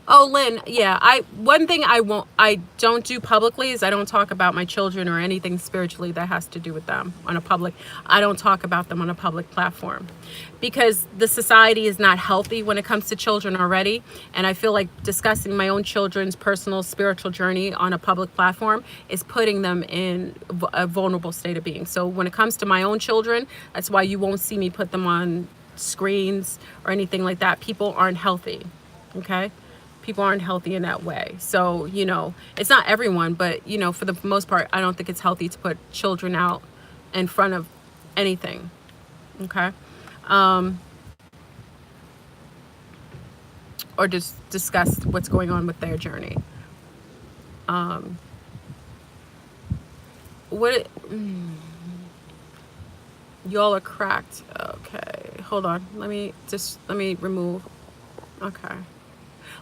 Oh, Lynn, yeah. One thing I don't do publicly is I don't talk about my children or anything spiritually that has to do with them on a public. I don't talk about them on a public platform, because the society is not healthy when it comes to children already. And I feel like discussing my own children's personal spiritual journey on a public platform is putting them in a vulnerable state of being. So when it comes to my own children, that's why you won't see me put them on screens or anything like that. People aren't healthy. Okay? People aren't healthy in that way. So, it's not everyone, but, for the most part, I don't think it's healthy to put children out in front of anything. Okay? Or just discuss what's going on with their journey. Y'all are cracked. Okay. Hold on. Let me remove. Okay.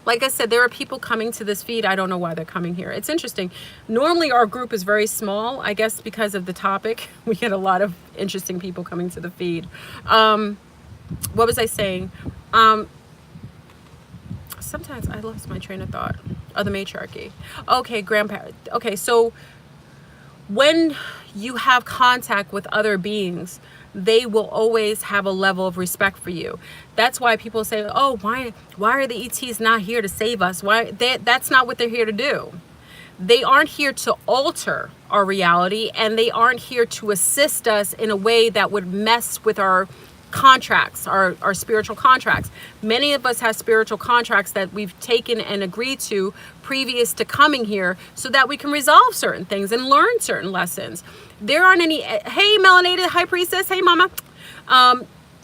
Like I said, there are people coming to this feed. I don't know why they're coming here. It's interesting. Normally our group is very small. I guess because of the topic, we get a lot of interesting people coming to the feed. What was I saying? Sometimes I lost my train of thought. Oh, the matriarchy. Okay, grandparent. Okay, so when you have contact with other beings, they will always have a level of respect for you. That's why people say, oh, why are the ETs not here to save us? That's not what they're here to do. They aren't here to alter our reality, and they aren't here to assist us in a way that would mess with our contracts, our spiritual contracts. Many of us have spiritual contracts that we've taken and agreed to previous to coming here so that we can resolve certain things and learn certain lessons. There aren't any, hey, melanated high priestess, hey, mama.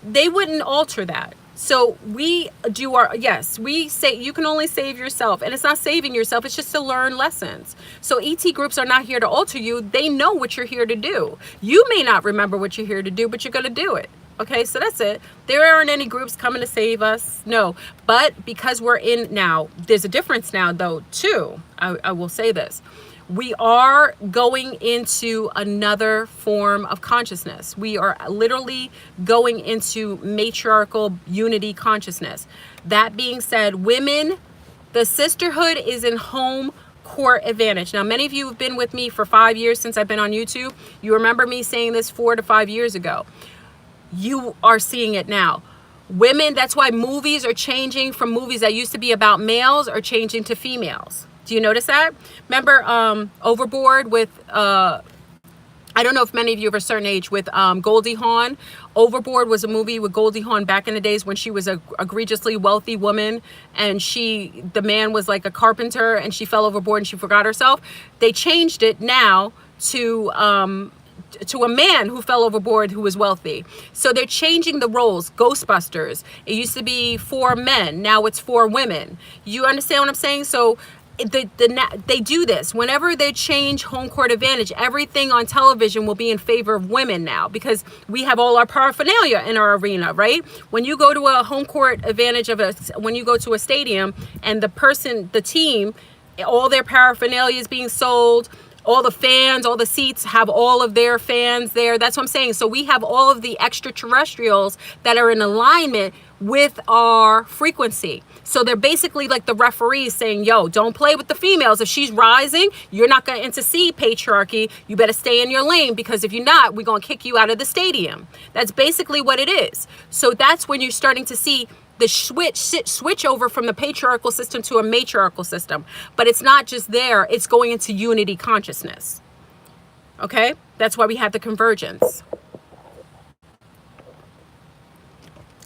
They wouldn't alter that. So we do our, yes, we say you can only save yourself, and it's not saving yourself, it's just to learn lessons. So ET groups are not here to alter you. They know what you're here to do. You may not remember what you're here to do, but you're going to do it. Okay, so that's it. There aren't any groups coming to save us. No, but because we're in now, there's a difference now though, too. I will say this. We are going into another form of consciousness. We are literally going into matriarchal unity consciousness. That being said, women, the sisterhood is in home court advantage. Now, many of you have been with me for 5 years since I've been on YouTube. You remember me saying this 4 to 5 years ago. You are seeing it now. Women, that's why movies are changing from movies that used to be about males are changing to females. Do you notice that? Remember Overboard with, I don't know if many of you of a certain age, with Goldie Hawn. Overboard was a movie with Goldie Hawn back in the days when she was a egregiously wealthy woman, and the man was like a carpenter, and she fell overboard and she forgot herself. They changed it now to a man who fell overboard who was wealthy. So they're changing the roles. Ghostbusters, it used to be 4 men, now it's 4 women. You understand what I'm saying? So they do this whenever they change home court advantage. Everything on television will be in favor of women now because we have all our paraphernalia in our arena, right? When you go to a home court advantage when you go to a stadium and the team, all their paraphernalia is being sold, all the fans, all the seats have all of their fans there. That's what I'm saying. So we have all of the extraterrestrials that are in alignment with our frequency. So they're basically like the referees saying, yo, don't play with the females. If she's rising, you're not going to intercede, patriarchy. You better stay in your lane, because if you're not, we're going to kick you out of the stadium. That's basically what it is. So that's when you're starting to see the switch over from the patriarchal system to a matriarchal system. But it's not just there, it's going into unity consciousness. Okay? That's why we have the convergence.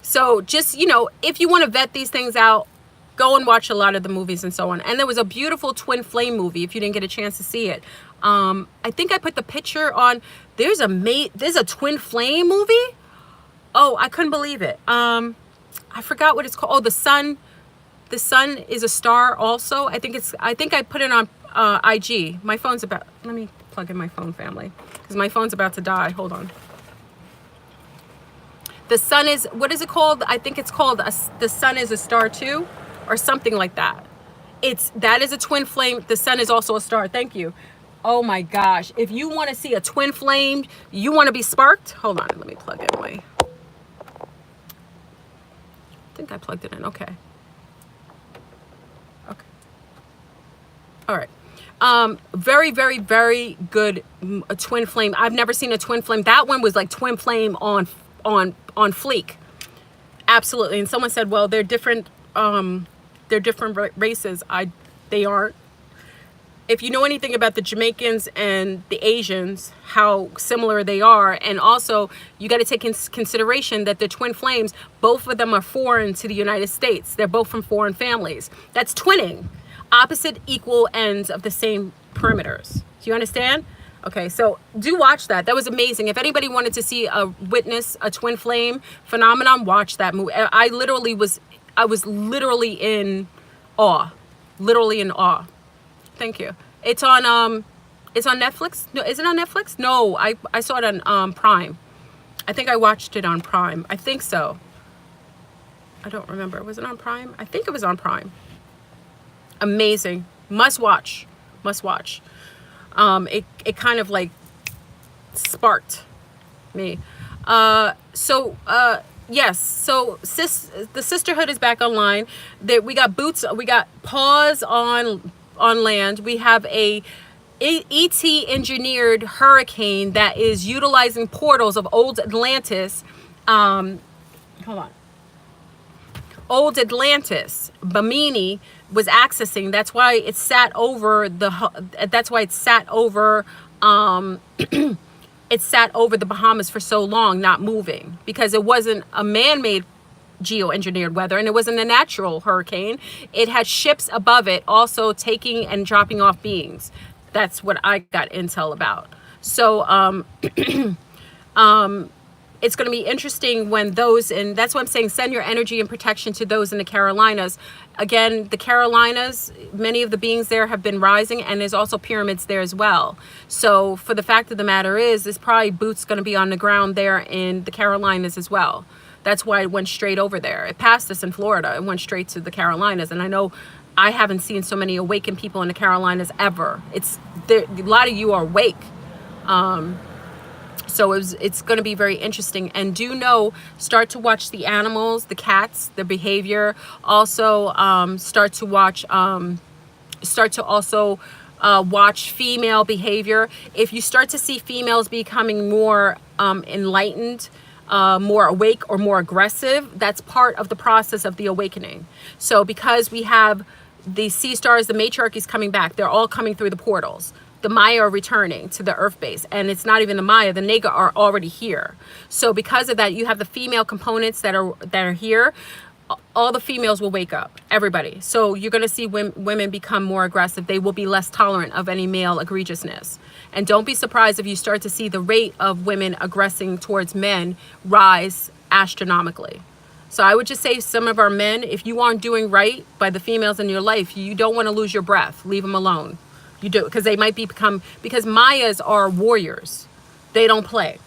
So just, if you want to vet these things out, go and watch a lot of the movies and so on. And there was a beautiful twin flame movie, if you didn't get a chance to see it. I think I put the picture on. There's a twin flame movie. Oh, I couldn't believe it. I forgot what it's called. Oh, the sun is a star also. I think I put it on IG. My phone's about, let me plug in my phone, family, because my phone's about to die. Hold on. The sun is, what is it called? I think it's called the sun is a star too, or something like that. That is a twin flame. The sun is also a star. Thank you. Oh my gosh. If you want to see a twin flame, you want to be sparked. Hold on. Let me plug in I think I plugged it in. Okay. All right. Very, very, very good twin flame. I've never seen a twin flame. That one was like twin flame on fleek. Absolutely. And someone said, well, they're different races. They aren't. If you know anything about the Jamaicans and the Asians, how similar they are, and also you got to take into consideration that the twin flames, both of them are foreign to the United States. They're both from foreign families. That's twinning. Opposite equal ends of the same perimeters. Do you understand? Okay, so do watch that. That was amazing. If anybody wanted to witness a twin flame phenomenon, watch that movie. I was literally in awe. Literally in awe. Thank you. It's on Netflix. No, is it on Netflix? No, I saw it on Prime. I think I watched it on Prime. I think so. I don't remember. Was it on Prime? I think it was on Prime. Amazing. Must watch. Must watch. It kind of like sparked me. Yes. So the sisterhood is back online. We got boots. We got paws on land. We have a ET engineered hurricane that is utilizing portals of old Atlantis. Hold on. Old Atlantis, Bimini was accessing. That's why it sat over it sat over the Bahamas for so long, not moving, because it wasn't a man-made geo-engineered weather, and it wasn't a natural hurricane. It had ships above it also taking and dropping off beings. That's what I got intel about. So it's going to be interesting when those, and that's why I'm saying send your energy and protection to those in the Carolinas. Again, the Carolinas, many of the beings there have been rising, and there's also pyramids there as well. So for the fact of the matter is, there's probably boots going to be on the ground there in the Carolinas as well. That's why it went straight over there. It passed us in Florida. It went straight to the Carolinas. And I know I haven't seen so many awakened people in the Carolinas ever. It's there, a lot of you are awake. So it's going to be very interesting. And do know, start to watch the animals, the cats, their behavior. Also start to watch watch female behavior. If you start to see females becoming more enlightened, more awake or more aggressive, that's part of the process of the awakening. So because we have the sea stars, the matriarchies coming back, they're all coming through the portals. The Maya are returning to the earth base, and it's not even the Maya, the Naga are already here. So because of that, you have the female components that are here. All the females will wake up, everybody. So you're going to see women become more aggressive. They will be less tolerant of any male egregiousness. And don't be surprised if you start to see the rate of women aggressing towards men rise astronomically. So I would just say some of our men, if you aren't doing right by the females in your life, you don't want to lose your breath. Leave them alone. You do, because they might because Mayas are warriors. They don't play.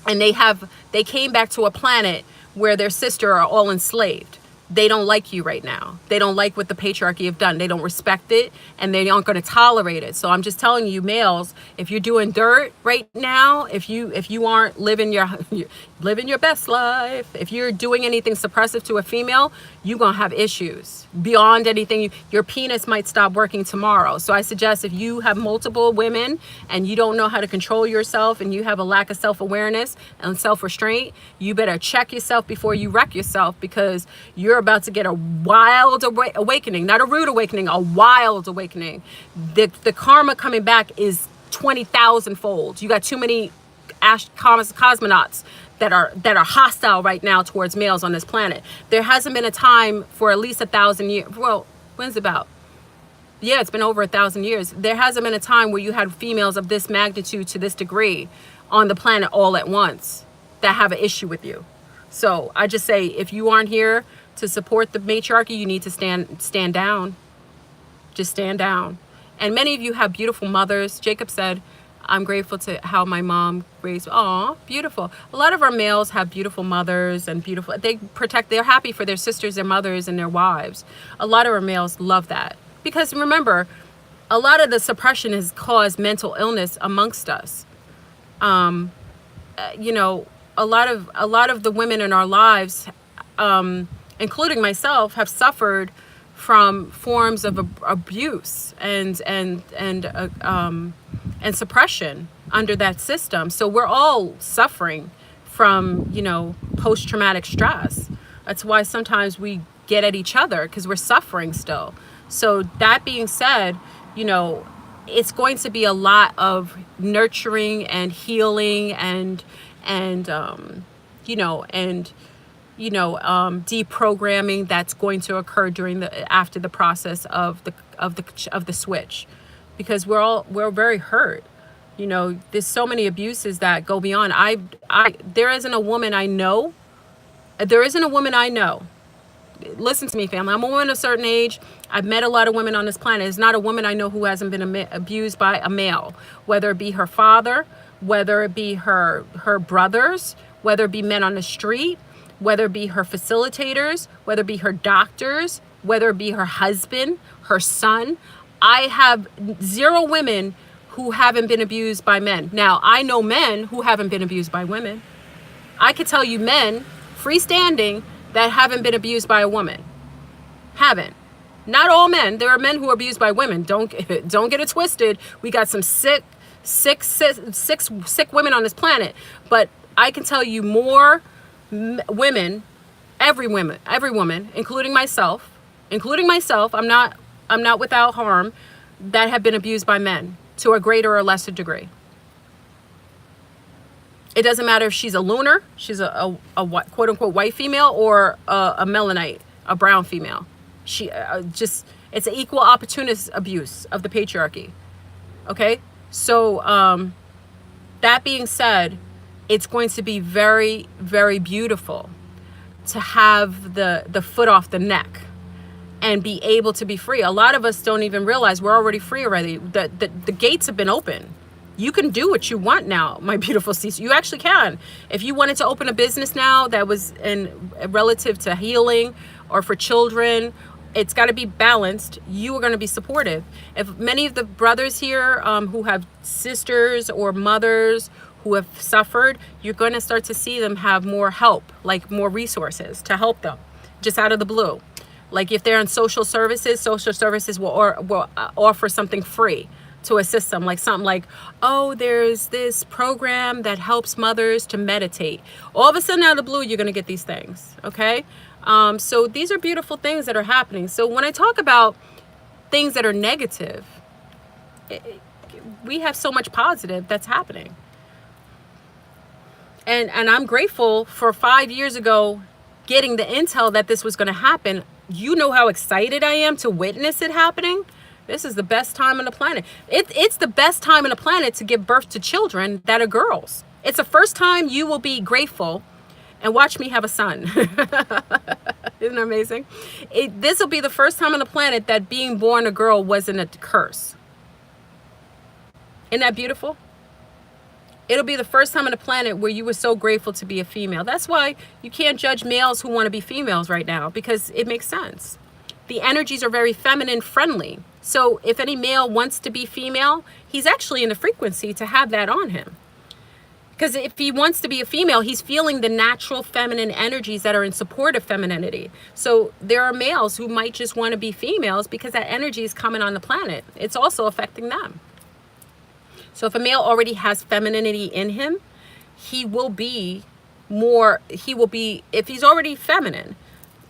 And they came back to a planet where their sister are all enslaved. They don't like you right now. They don't like what the patriarchy have done. They don't respect it, and they aren't going to tolerate it. So I'm just telling you, males, if you're doing dirt right now, if you aren't living your best life, if you're doing anything suppressive to a female, you're going to have issues beyond anything. Your penis might stop working tomorrow. So I suggest if you have multiple women and you don't know how to control yourself and you have a lack of self-awareness and self-restraint, you better check yourself before you wreck yourself, because you're about to get a wild awakening, not a rude awakening, a wild awakening. The karma coming back is 20,000 fold. You got too many cosmonauts that are hostile right now towards males on this planet. There hasn't been a time for at least 1,000 years. Well, when's it about? Yeah, it's been over 1,000 years. There hasn't been a time where you had females of this magnitude to this degree on the planet all at once that have an issue with you. So I just say, if you aren't here to support the matriarchy, you need to stand down. Just stand down. And many of you have beautiful mothers. Jacob said, I'm grateful to how my mom raised. Aw, beautiful. A lot of our males have beautiful mothers and they're happy for their sisters, their mothers, and their wives. A lot of our males love that. Because remember, a lot of the suppression has caused mental illness amongst us. You know, a lot of the women in our lives, including myself, have suffered from forms of abuse and suppression under that system. So we're all suffering from, you know, post-traumatic stress. That's why sometimes we get at each other, because we're suffering still. So that being said, you know, it's going to be a lot of nurturing and healing and deprogramming that's going to occur after the process of the switch, because we're very hurt. You know, there's so many abuses that go beyond. There isn't a woman I know. Listen to me, family. I'm a woman of a certain age. I've met a lot of women on this planet. There's not a woman I know who hasn't been abused by a male, whether it be her father, whether it be her brothers, whether it be men on the street, whether it be her facilitators, whether it be her doctors, whether it be her husband, her son. I have 0 women who haven't been abused by men. Now, I know men who haven't been abused by women. I could tell you men, freestanding, that haven't been abused by a woman. Haven't. Not all men. There are men who are abused by women. Don't get it twisted. We got some sick women on this planet. But I can tell you more women, every woman, including myself, I'm not without harm, that have been abused by men to a greater or lesser degree. It doesn't matter if she's a lunar, she's a quote unquote white female, or a melanite, a brown female. She just, it's an equal opportunist abuse of the patriarchy. Okay, so that being said, it's going to be very, very beautiful to have the foot off the neck and be able to be free. A lot of us don't even realize we're already free already. The gates have been open. You can do what you want now, my beautiful Cece. You actually can. If you wanted to open a business now that was in relative to healing or for children, it's got to be balanced. You are going to be supportive. If many of the brothers here who have sisters or mothers who have suffered, you're going to start to see them have more help, like more resources to help them, just out of the blue. Like if they're in social services will offer something free to assist them, like something like, oh, there's this program that helps mothers to meditate. All of a sudden, out of the blue, you're going to get these things, okay? So these are beautiful things that are happening. So when I talk about things that are negative, we have so much positive that's happening. And I'm grateful for 5 years ago getting the intel that this was going to happen. You know how excited I am to witness it happening. This is the best time on the planet. It's the best time on the planet to give birth to children that are girls. It's the first time you will be grateful and watch me have a son. Isn't that amazing? This will be the first time on the planet that being born a girl wasn't a curse. Isn't that beautiful? It'll be the first time on the planet where you were so grateful to be a female. That's why you can't judge males who want to be females right now, because it makes sense. The energies are very feminine friendly. So if any male wants to be female, he's actually in the frequency to have that on him. Because if he wants to be a female, he's feeling the natural feminine energies that are in support of femininity. So there are males who might just want to be females because that energy is coming on the planet. It's also affecting them. So if a male already has femininity in him, if he's already feminine,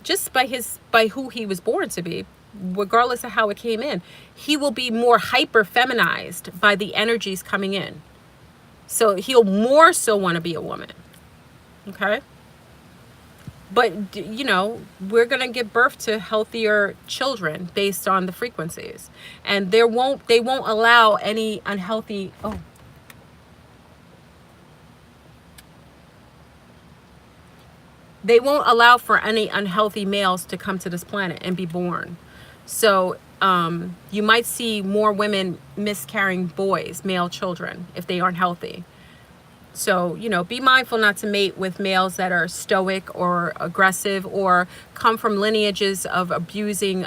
just by who he was born to be, regardless of how it came in, he will be more hyper feminized by the energies coming in. So he'll more so want to be a woman. Okay? But, you know, we're going to give birth to healthier children based on the frequencies. And they won't allow any unhealthy... Oh. They won't allow for any unhealthy males to come to this planet and be born. So you might see more women miscarrying boys, male children, if they aren't healthy. So, you know, be mindful not to mate with males that are stoic or aggressive or come from lineages of abusing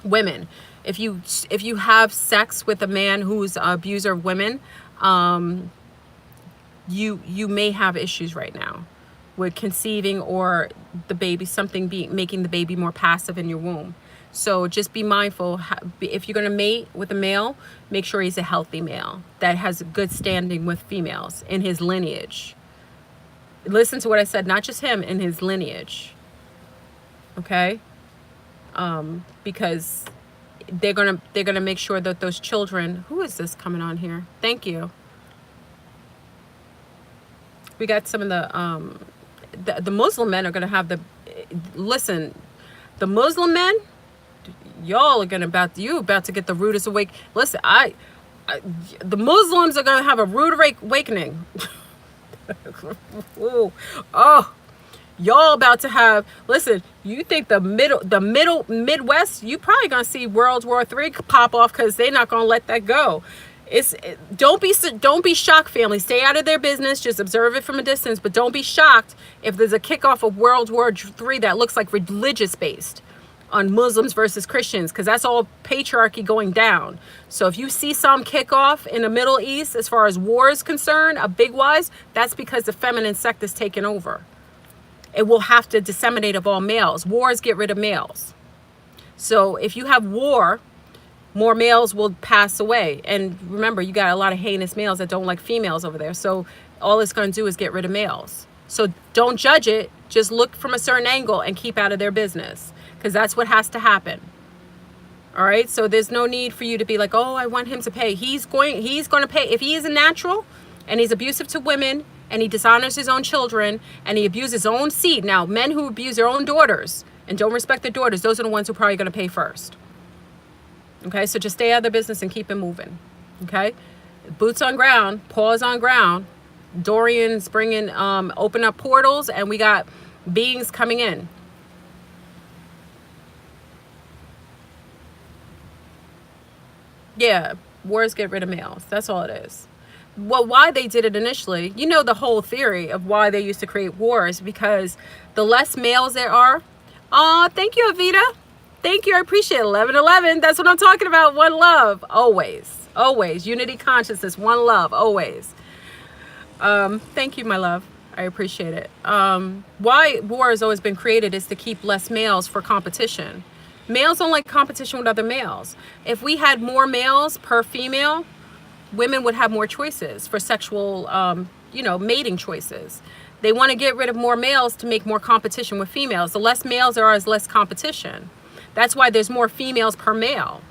women. If you have sex with a man who's an abuser of women, you may have issues right now with conceiving or the baby, making the baby more passive in your womb. So just be mindful. If you're going to mate with a male, make sure he's a healthy male that has a good standing with females in his lineage. Listen to what I said, not just him, in his lineage. Okay? Because they're gonna make sure that those children... Who is this coming on here? Thank you. We got some of the Muslim men are gonna have the... Listen, the Muslim men... Y'all are about to get the rudest awake. Listen, the Muslims are gonna have a rude awakening. Ooh, oh, y'all about to have. Listen, you think the Midwest? You probably gonna see World War III pop off because they're not gonna let that go. Don't be shocked, family. Stay out of their business. Just observe it from a distance, but don't be shocked if there's a kickoff of World War III that looks like religious based on Muslims versus Christians, because that's all patriarchy going down. So if you see some kickoff in the Middle East as far as war is concerned, a big wise, that's because the feminine sect is taken over. It will have to disseminate of all males. Wars get rid of males. So if you have war, more males will pass away. And remember, you got a lot of heinous males that don't like females over there. So all it's going to do is get rid of males. So don't judge it. Just look from a certain angle and keep out of their business, because that's what has to happen. All right. So there's no need for you to be like, oh, I want him to pay. He's going to pay. If he is a natural, And he's abusive to women, and he dishonors his own children, and he abuses his own seed. Now, men who abuse their own daughters and don't respect their daughters, those are the ones who are probably going to pay first. Okay, so just stay out of their business and keep it moving. Okay, boots on ground, paws on ground. Dorian's bringing, open up portals, and we got beings coming in. Yeah, wars get rid of males. That's all it is. Well, why they did it initially, you know, the whole theory of why they used to create wars, because the less males there are. Oh, thank you, Avita. Thank you. I appreciate it. 1111. That's what I'm talking about. One love. Always. Always. Unity consciousness. One love. Always. Thank you, my love. I appreciate it. Why war has always been created is to keep less males for competition. Males don't like competition with other males. If we had more males per female, women would have more choices for sexual, mating choices. They want to get rid of more males to make more competition with females. The less males there are, is less competition. That's why there's more females per male.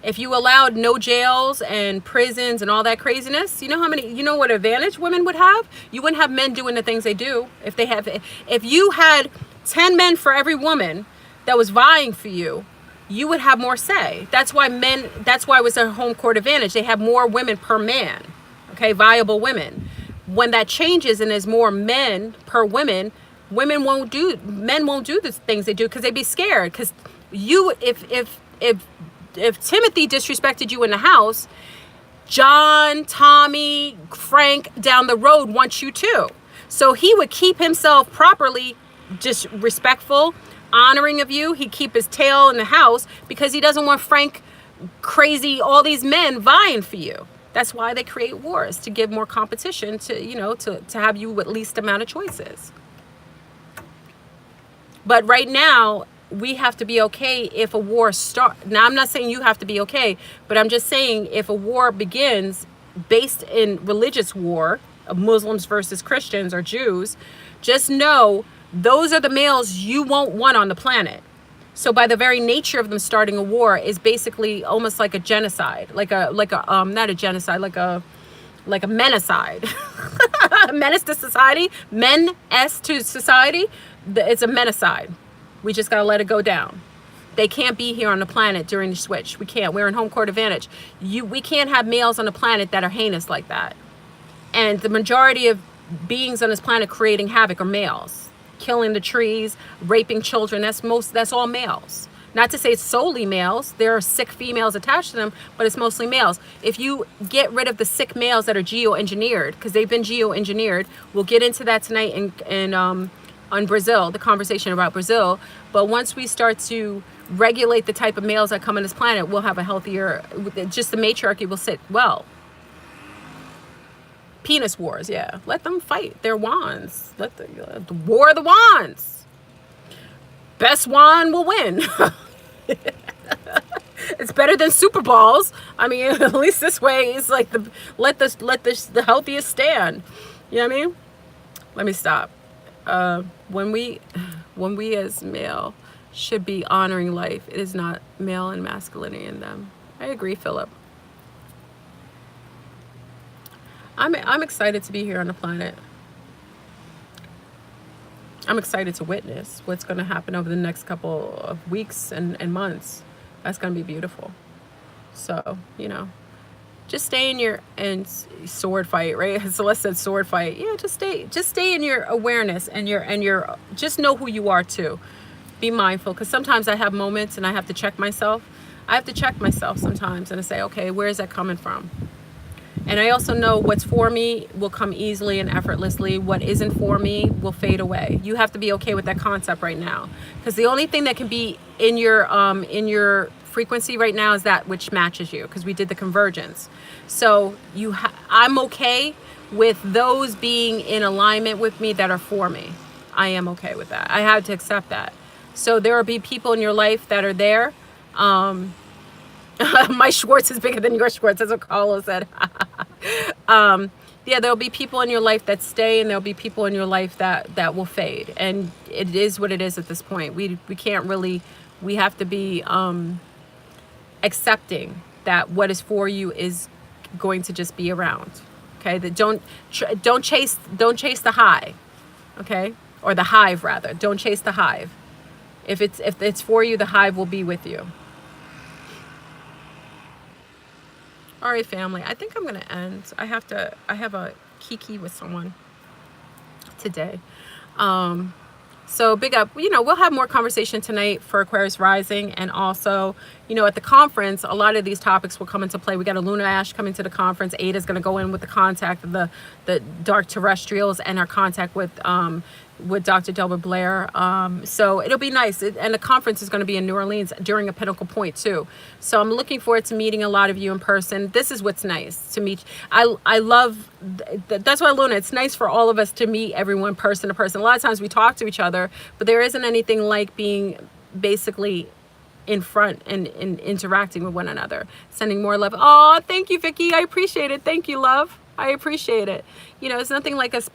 If you allowed no jails and prisons and all that craziness, you know what advantage women would have? You wouldn't have men doing the things they do. If you had 10 men for every woman that was vying for you, you would have more say. That's why it was a home court advantage. They have more women per man, okay, viable women. When that changes and there's more men per women, men won't do the things they do because they'd be scared. Because if Timothy disrespected you in the house, John, Tommy, Frank down the road wants you too. So he would keep himself properly, just respectful, honoring of you. He'd keep his tail in the house because he doesn't want Frank crazy, all these men vying for you. That's why they create wars, to give more competition, to have you with least amount of choices. But right now, we have to be okay if a war starts. Now, I'm not saying you have to be okay, but I'm just saying if a war begins based in religious war of Muslims versus Christians or Jews, just know those are the males you won't want on the planet. So by the very nature of them starting a war is basically almost like a genocide, not a genocide, like a menacide. Menace to society, menace to society. It's a menacide. We just got to let it go down. They can't be here on the planet during the switch. We can't. We're in home court advantage. We can't have males on the planet that are heinous like that. And the majority of beings on this planet creating havoc are males. Killing the trees, raping children, that's all males. Not to say it's solely males. There are sick females attached to them, but it's mostly males. If you get rid of the sick males that are geo-engineered, because they've been geo-engineered, we'll get into that tonight on Brazil, the conversation about Brazil. But once we start to regulate the type of males that come on this planet, we'll have a healthier, just the matriarchy will sit well. Penis wars, yeah. Let them fight their wands. Let the war of the wands. Best wand will win. It's better than Super Balls. I mean, at least this way, it's like the healthiest stand. You know what I mean? Let me stop. When we as male should be honoring life, it is not male and masculinity in them. I agree, Philip. I'm excited to be here on the planet. I'm excited to witness what's going to happen over the next couple of weeks and months. That's going to be beautiful. So, just stay in your sword fight, right? Celeste said sword fight. Yeah, just stay in your awareness and your just know who you are too. Be mindful, because sometimes I have moments and I have to check myself. I have to check myself sometimes and I say, okay, where is that coming from? And I also know what's for me will come easily and effortlessly. What isn't for me will fade away. You have to be okay with that concept right now, because the only thing that can be in your frequency right now is that which matches you, because we did the convergence. So I'm okay with those being in alignment with me that are for me. I am okay with that. I have to accept that. So there will be people in your life that are there. My Schwartz is bigger than your Schwartz, that's what Carlo said. Yeah, there'll be people in your life that stay, and there'll be people in your life that will fade. And it is what it is at this point. We can't really, we have to be accepting that what is for you is going to just be around. Okay, that don't chase the high, okay, or the hive rather. Don't chase the hive. If it's for you, the hive will be with you. All right, family. I think I'm gonna end. I have a kiki with someone today. So big up, we'll have more conversation tonight for Aquarius Rising. And also, at the conference, a lot of these topics will come into play. We got a lunar ash coming to the conference. Ada's going to go in with the contact of the dark terrestrials and our contact with Dr. Delbert Blair. So it'll be nice. And the conference is going to be in New Orleans during a pinnacle point too. So I'm looking forward to meeting a lot of you in person. This is what's nice to meet. I love, that's why Luna, it's nice for all of us to meet everyone person to person. A lot of times we talk to each other, but there isn't anything like being basically in front and interacting with one another, sending more love. Oh, thank you, Vicky. I appreciate it. Thank you, love. I appreciate it. It's nothing like us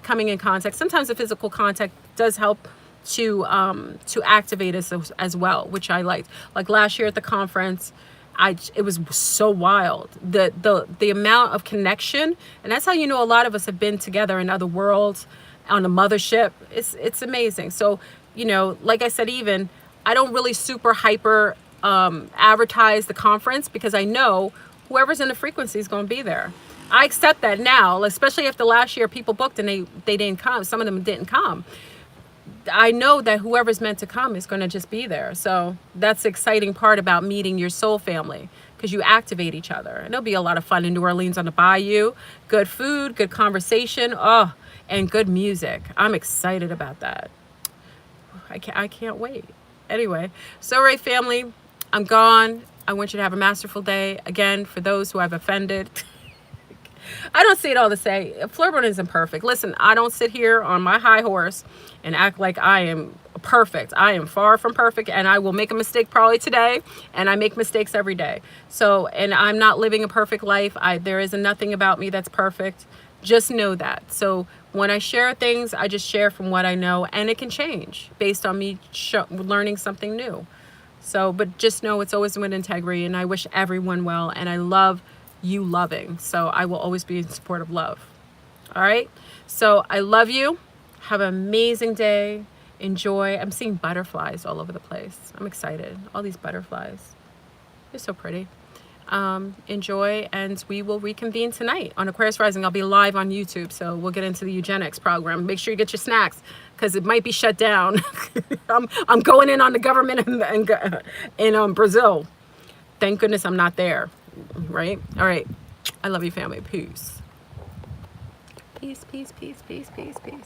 coming in contact. Sometimes the physical contact does help to activate us as well, which I liked. Like last year at the conference, it was so wild. The amount of connection, and that's how a lot of us have been together in other worlds, on the mothership. It's amazing. So, like I said, even I don't really super hyper advertise the conference because I know whoever's in the frequency is going to be there. I accept that now, especially after last year people booked and they didn't come. Some of them didn't come. I know that whoever's meant to come is going to just be there. So that's the exciting part about meeting your soul family, because you activate each other. And there'll be a lot of fun in New Orleans on the bayou. Good food, good conversation, and good music. I'm excited about that. I can't wait. Anyway, so right, family, I'm gone. I want you to have a masterful day. Again, for those who I've offended, I don't say it all to say Flirtburn isn't perfect. Listen, I don't sit here on my high horse and act like I am perfect. I am far from perfect, and I will make a mistake probably today, and I make mistakes every day. So, and I'm not living a perfect life. There is nothing about me that's perfect. Just know that. So when I share things, I just share from what I know, and it can change based on me learning something new. So, but just know it's always with integrity, and I wish everyone well, and I love you loving. So I will always be in support of love. All right. So I love you. Have an amazing day. Enjoy. I'm seeing butterflies all over the place. I'm excited. All these butterflies. They're so pretty. Enjoy, and we will reconvene tonight on Aquarius Rising. I'll be live on YouTube, so we'll get into the eugenics program. Make sure you get your snacks because it might be shut down. I'm going in on the government in Brazil. Thank goodness I'm not there. Right? All right. I love you, family. Peace. Peace, peace, peace, peace, peace, peace.